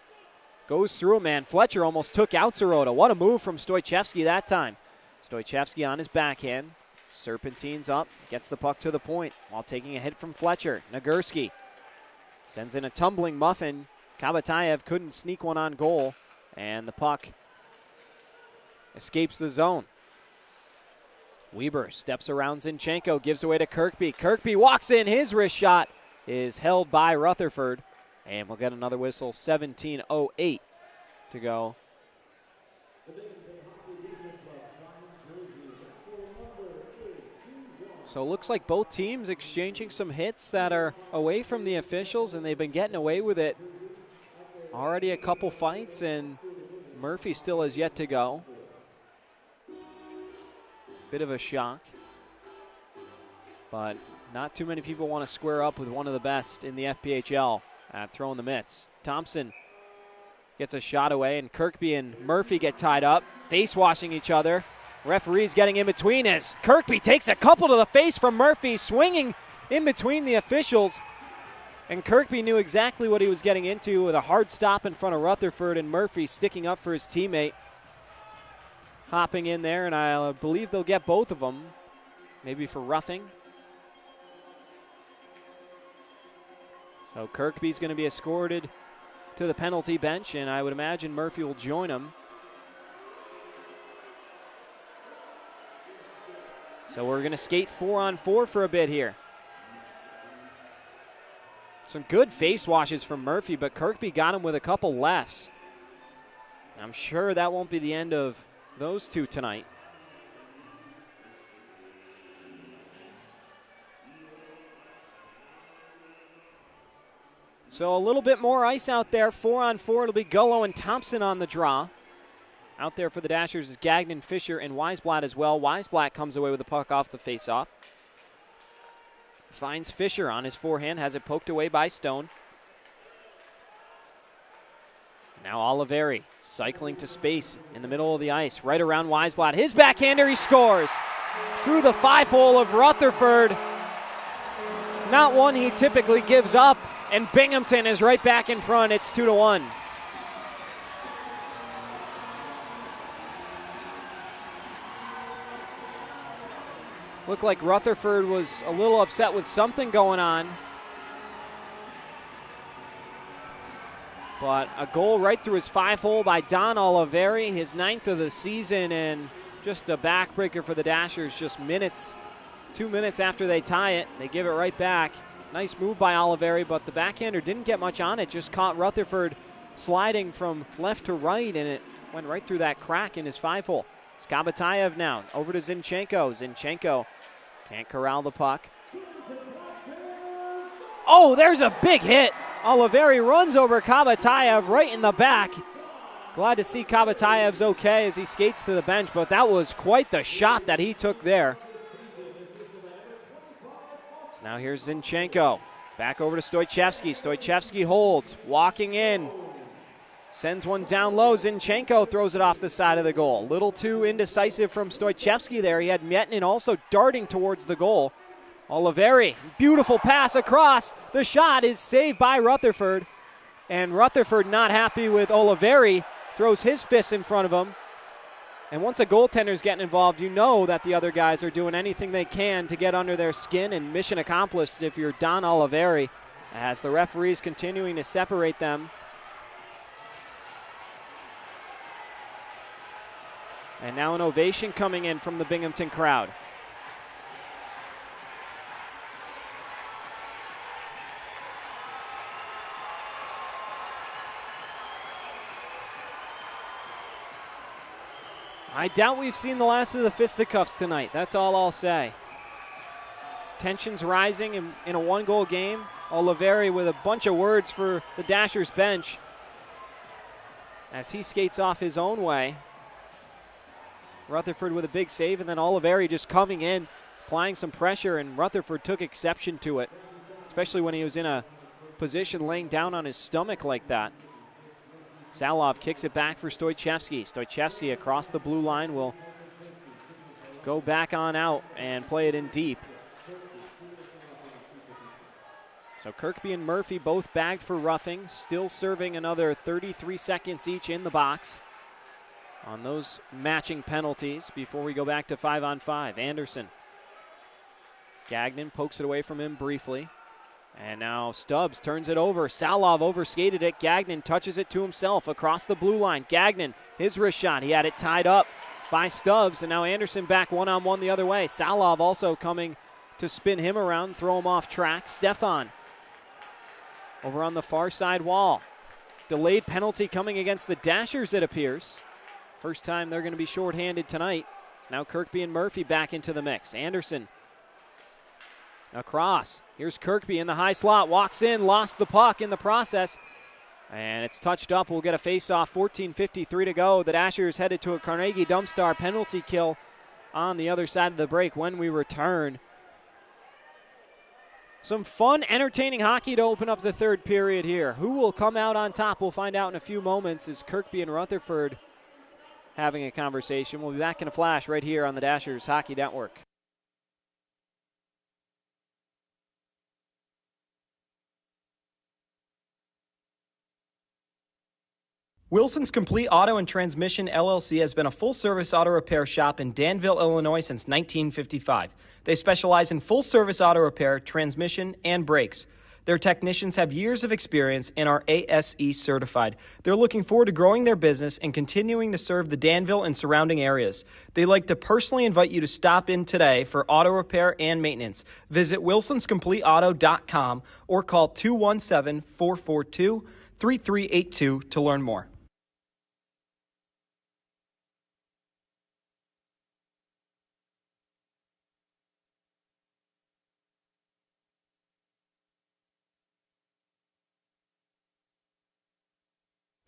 goes through a man. Fletcher almost took out Sirota. What a move from Stoichevsky that time. Stoichevsky on his backhand. Serpentines up, gets the puck to the point while taking a hit from Fletcher. Nagurski sends in a tumbling muffin. Kabatayev couldn't sneak one on goal, and the puck escapes the zone. Weber steps around Zinchenko, gives away to Kirkby. Kirkby walks in. His wrist shot is held by Rutherford. And we'll get another whistle. 17:08 to go. So it looks like both teams exchanging some hits that are away from the officials, and they've been getting away with it. Already a couple fights, and Murphy still has yet to go. Bit of a shock. But not too many people want to square up with one of the best in the FPHL. Throwing the mitts. Thompson gets a shot away, and Kirkby and Murphy get tied up, face-washing each other. Referee's getting in between as Kirkby takes a couple to the face from Murphy, swinging in between the officials. And Kirkby knew exactly what he was getting into with a hard stop in front of Rutherford, and Murphy sticking up for his teammate. Hopping in there, and I believe they'll get both of them, maybe for roughing. So Kirkby's going to be escorted to the penalty bench, and I would imagine Murphy will join him. So we're going to skate 4-on-4 for a bit here. Some good face washes from Murphy, but Kirkby got him with a couple lefts. I'm sure that won't be the end of those two tonight. So a little bit more ice out there. 4-on-4. It'll be Gullo and Thompson on the draw. Out there for the Dashers is Gagnon, Fisher, and Weisblatt as well. Weisblatt comes away with the puck off the faceoff. Finds Fisher on his forehand. Has it poked away by Stone. Now Oliveri cycling to space in the middle of the ice. Right around Weisblatt. His backhander, he scores. Through the 5-hole of Rutherford. Not one he typically gives up. And Binghamton is right back in front. It's 2-1. Looked like Rutherford was a little upset with something going on. But a goal right through his 5-hole by Don Oliveri, his 9th of the season, and just a backbreaker for the Dashers. Just 2 minutes after they tie it, they give it right back. Nice move by Oliveri, but the backhander didn't get much on it, just caught Rutherford sliding from left to right, and it went right through that crack in his 5-hole. It's Kabatayev now, over to Zinchenko. Zinchenko can't corral the puck. Oh, there's a big hit. Oliveri runs over Kabatayev right in the back. Glad to see Kabatayev's okay as he skates to the bench, but that was quite the shot that he took there. So now here's Zinchenko. Back over to Stoichevsky. Stoichevsky holds, walking in. Sends one down low. Zinchenko throws it off the side of the goal. A little too indecisive from Stoichevsky there. He had Miettinen also darting towards the goal. Oliveri, beautiful pass across. The shot is saved by Rutherford. And Rutherford not happy with Oliveri, throws his fists in front of him. And once a goaltender's getting involved, you know that the other guys are doing anything they can to get under their skin, and mission accomplished if you're Don Oliveri, as the referees continuing to separate them. And now an ovation coming in from the Binghamton crowd. I doubt we've seen the last of the fisticuffs tonight. That's all I'll say. Tensions rising in a one-goal game. Oliveri with a bunch of words for the Dashers bench as he skates off his own way. Rutherford with a big save, and then Oliveri just coming in, applying some pressure, and Rutherford took exception to it, especially when he was in a position laying down on his stomach like that. Salov kicks it back for Stoichevsky. Stoichevsky across the blue line will go back on out and play it in deep. So Kirkby and Murphy both bagged for roughing, still serving another 33 seconds each in the box on those matching penalties before we go back to 5-on-5. Anderson. Gagnon pokes it away from him briefly. And now Stubbs turns it over. Salov overskated it. Gagnon touches it to himself across the blue line. Gagnon, his wrist shot. He had it tied up by Stubbs, and now Anderson back one-on-one the other way. Salov also coming to spin him around, throw him off track. Stefan over on the far side wall. Delayed penalty coming against the Dashers, it appears. First time they're going to be shorthanded tonight. So now Kirkby and Murphy back into the mix. Anderson across. Here's Kirkby in the high slot. Walks in, lost the puck in the process. And it's touched up. We'll get a face-off. 14:53 to go. The Dashers headed to a Carnegie Dumpstar penalty kill on the other side of the break when we return. Some fun, entertaining hockey to open up the third period here. Who will come out on top? We'll find out in a few moments as Kirkby and Rutherford having a conversation. We'll be back in a flash right here on the Dashers Hockey Network. Wilson's Complete Auto and Transmission LLC has been a full-service auto repair shop in Danville, Illinois since 1955. They specialize in full-service auto repair, transmission, and brakes. Their technicians have years of experience and are ASE certified. They're looking forward to growing their business and continuing to serve the Danville and surrounding areas. They like to personally invite you to stop in today for auto repair and maintenance. Visit wilsonscompleteauto.com or call 217-442-3382 to learn more.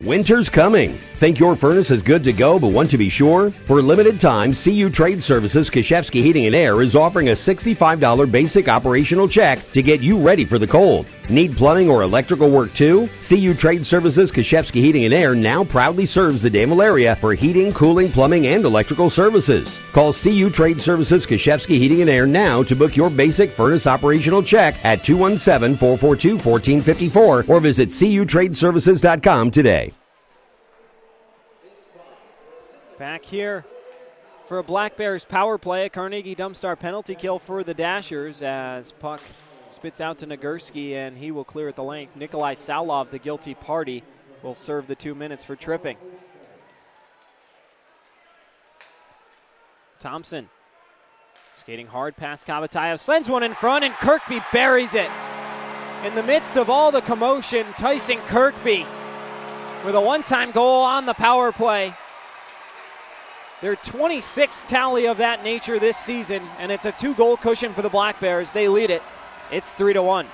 Winter's coming. Think your furnace is good to go but want to be sure? For a limited time, CU Trade Services Kashevsky Heating and Air is offering a $65 basic operational check to get you ready for the cold. Need plumbing or electrical work too? CU Trade Services Kashevsky Heating and Air now proudly serves the Danville area for heating, cooling, plumbing, and electrical services. Call CU Trade Services Kashevsky Heating and Air now to book your basic furnace operational check at 217-442-1454 or visit cutradeservices.com today. Back here for a Black Bears power play, a Carnegie Dumpstar penalty kill for the Dashers as puck spits out to Nagurski, and he will clear at the length. Nikolai Salov, the guilty party, will serve the 2 minutes for tripping. Thompson skating hard past Kabatayev, sends one in front, and Kirkby buries it. In the midst of all the commotion, Tyson Kirkby with a one-time goal on the power play. Their 26th tally of that nature this season, and it's a 2-goal cushion for the Black Bears. They lead it. It's 3-1.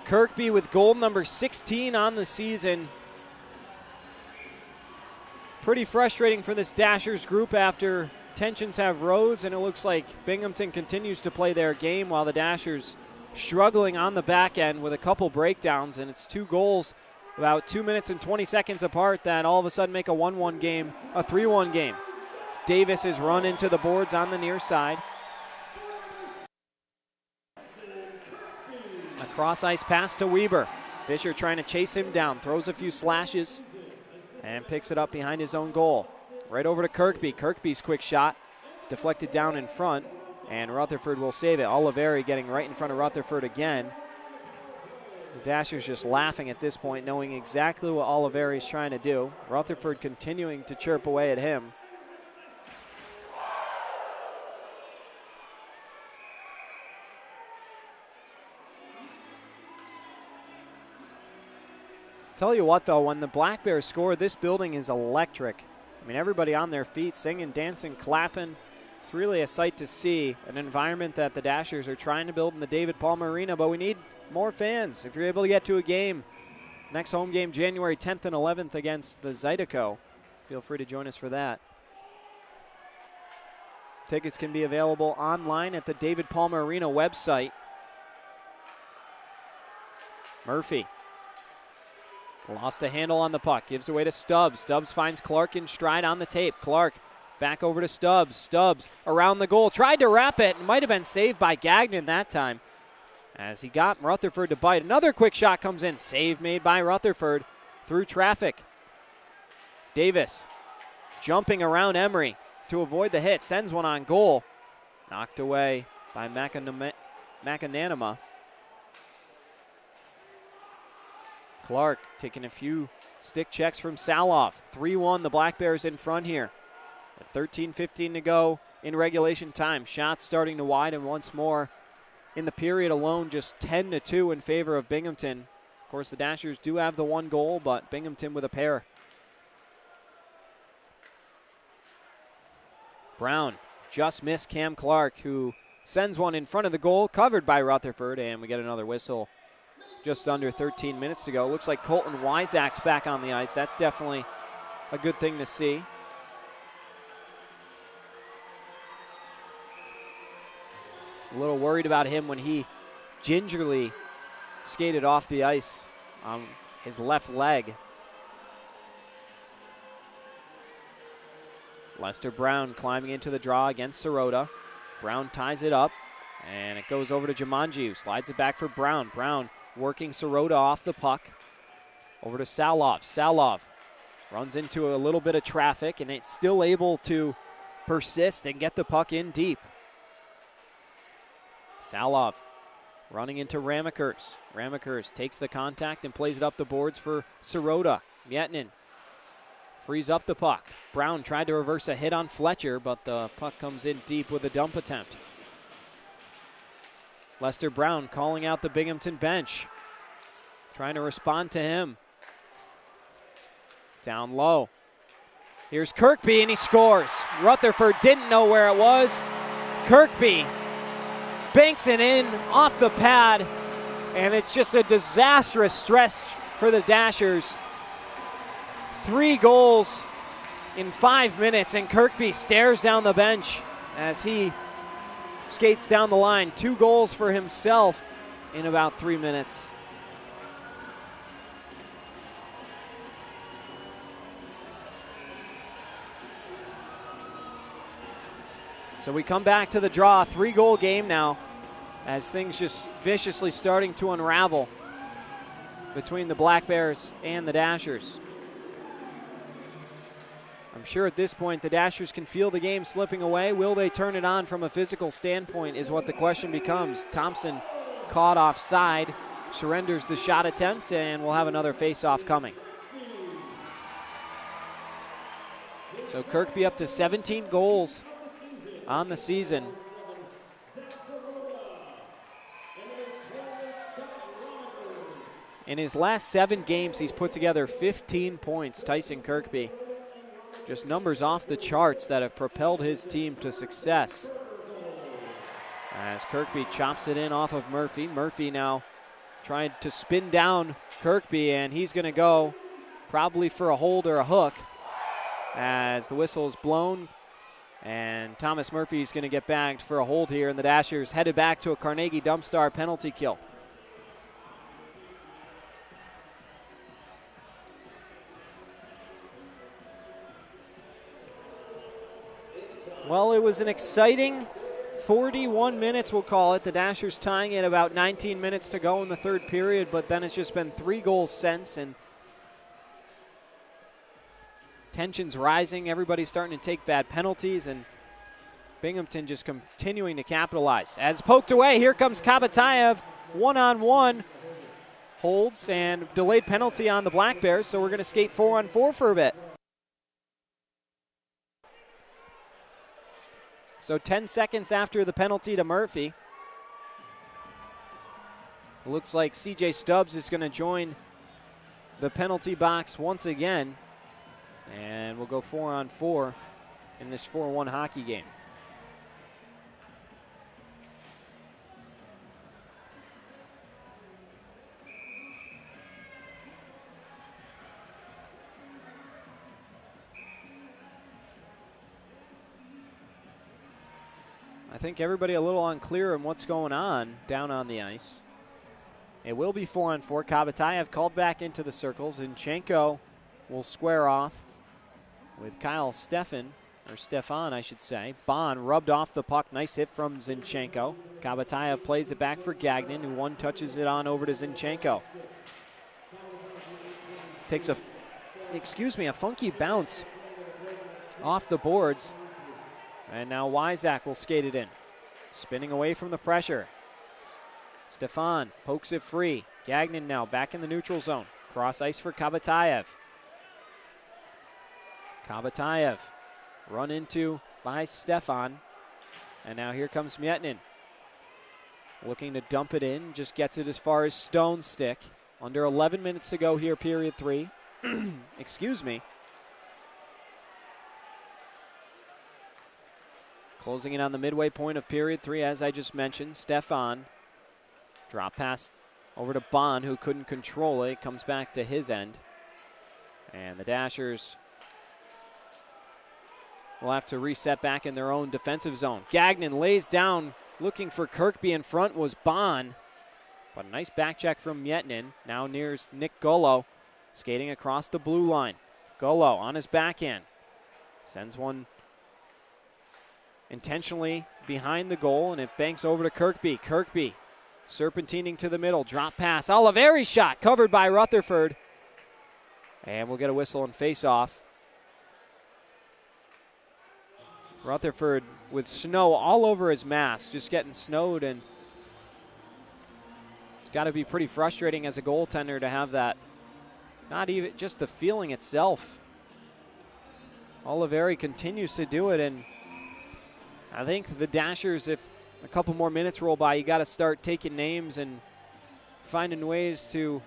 Kirkby with goal number 16 on the season. Pretty frustrating for this Dashers group after tensions have rose, and it looks like Binghamton continues to play their game while the Dashers struggling on the back end with a couple breakdowns, and it's 2 goals about 2 minutes and 20 seconds apart that all of a sudden make a 1-1 game a 3-1 game. Davis is run into the boards on the near side. A cross-ice pass to Weber. Fisher trying to chase him down, throws a few slashes, and picks it up behind his own goal. Right over to Kirkby. Kirkby's quick shot. It's deflected down in front, and Rutherford will save it. Oliveri getting right in front of Rutherford again. The Dashers just laughing at this point, knowing exactly what Oliveri's trying to do. Rutherford continuing to chirp away at him. Tell you what, though, when the Black Bears score, this building is electric. I mean, everybody on their feet, singing, dancing, clapping. It's really a sight to see, an environment that the Dashers are trying to build in the David Palmer Arena, but we need more fans. If you're able to get to a game, next home game January 10th and 11th against the Zydeco, feel free to join us for that. Tickets can be available online at the David Palmer Arena website. Murphy lost a handle on the puck, gives away to Stubbs. Stubbs finds Clark in stride on the tape. Clark back over to Stubbs. Stubbs around the goal, tried to wrap it, and might have been saved by Gagnon that time as he got Rutherford to bite. Another quick shot comes in, save made by Rutherford through traffic. Davis jumping around Emery to avoid the hit, sends one on goal. Knocked away by Macananima. Clark taking a few stick checks from Saloff. 3-1, the Black Bears in front here. 13:15 to go in regulation time. Shots starting to widen once more. In the period alone, just 10-2 in favor of Binghamton. Of course, the Dashers do have the 1 goal, but Binghamton with a pair. Brown just missed Cam Clark, who sends one in front of the goal, covered by Rutherford, and we get another whistle. Just under 13 minutes to go. Looks like Colton Wyzak's back on the ice. That's definitely a good thing to see. A little worried about him when he gingerly skated off the ice on his left leg. Lester Brown climbing into the draw against Sirota. Brown ties it up, and it goes over to Jumanji, who slides it back for Brown. Brown working Sirota off the puck. Over to Salov. Salov runs into a little bit of traffic, and it's still able to persist and get the puck in deep. Salov running into Ramekers. Ramekers takes the contact and plays it up the boards for Sirota. Mietnin frees up the puck. Brown tried to reverse a hit on Fletcher, but the puck comes in deep with a dump attempt. Lester Brown calling out the Binghamton bench, trying to respond to him. Down low. Here's Kirkby, and he scores. Rutherford didn't know where it was. Kirkby banks it in off the pad, and it's just a disastrous stretch for the Dashers. 3 goals in 5 minutes, and Kirkby stares down the bench as he skates down the line. 2 goals for himself in about 3 minutes. So we come back to the draw. 3-goal game now as things just viciously starting to unravel between the Black Bears and the Dashers. I'm sure at this point the Dashers can feel the game slipping away. Will they turn it on from a physical standpoint is what the question becomes. Thompson caught offside, surrenders the shot attempt, and we'll have another face-off coming. So Kirkby up to 17 goals on the season. In his last 7 games, he's put together 15 points, Tyson Kirkby. Just numbers off the charts that have propelled his team to success. As Kirkby chops it in off of Murphy. Murphy now trying to spin down Kirkby, and he's going to go probably for a hold or a hook as the whistle is blown. And Thomas Murphy is going to get bagged for a hold here, and the Dashers headed back to a Carnegie Dumpstar penalty kill. Well, it was an exciting 41 minutes, we'll call it. The Dashers tying it about 19 minutes to go in the third period, but then it's just been 3 goals since, and tensions rising. Everybody's starting to take bad penalties, and Binghamton just continuing to capitalize. As poked away, here comes Kabatayev, one-on-one. Holds and delayed penalty on the Black Bears, so we're going to skate 4-on-4 for a bit. So 10 seconds after the penalty to Murphy. It looks like CJ Stubbs is going to join the penalty box once again. And we'll go 4-on-4 in this 4-1 hockey game. I think everybody a little unclear on what's going on down on the ice. It will be 4-on-4. Kabatayev called back into the circles. Zinchenko will square off with Kyle Stefan, I should say. Bond rubbed off the puck. Nice hit from Zinchenko. Kabatayev plays it back for Gagnon, who one touches it on over to Zinchenko. Takes a funky bounce off the boards. And now Wyzak will skate it in. Spinning away from the pressure. Stefan pokes it free. Gagnon now back in the neutral zone. Cross ice for Kabatayev. Kabatayev run into by Stefan. And now here comes Mietnin. Looking to dump it in. Just gets it as far as Stone Stick. Under 11 minutes to go here, period 3. Excuse me. Closing it on the midway point of period 3, as I just mentioned. Stefan. Drop pass over to Bond, who couldn't control it. Comes back to his end. And the Dashers will have to reset back in their own defensive zone. Gagnon lays down, looking for Kirkby in front was Bond. But a nice back check from Mietnin. Now nears Nick Gullo, skating across the blue line. Gullo on his backhand. Sends one intentionally behind the goal, and it banks over to Kirkby. Kirkby serpentining to the middle. Drop pass. Oliveri shot covered by Rutherford. And we'll get a whistle and face off. Rutherford with snow all over his mask, just getting snowed, and it's got to be pretty frustrating as a goaltender to have that. Not even just the feeling itself. Oliveri continues to do it, and I think the Dashers, if a couple more minutes roll by, you got to start taking names and finding ways to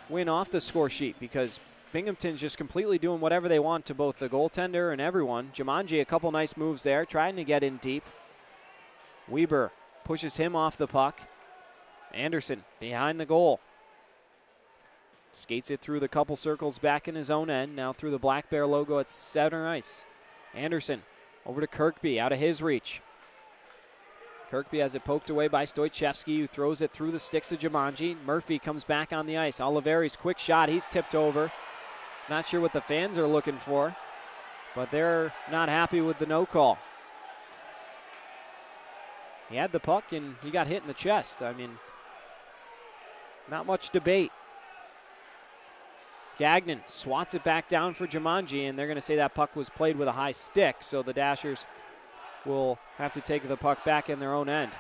win off the score sheet, because Binghamton's just completely doing whatever they want to both the goaltender and everyone. Jumanji, a couple nice moves there, trying to get in deep. Weber pushes him off the puck. Anderson behind the goal. Skates it through the couple circles back in his own end, now through the Black Bear logo at center ice. Anderson over to Kirkby, out of his reach. Kirkby has it poked away by Stoichevsky, who throws it through the sticks of Jumanji. Murphy comes back on the ice. Oliveri's quick shot, he's tipped over. Not sure what the fans are looking for, but they're not happy with the no call. He had the puck and he got hit in the chest. I mean, not much debate. Gagnon swats it back down for Jumanji, and they're going to say that puck was played with a high stick, so the Dashers will have to take the puck back in their own end.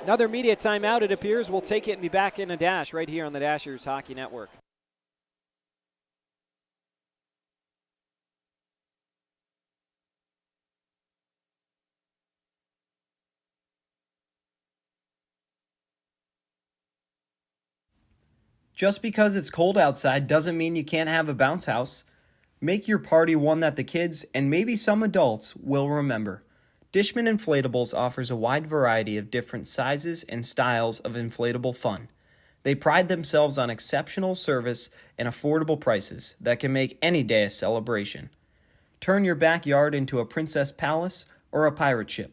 Another media timeout, it appears. We'll take it and be back in a dash right here on the Dashers Hockey Network. Just because it's cold outside doesn't mean you can't have a bounce house. Make your party one that the kids, and maybe some adults, will remember. Dishman Inflatables offers a wide variety of different sizes and styles of inflatable fun. They pride themselves on exceptional service and affordable prices that can make any day a celebration. Turn your backyard into a princess palace or a pirate ship.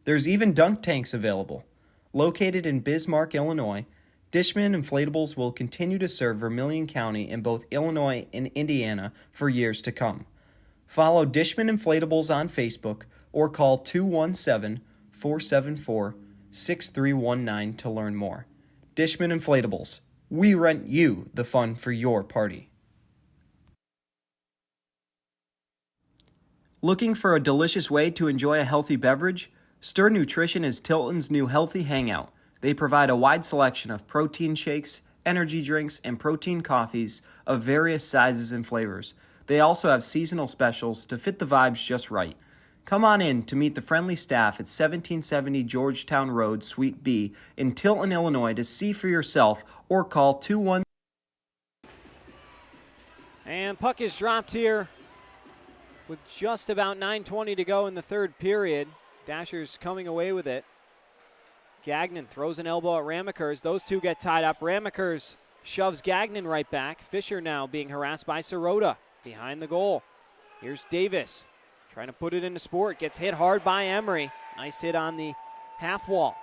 There's even dunk tanks available. Located in Bismarck, Illinois, Dishman Inflatables will continue to serve Vermilion County in both Illinois and Indiana for years to come. Follow Dishman Inflatables on Facebook or call 217-474-6319 to learn more. Dishman Inflatables. We rent you the fun for your party. Looking for a delicious way to enjoy a healthy beverage? Stir Nutrition is Tilton's new healthy hangout. They provide a wide selection of protein shakes, energy drinks, and protein coffees of various sizes and flavors. They also have seasonal specials to fit the vibes just right. Come on in to meet the friendly staff at 1770 Georgetown Road, Suite B in Tilton, Illinois to see for yourself or call 21. And puck is dropped here with just about 9:20 to go in the third period. Dashers coming away with it. Gagnon throws an elbow at Ramekers. Those two get tied up. Ramekers shoves Gagnon right back. Fisher now being harassed by Sirota behind the goal. Here's Davis trying to put it into Sport. Gets hit hard by Emery. Nice hit on the half wall.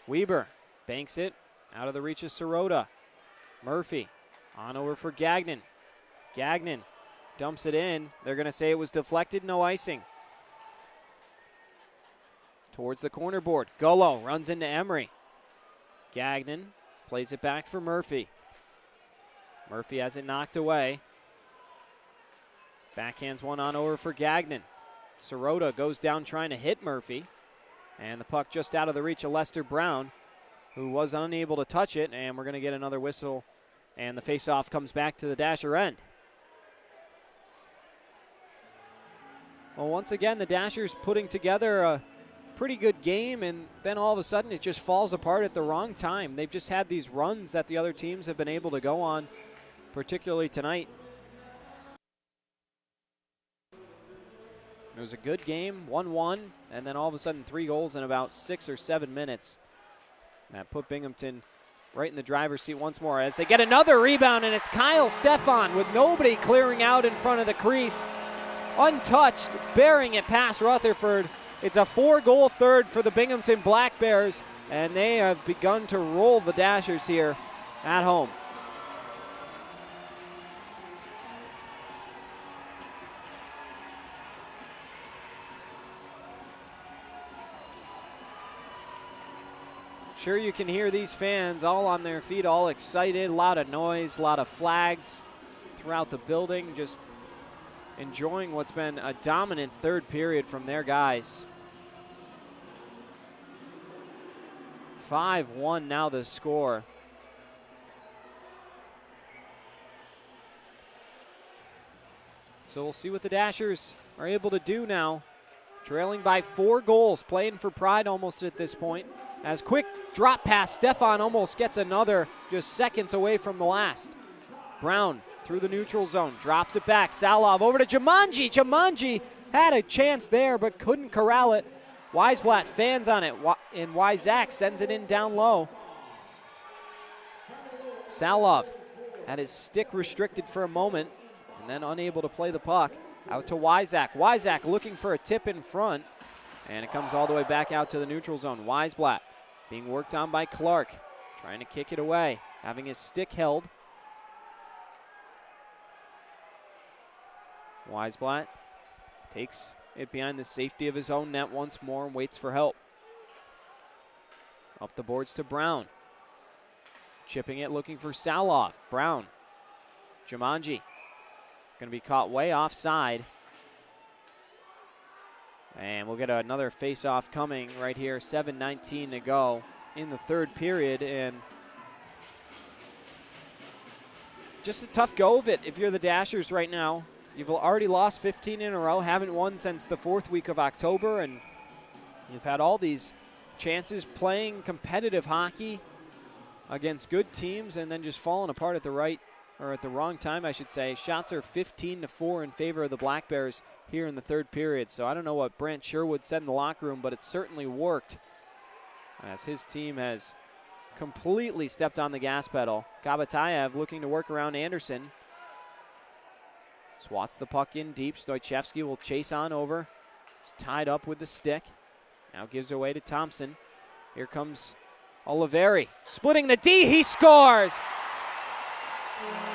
Weber banks it out of the reach of Sirota. Murphy on over for Gagnon. Gagnon dumps it in. They're going to say it was deflected, no icing. Towards the corner board. Gullo runs into Emery. Gagnon plays it back for Murphy. Murphy has it knocked away. Backhands one on over for Gagnon. Sirota goes down trying to hit Murphy. And the puck just out of the reach of Lester Brown, who was unable to touch it. And we're going to get another whistle. And the faceoff comes back to the Dasher end. Well, once again, the Dashers putting together a pretty good game, and then all of a sudden it just falls apart at the wrong time. They've just had these runs that the other teams have been able to go on, particularly tonight. It was a good game, 1-1, and then all of a sudden 3 goals in about 6 or 7 minutes. That put Binghamton right in the driver's seat once more as they get another rebound, and it's Kyle Stefan with nobody clearing out in front of the crease. Untouched, bearing it past Rutherford. It's a 4-goal third for the Binghamton Black Bears, and they have begun to roll the Dashers here at home. Sure, you can hear these fans all on their feet, all excited, a lot of noise, a lot of flags throughout the building, just enjoying what's been a dominant third period from their guys. 5-1 now the score. So we'll see what the Dashers are able to do now. Trailing by 4 goals, playing for pride almost at this point. As quick drop pass, Stefan almost gets another, just seconds away from the last. Brown through the neutral zone, drops it back. Salov over to Jumanji. Jumanji had a chance there but couldn't corral it. Weisblatt fans on it, and Wyzak sends it in down low. Salov had his stick restricted for a moment and then unable to play the puck. Out to Wyzak. Wyzak looking for a tip in front, and it comes all the way back out to the neutral zone. Weisblatt being worked on by Clark. trying to kick it away, having his stick held. Weisblatt takes it behind the safety of his own net once more and waits for help. Up the boards to Brown. Chipping it, looking for Saloff. Brown. Jumanji. Going to be caught way offside. And we'll get another face-off coming right here. 7:19 to go in the third period. And just a tough go of it if you're the Dashers right now. You've already lost 15 in a row, haven't won since the 4th week of October, and you've had all these chances playing competitive hockey against good teams and then just falling apart at the wrong time, I should say. Shots are 15-4 in favor of the Black Bears here in the third period. So I don't know what Brant Sherwood said in the locker room, but it certainly worked as his team has completely stepped on the gas pedal. Kabatayev looking to work around Anderson. Swats the puck in deep. Stoichevsky will chase on over. He's tied up with the stick. Now gives away to Thompson. Here comes Oliveri. Splitting the D, he scores!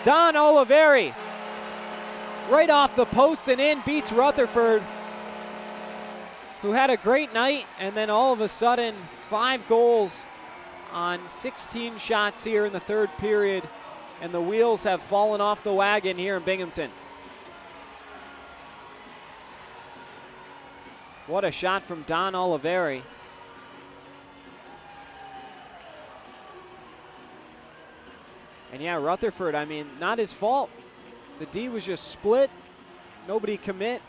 Don Oliveri, right off the post and in, beats Rutherford, who had a great night, and then all of a sudden, 5 goals on 16 shots here in the third period, and the wheels have fallen off the wagon here in Binghamton. What a shot from Don Oliveri. And yeah, Rutherford, I mean, not his fault. The D was just split. Nobody commit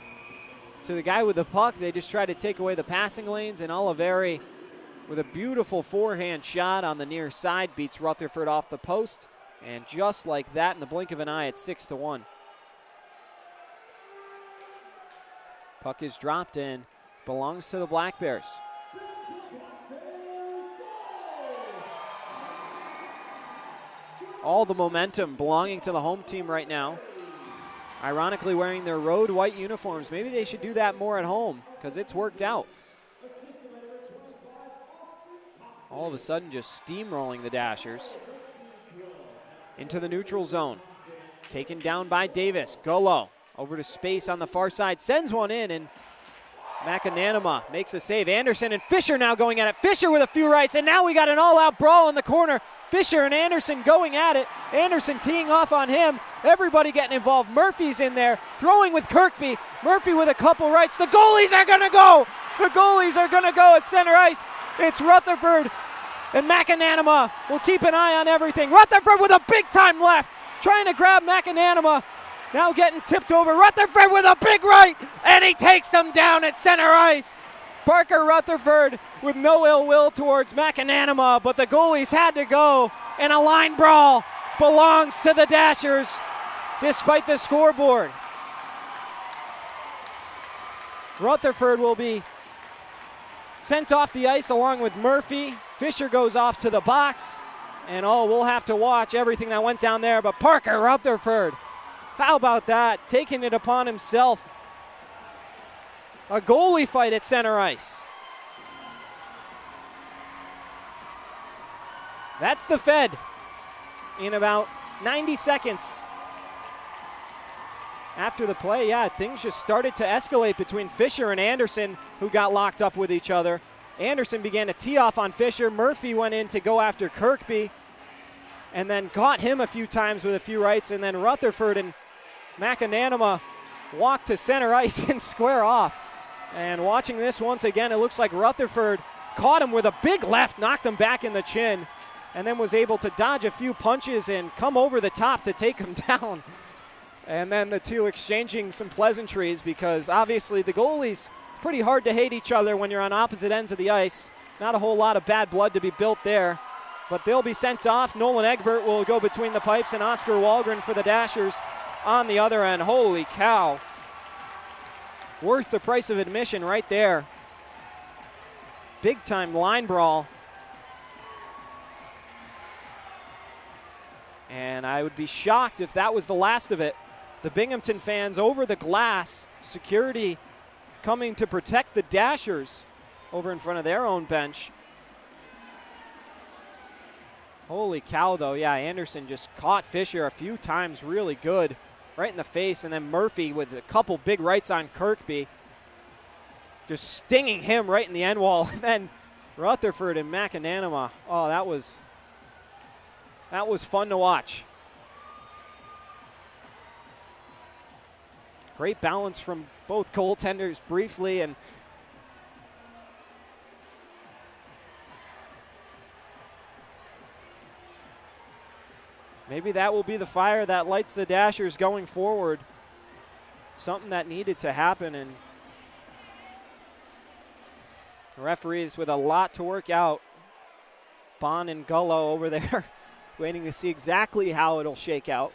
to the guy with the puck. They just tried to take away the passing lanes, and Oliveri, with a beautiful forehand shot on the near side, beats Rutherford off the post. And just like that, in the blink of an eye, it's 6-1. Puck is dropped in. Belongs to the Black Bears. All the momentum belonging to the home team right now. Ironically wearing their road white uniforms. Maybe they should do that more at home because it's worked out. All of a sudden just steamrolling the Dashers into the neutral zone. Taken down by Davis. Golo over to space on the far side. Sends one in, and McAnanama makes a save. Anderson and Fisher now going at it. Fisher with a few rights, and now we got an all-out brawl in the corner. Fisher and Anderson going at it. Anderson teeing off on him. Everybody getting involved. Murphy's in there, throwing with Kirkby. Murphy with a couple rights. The goalies are going to go. The goalies are going to go at center ice. It's Rutherford, and McAnanama will keep an eye on everything. Rutherford with a big-time left, trying to grab McAnanama. Now getting tipped over. Rutherford with a big right, and he takes him down at center ice. Parker Rutherford with no ill will towards McAnanama, but the goalies had to go, and a line brawl belongs to the Dashers despite the scoreboard. Rutherford will be sent off the ice along with Murphy. Fisher goes off to the box, and we'll have to watch everything that went down there, but Parker Rutherford, how about that? Taking it upon himself. A goalie fight at center ice. That's the Fed in about 90 seconds. After the play, yeah, things just started to escalate between Fisher and Anderson, who got locked up with each other. Anderson began to tee off on Fisher. Murphy went in to go after Kirkby and then caught him a few times with a few rights, and then Rutherford and McAnanama walked to center ice and square off. And watching this once again, it looks like Rutherford caught him with a big left, knocked him back in the chin, and then was able to dodge a few punches and come over the top to take him down. And then the two exchanging some pleasantries, because obviously the goalies, it's pretty hard to hate each other when you're on opposite ends of the ice. Not a whole lot of bad blood to be built there, but they'll be sent off. Nolan Egbert will go between the pipes, and Oscar Wahlgren for the Dashers on the other end. Holy cow. Worth the price of admission right there. Big time line brawl. And I would be shocked if that was the last of it. The Binghamton fans over the glass. Security coming to protect the Dashers over in front of their own bench. Holy cow, though. Yeah, Anderson just caught Fisher a few times really good, right in the face, and then Murphy with a couple big rights on Kirkby, just stinging him right in the end wall. And then Rutherford and McAnanama. Oh, that was fun to watch. Great balance from both goaltenders briefly, and maybe that will be the fire that lights the Dashers going forward. Something that needed to happen, and referees with a lot to work out. Bond and Gullo over there waiting to see exactly how it'll shake out.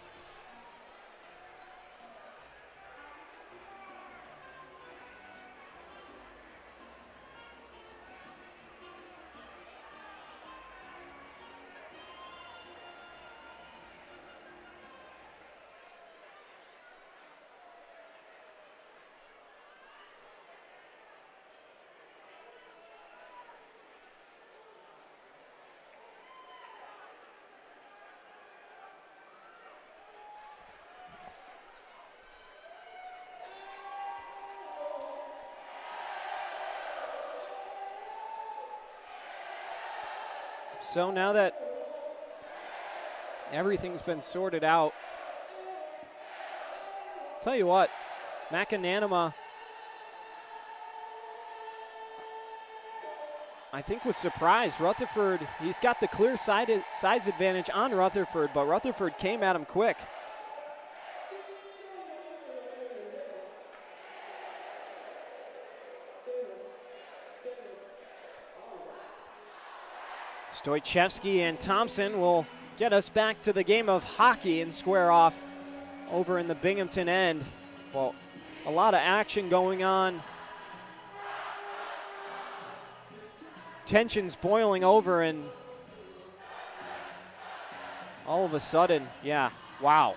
So now that everything's been sorted out, tell you what, McAnanama, I think, was surprised. Rutherford, he's got the clear size advantage on Rutherford, but Rutherford came at him quick. Stoichevsky and Thompson will get us back to the game of hockey and square off over in the Binghamton end. Well, a lot of action going on. Tensions boiling over, and all of a sudden, yeah, wow.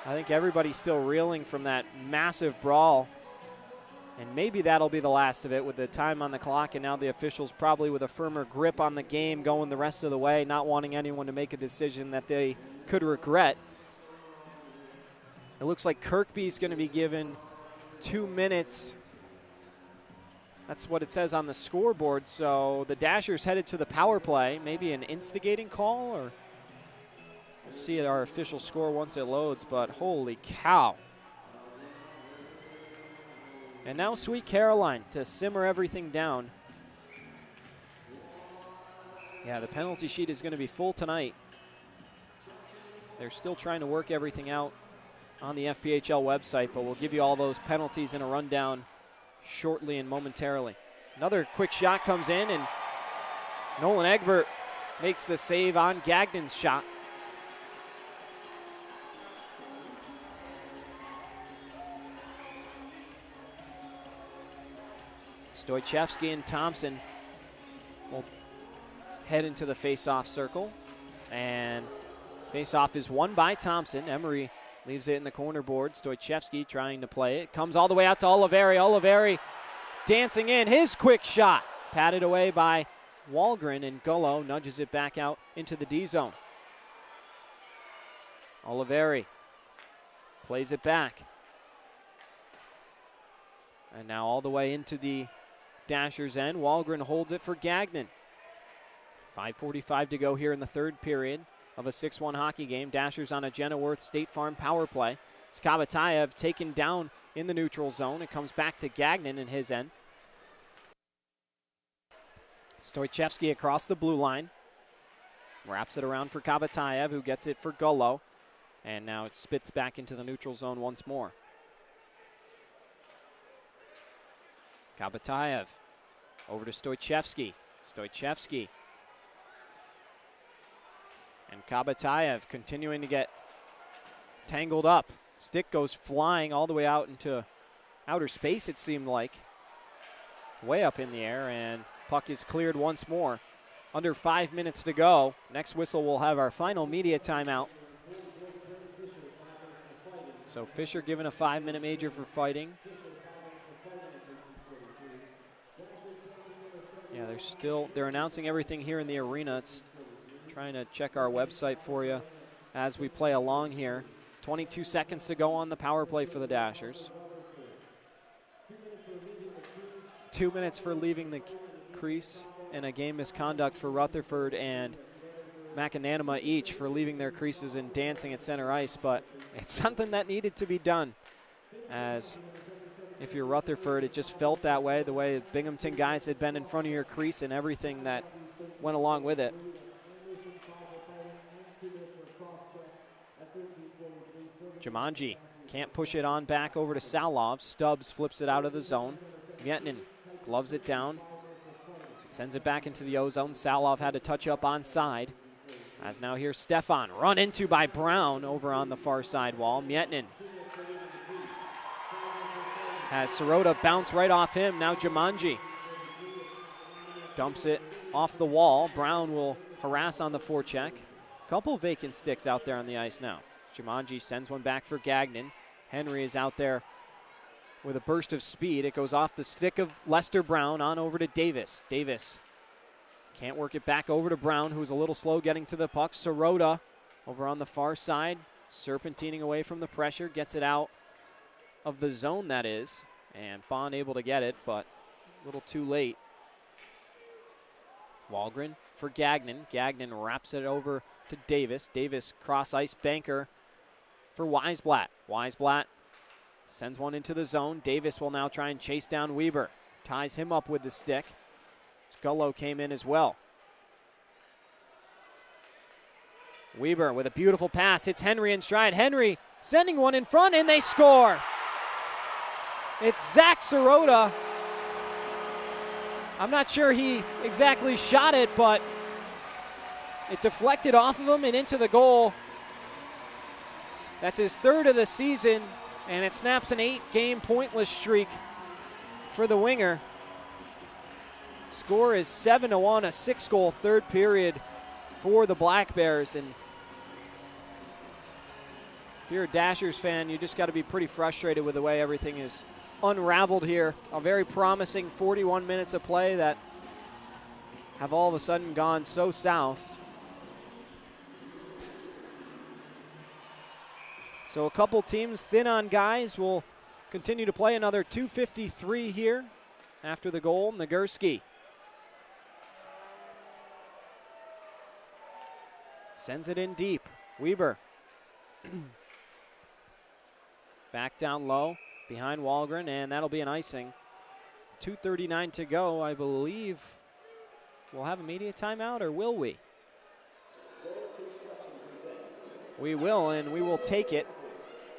I think everybody's still reeling from that massive brawl. And maybe that'll be the last of it with the time on the clock, and now the officials probably with a firmer grip on the game going the rest of the way, not wanting anyone to make a decision that they could regret. It looks like Kirkby's going to be given 2 minutes. That's what it says on the scoreboard. So the Dashers headed to the power play. Maybe an instigating call, or we'll see at our official score once it loads, but holy cow. And now Sweet Caroline to simmer everything down. Yeah, the penalty sheet is going to be full tonight. They're still trying to work everything out on the FPHL website, but we'll give you all those penalties in a rundown shortly and momentarily. Another quick shot comes in, and Nolan Egbert makes the save on Gagnon's shot. Stoichevsky and Thompson will head into the face-off circle, and face-off is won by Thompson. Emery leaves it in the corner board. Stoichevsky trying to play it. Comes all the way out to Oliveri. Oliveri dancing in his quick shot. Patted away by Walgren, and Gullo nudges it back out into the D zone. Oliveri plays it back. And now all the way into the Dashers end. Walgren holds it for Gagnon. 5:45 to go here in the third period of a 6-1 hockey game. Dashers on a Jenna Worth State Farm power play. Skabatayev taken down in the neutral zone. It comes back to Gagnon in his end. Stoichevsky across the blue line. Wraps it around for Kabatayev, who gets it for Gullo. And now it spits back into the neutral zone once more. Kabatayev over to Stoichevsky. Stoichevsky. And Kabatayev continuing to get tangled up. Stick goes flying all the way out into outer space, it seemed like. Way up in the air, and puck is cleared once more. Under 5 minutes to go. Next whistle, we'll have our final media timeout. So Fisher given a 5-minute major for fighting. Yeah, they're announcing everything here in the arena. It's trying to check our website for you as we play along here. 22 seconds to go on the power play for the Dashers. 2 minutes for leaving the crease, and a game misconduct for Rutherford and Macananima each for leaving their creases and dancing at center ice, but it's something that needed to be done. As if you're Rutherford, it just felt that way, the way Binghamton guys had been in front of your crease and everything that went along with it. Jumanji can't push it on back over to Salov. Stubbs flips it out of the zone. Mietnin gloves it down. Sends it back into the O-zone. Salov had to touch up onside. As now here's Stefan, run into by Brown over on the far side wall. Mietnin has Sirota bounce right off him. Now Jumanji dumps it off the wall. Brown will harass on the forecheck. Couple vacant sticks out there on the ice now. Jumanji sends one back for Gagnon. Henry is out there with a burst of speed. It goes off the stick of Lester Brown on over to Davis. Davis can't work it back over to Brown, who's a little slow getting to the puck. Sirota over on the far side, serpentining away from the pressure, gets it out of the zone, that is. And Bond able to get it, but a little too late. Wahlgren for Gagnon. Gagnon wraps it over to Davis. Davis cross-ice banker for Weisblatt. Weisblatt sends one into the zone. Davis will now try and chase down Weber. Ties him up with the stick. Scullo came in as well. Weber with a beautiful pass. Hits Henry in stride. Henry sending one in front, and they score. It's Zach Sirota. I'm not sure he exactly shot it, but it deflected off of him and into the goal. That's his third of the season, and it snaps an 8-game pointless streak for the winger. Score is 7-1, a 6-goal third period for the Black Bears. And if you're a Dashers fan, you just got to be pretty frustrated with the way everything is unraveled here. A very promising 41 minutes of play that have all of a sudden gone so south. So a couple teams thin on guys will continue to play another 2:53 here after the goal. Nagurski sends it in deep. Weber back down low behind Wahlgren, and that'll be an icing. 2:39 to go. I believe we'll have a media timeout, or will we? We will, and we will take it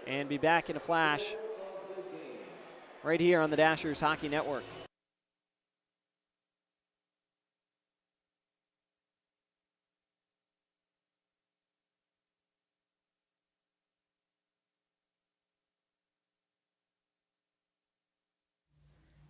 and be back in a flash right here on the Dashers Hockey Network.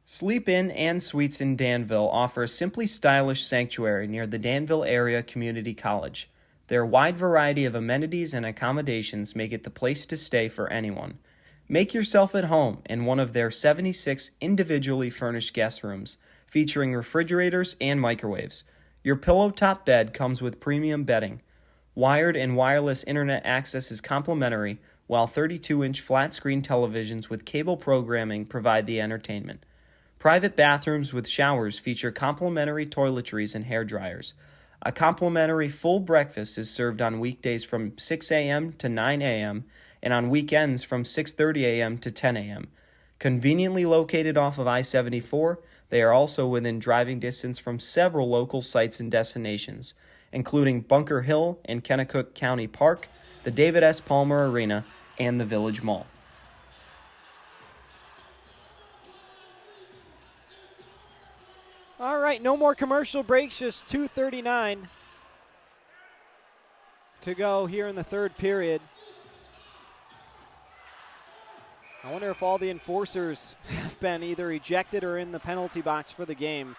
Sleep Inn and Suites in Danville offer a simply stylish sanctuary near the Danville Area Community College. Their wide variety of amenities and accommodations make it the place to stay for anyone. Make yourself at home in one of their 76 individually furnished guest rooms, featuring refrigerators and microwaves. Your pillow-top bed comes with premium bedding. Wired and wireless internet access is complimentary, while 32-inch flat-screen televisions with cable programming provide the entertainment. Private bathrooms with showers feature complimentary toiletries and hairdryers. A complimentary full breakfast is served on weekdays from 6 a.m. to 9 a.m. and on weekends from 6:30 a.m. to 10 a.m. Conveniently located off of I-74, they are also within driving distance from several local sites and destinations, including Bunker Hill and Kennecook County Park, the David S. Palmer Arena, and the Village Mall. All right, no more commercial breaks, just 2:39 to go here in the third period. I wonder if all the enforcers have been either ejected or in the penalty box for the game,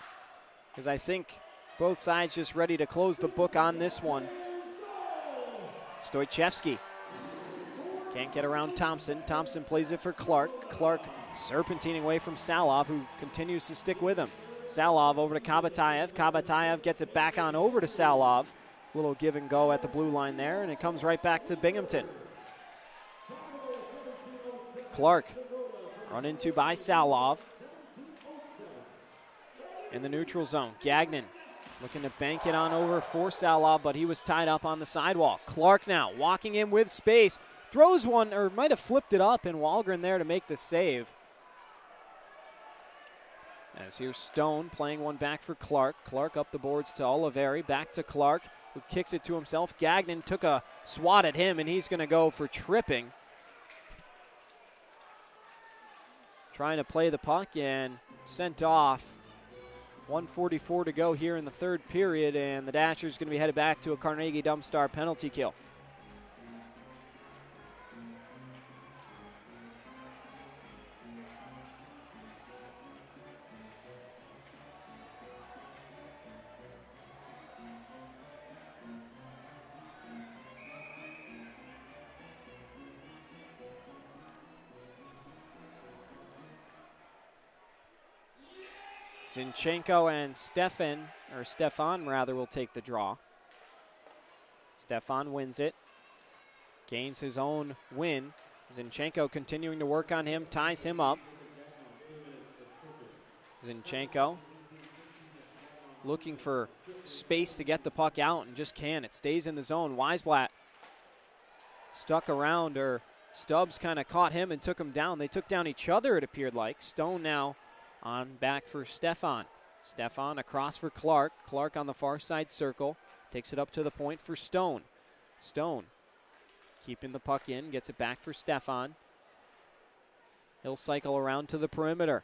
because I think both sides just ready to close the book on this one. Stoichevsky can't get around Thompson. Thompson plays it for Clark. Clark serpentining away from Salov, who continues to stick with him. Salov over to Kabatayev. Kabatayev gets it back on over to Salov. Little give and go at the blue line there, and it comes right back to Binghamton. Clark run into by Salov. In the neutral zone, Gagnon looking to bank it on over for Salov, but he was tied up on the sidewall. Clark now walking in with space. Throws one, or might have flipped it up, and Wahlgren there to make the save. As here's Stone playing one back for Clark. Clark up the boards to Oliveri, back to Clark, who kicks it to himself. Gagnon took a swat at him, and he's going to go for tripping. Trying to play the puck and sent off. 1:44 to go here in the third period, and the Dashers going to be headed back to a Carnegie Dumpstar penalty kill. Zinchenko and Stefan will take the draw. Stefan wins it, gains his own win. Zinchenko continuing to work on him, ties him up. Zinchenko looking for space to get the puck out and just can't. It stays in the zone. Weisblatt stuck around, or Stubbs kind of caught him and took him down. They took down each other, it appeared like. Stone now on back for Stefan. Stefan across for Clark. Clark on the far side circle. Takes it up to the point for Stone. Stone keeping the puck in. Gets it back for Stefan. He'll cycle around to the perimeter.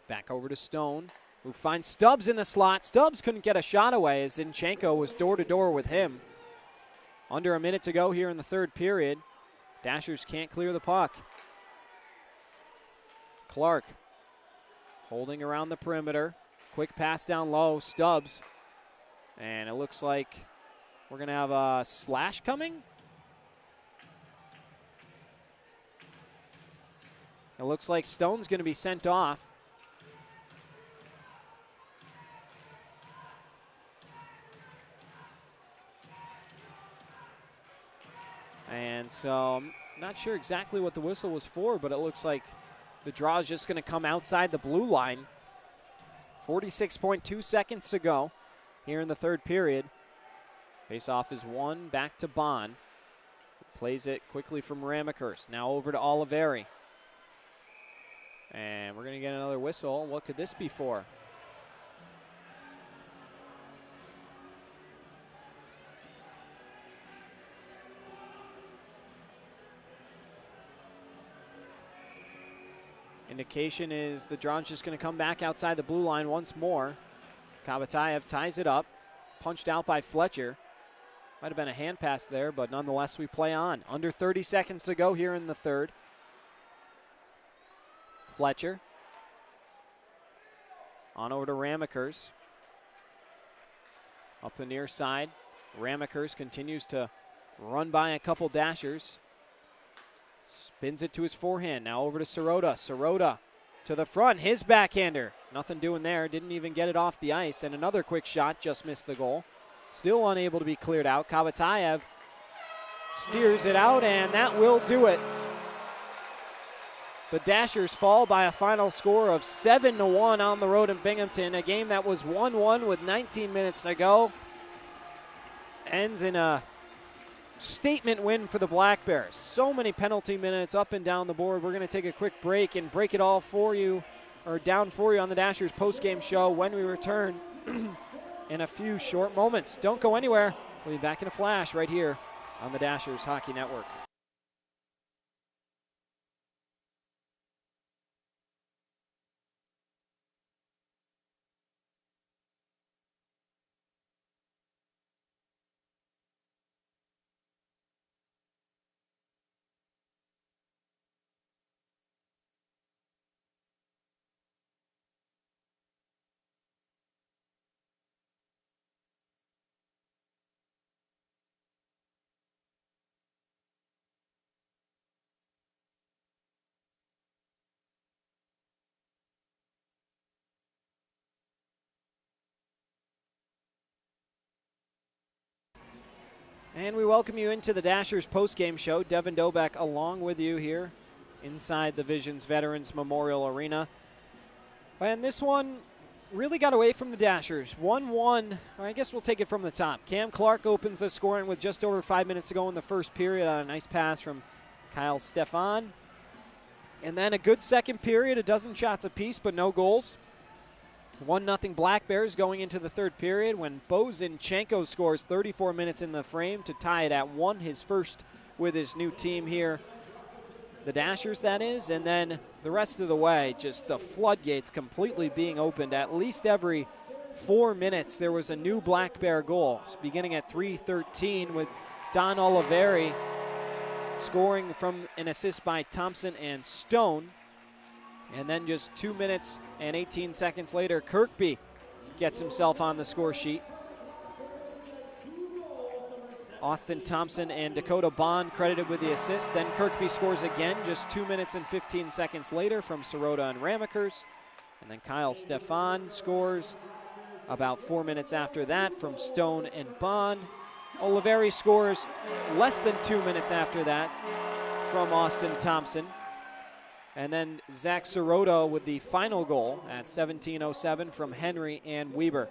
Back over to Stone, who finds Stubbs in the slot. Stubbs couldn't get a shot away as Zinchenko was door-to-door with him. Under a minute to go here in the third period. Dashers can't clear the puck. Clark holding around the perimeter. Quick pass down low. Stubbs. And it looks like we're going to have a slash coming. It looks like Stone's going to be sent off. And so I'm not sure exactly what the whistle was for, but it looks like the draw is just going to come outside the blue line. 46.2 seconds to go here in the third period. Face-off is won, back to Bond. Plays it quickly from Ramekers. Now over to Oliveri. And we're going to get another whistle. What could this be for? Indication is the draw's just going to come back outside the blue line once more. Kabatayev ties it up. Punched out by Fletcher. Might have been a hand pass there, but nonetheless we play on. Under 30 seconds to go here in the third. Fletcher. On over to Ramekers. Up the near side. Ramekers continues to run by a couple Dashers. Spins it to his forehand. Now over to Sirota. Sirota to the front. His backhander. Nothing doing there. Didn't even get it off the ice. And another quick shot. Just missed the goal. Still unable to be cleared out. Kabatayev steers it out, and that will do it. The Dashers fall by a final score of 7-1 on the road in Binghamton. A game that was 1-1 with 19 minutes to go. Ends in a statement win for the Black Bears. So many penalty minutes up and down the board. We're going to take a quick break and break it all for you, or down for you on the Dashers postgame show when we return in a few short moments. Don't go anywhere. We'll be back in a flash right here on the Dashers Hockey Network. And we welcome you into the Dashers postgame show. Devin Dobeck along with you here inside the Visions Veterans Memorial Arena. And this one really got away from the Dashers. 1-1, I guess we'll take it from the top. Cam Clark opens the scoring with just over 5 minutes to go in the first period on a nice pass from Kyle Stefan. And then a good second period, a dozen shots apiece, but no goals. 1-0 Black Bears going into the third period when Bo Zinchenko scores 34 minutes in the frame to tie it at 1, his first with his new team here. The Dashers, that is, and then the rest of the way, just the floodgates completely being opened. At least every 4 minutes there was a new Black Bear goal, beginning at 3:13 with Don Oliveri scoring from an assist by Thompson and Stone. And then just 2 minutes and 18 seconds later, Kirkby gets himself on the score sheet. Austin Thompson and Dakota Bond credited with the assist. Then Kirkby scores again just 2 minutes and 15 seconds later from Sirota and Ramakers. And then Kyle Stefan scores about 4 minutes after that from Stone and Bond. Oliveri scores less than 2 minutes after that from Austin Thompson. And then Zach Sirota with the final goal at 17:07 from Henry and Weber.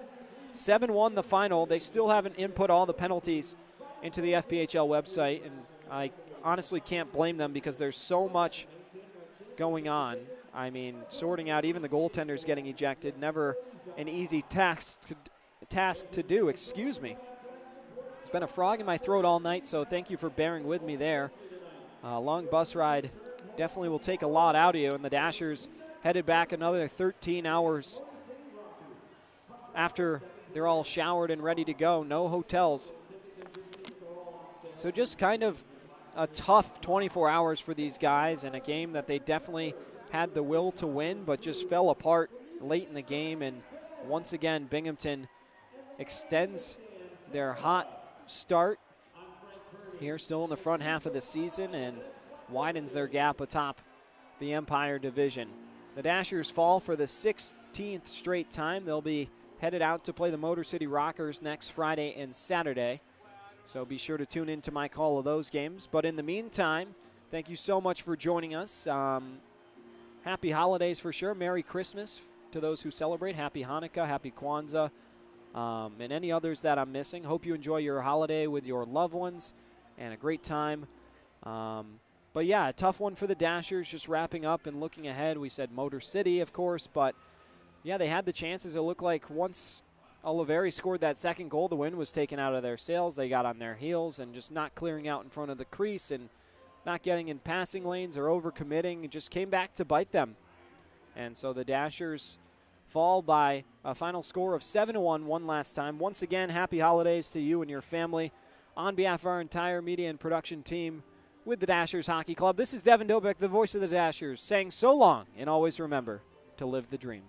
7-1 the final. They still haven't input all the penalties into the FPHL website, and I honestly can't blame them because there's so much going on. I mean, sorting out even the goaltenders getting ejected, never an easy task to do. Excuse me. There's been a frog in my throat all night, so thank you for bearing with me there. Long bus ride definitely will take a lot out of you, and the Dashers headed back another 13 hours after they're all showered and ready to go. No hotels. So just kind of a tough 24 hours for these guys, and a game that they definitely had the will to win, but just fell apart late in the game. And once again, Binghamton extends their hot start here, still in the front half of the season, and widens their gap atop the Empire Division. The Dashers fall for the 16th straight time. They'll be headed out to play the Motor City Rockers next Friday and Saturday. So be sure to tune into my call of those games. But in the meantime, thank you so much for joining us. Happy holidays for sure. Merry Christmas to those who celebrate. Happy Hanukkah, Happy Kwanzaa, and any others that I'm missing. Hope you enjoy your holiday with your loved ones and a great time. But yeah, a tough one for the Dashers, just wrapping up and looking ahead. We said Motor City, of course, but yeah, they had the chances. It looked like once Oliveri scored that second goal, the wind was taken out of their sails. They got on their heels and just not clearing out in front of the crease and not getting in passing lanes or overcommitting. It just came back to bite them. And so the Dashers fall by a final score of 7-1 one last time. Once again, happy holidays to you and your family. On behalf of our entire media and production team with the Dashers Hockey Club, this is Devin Dobeck, the voice of the Dashers, saying so long, and always remember to live the dream.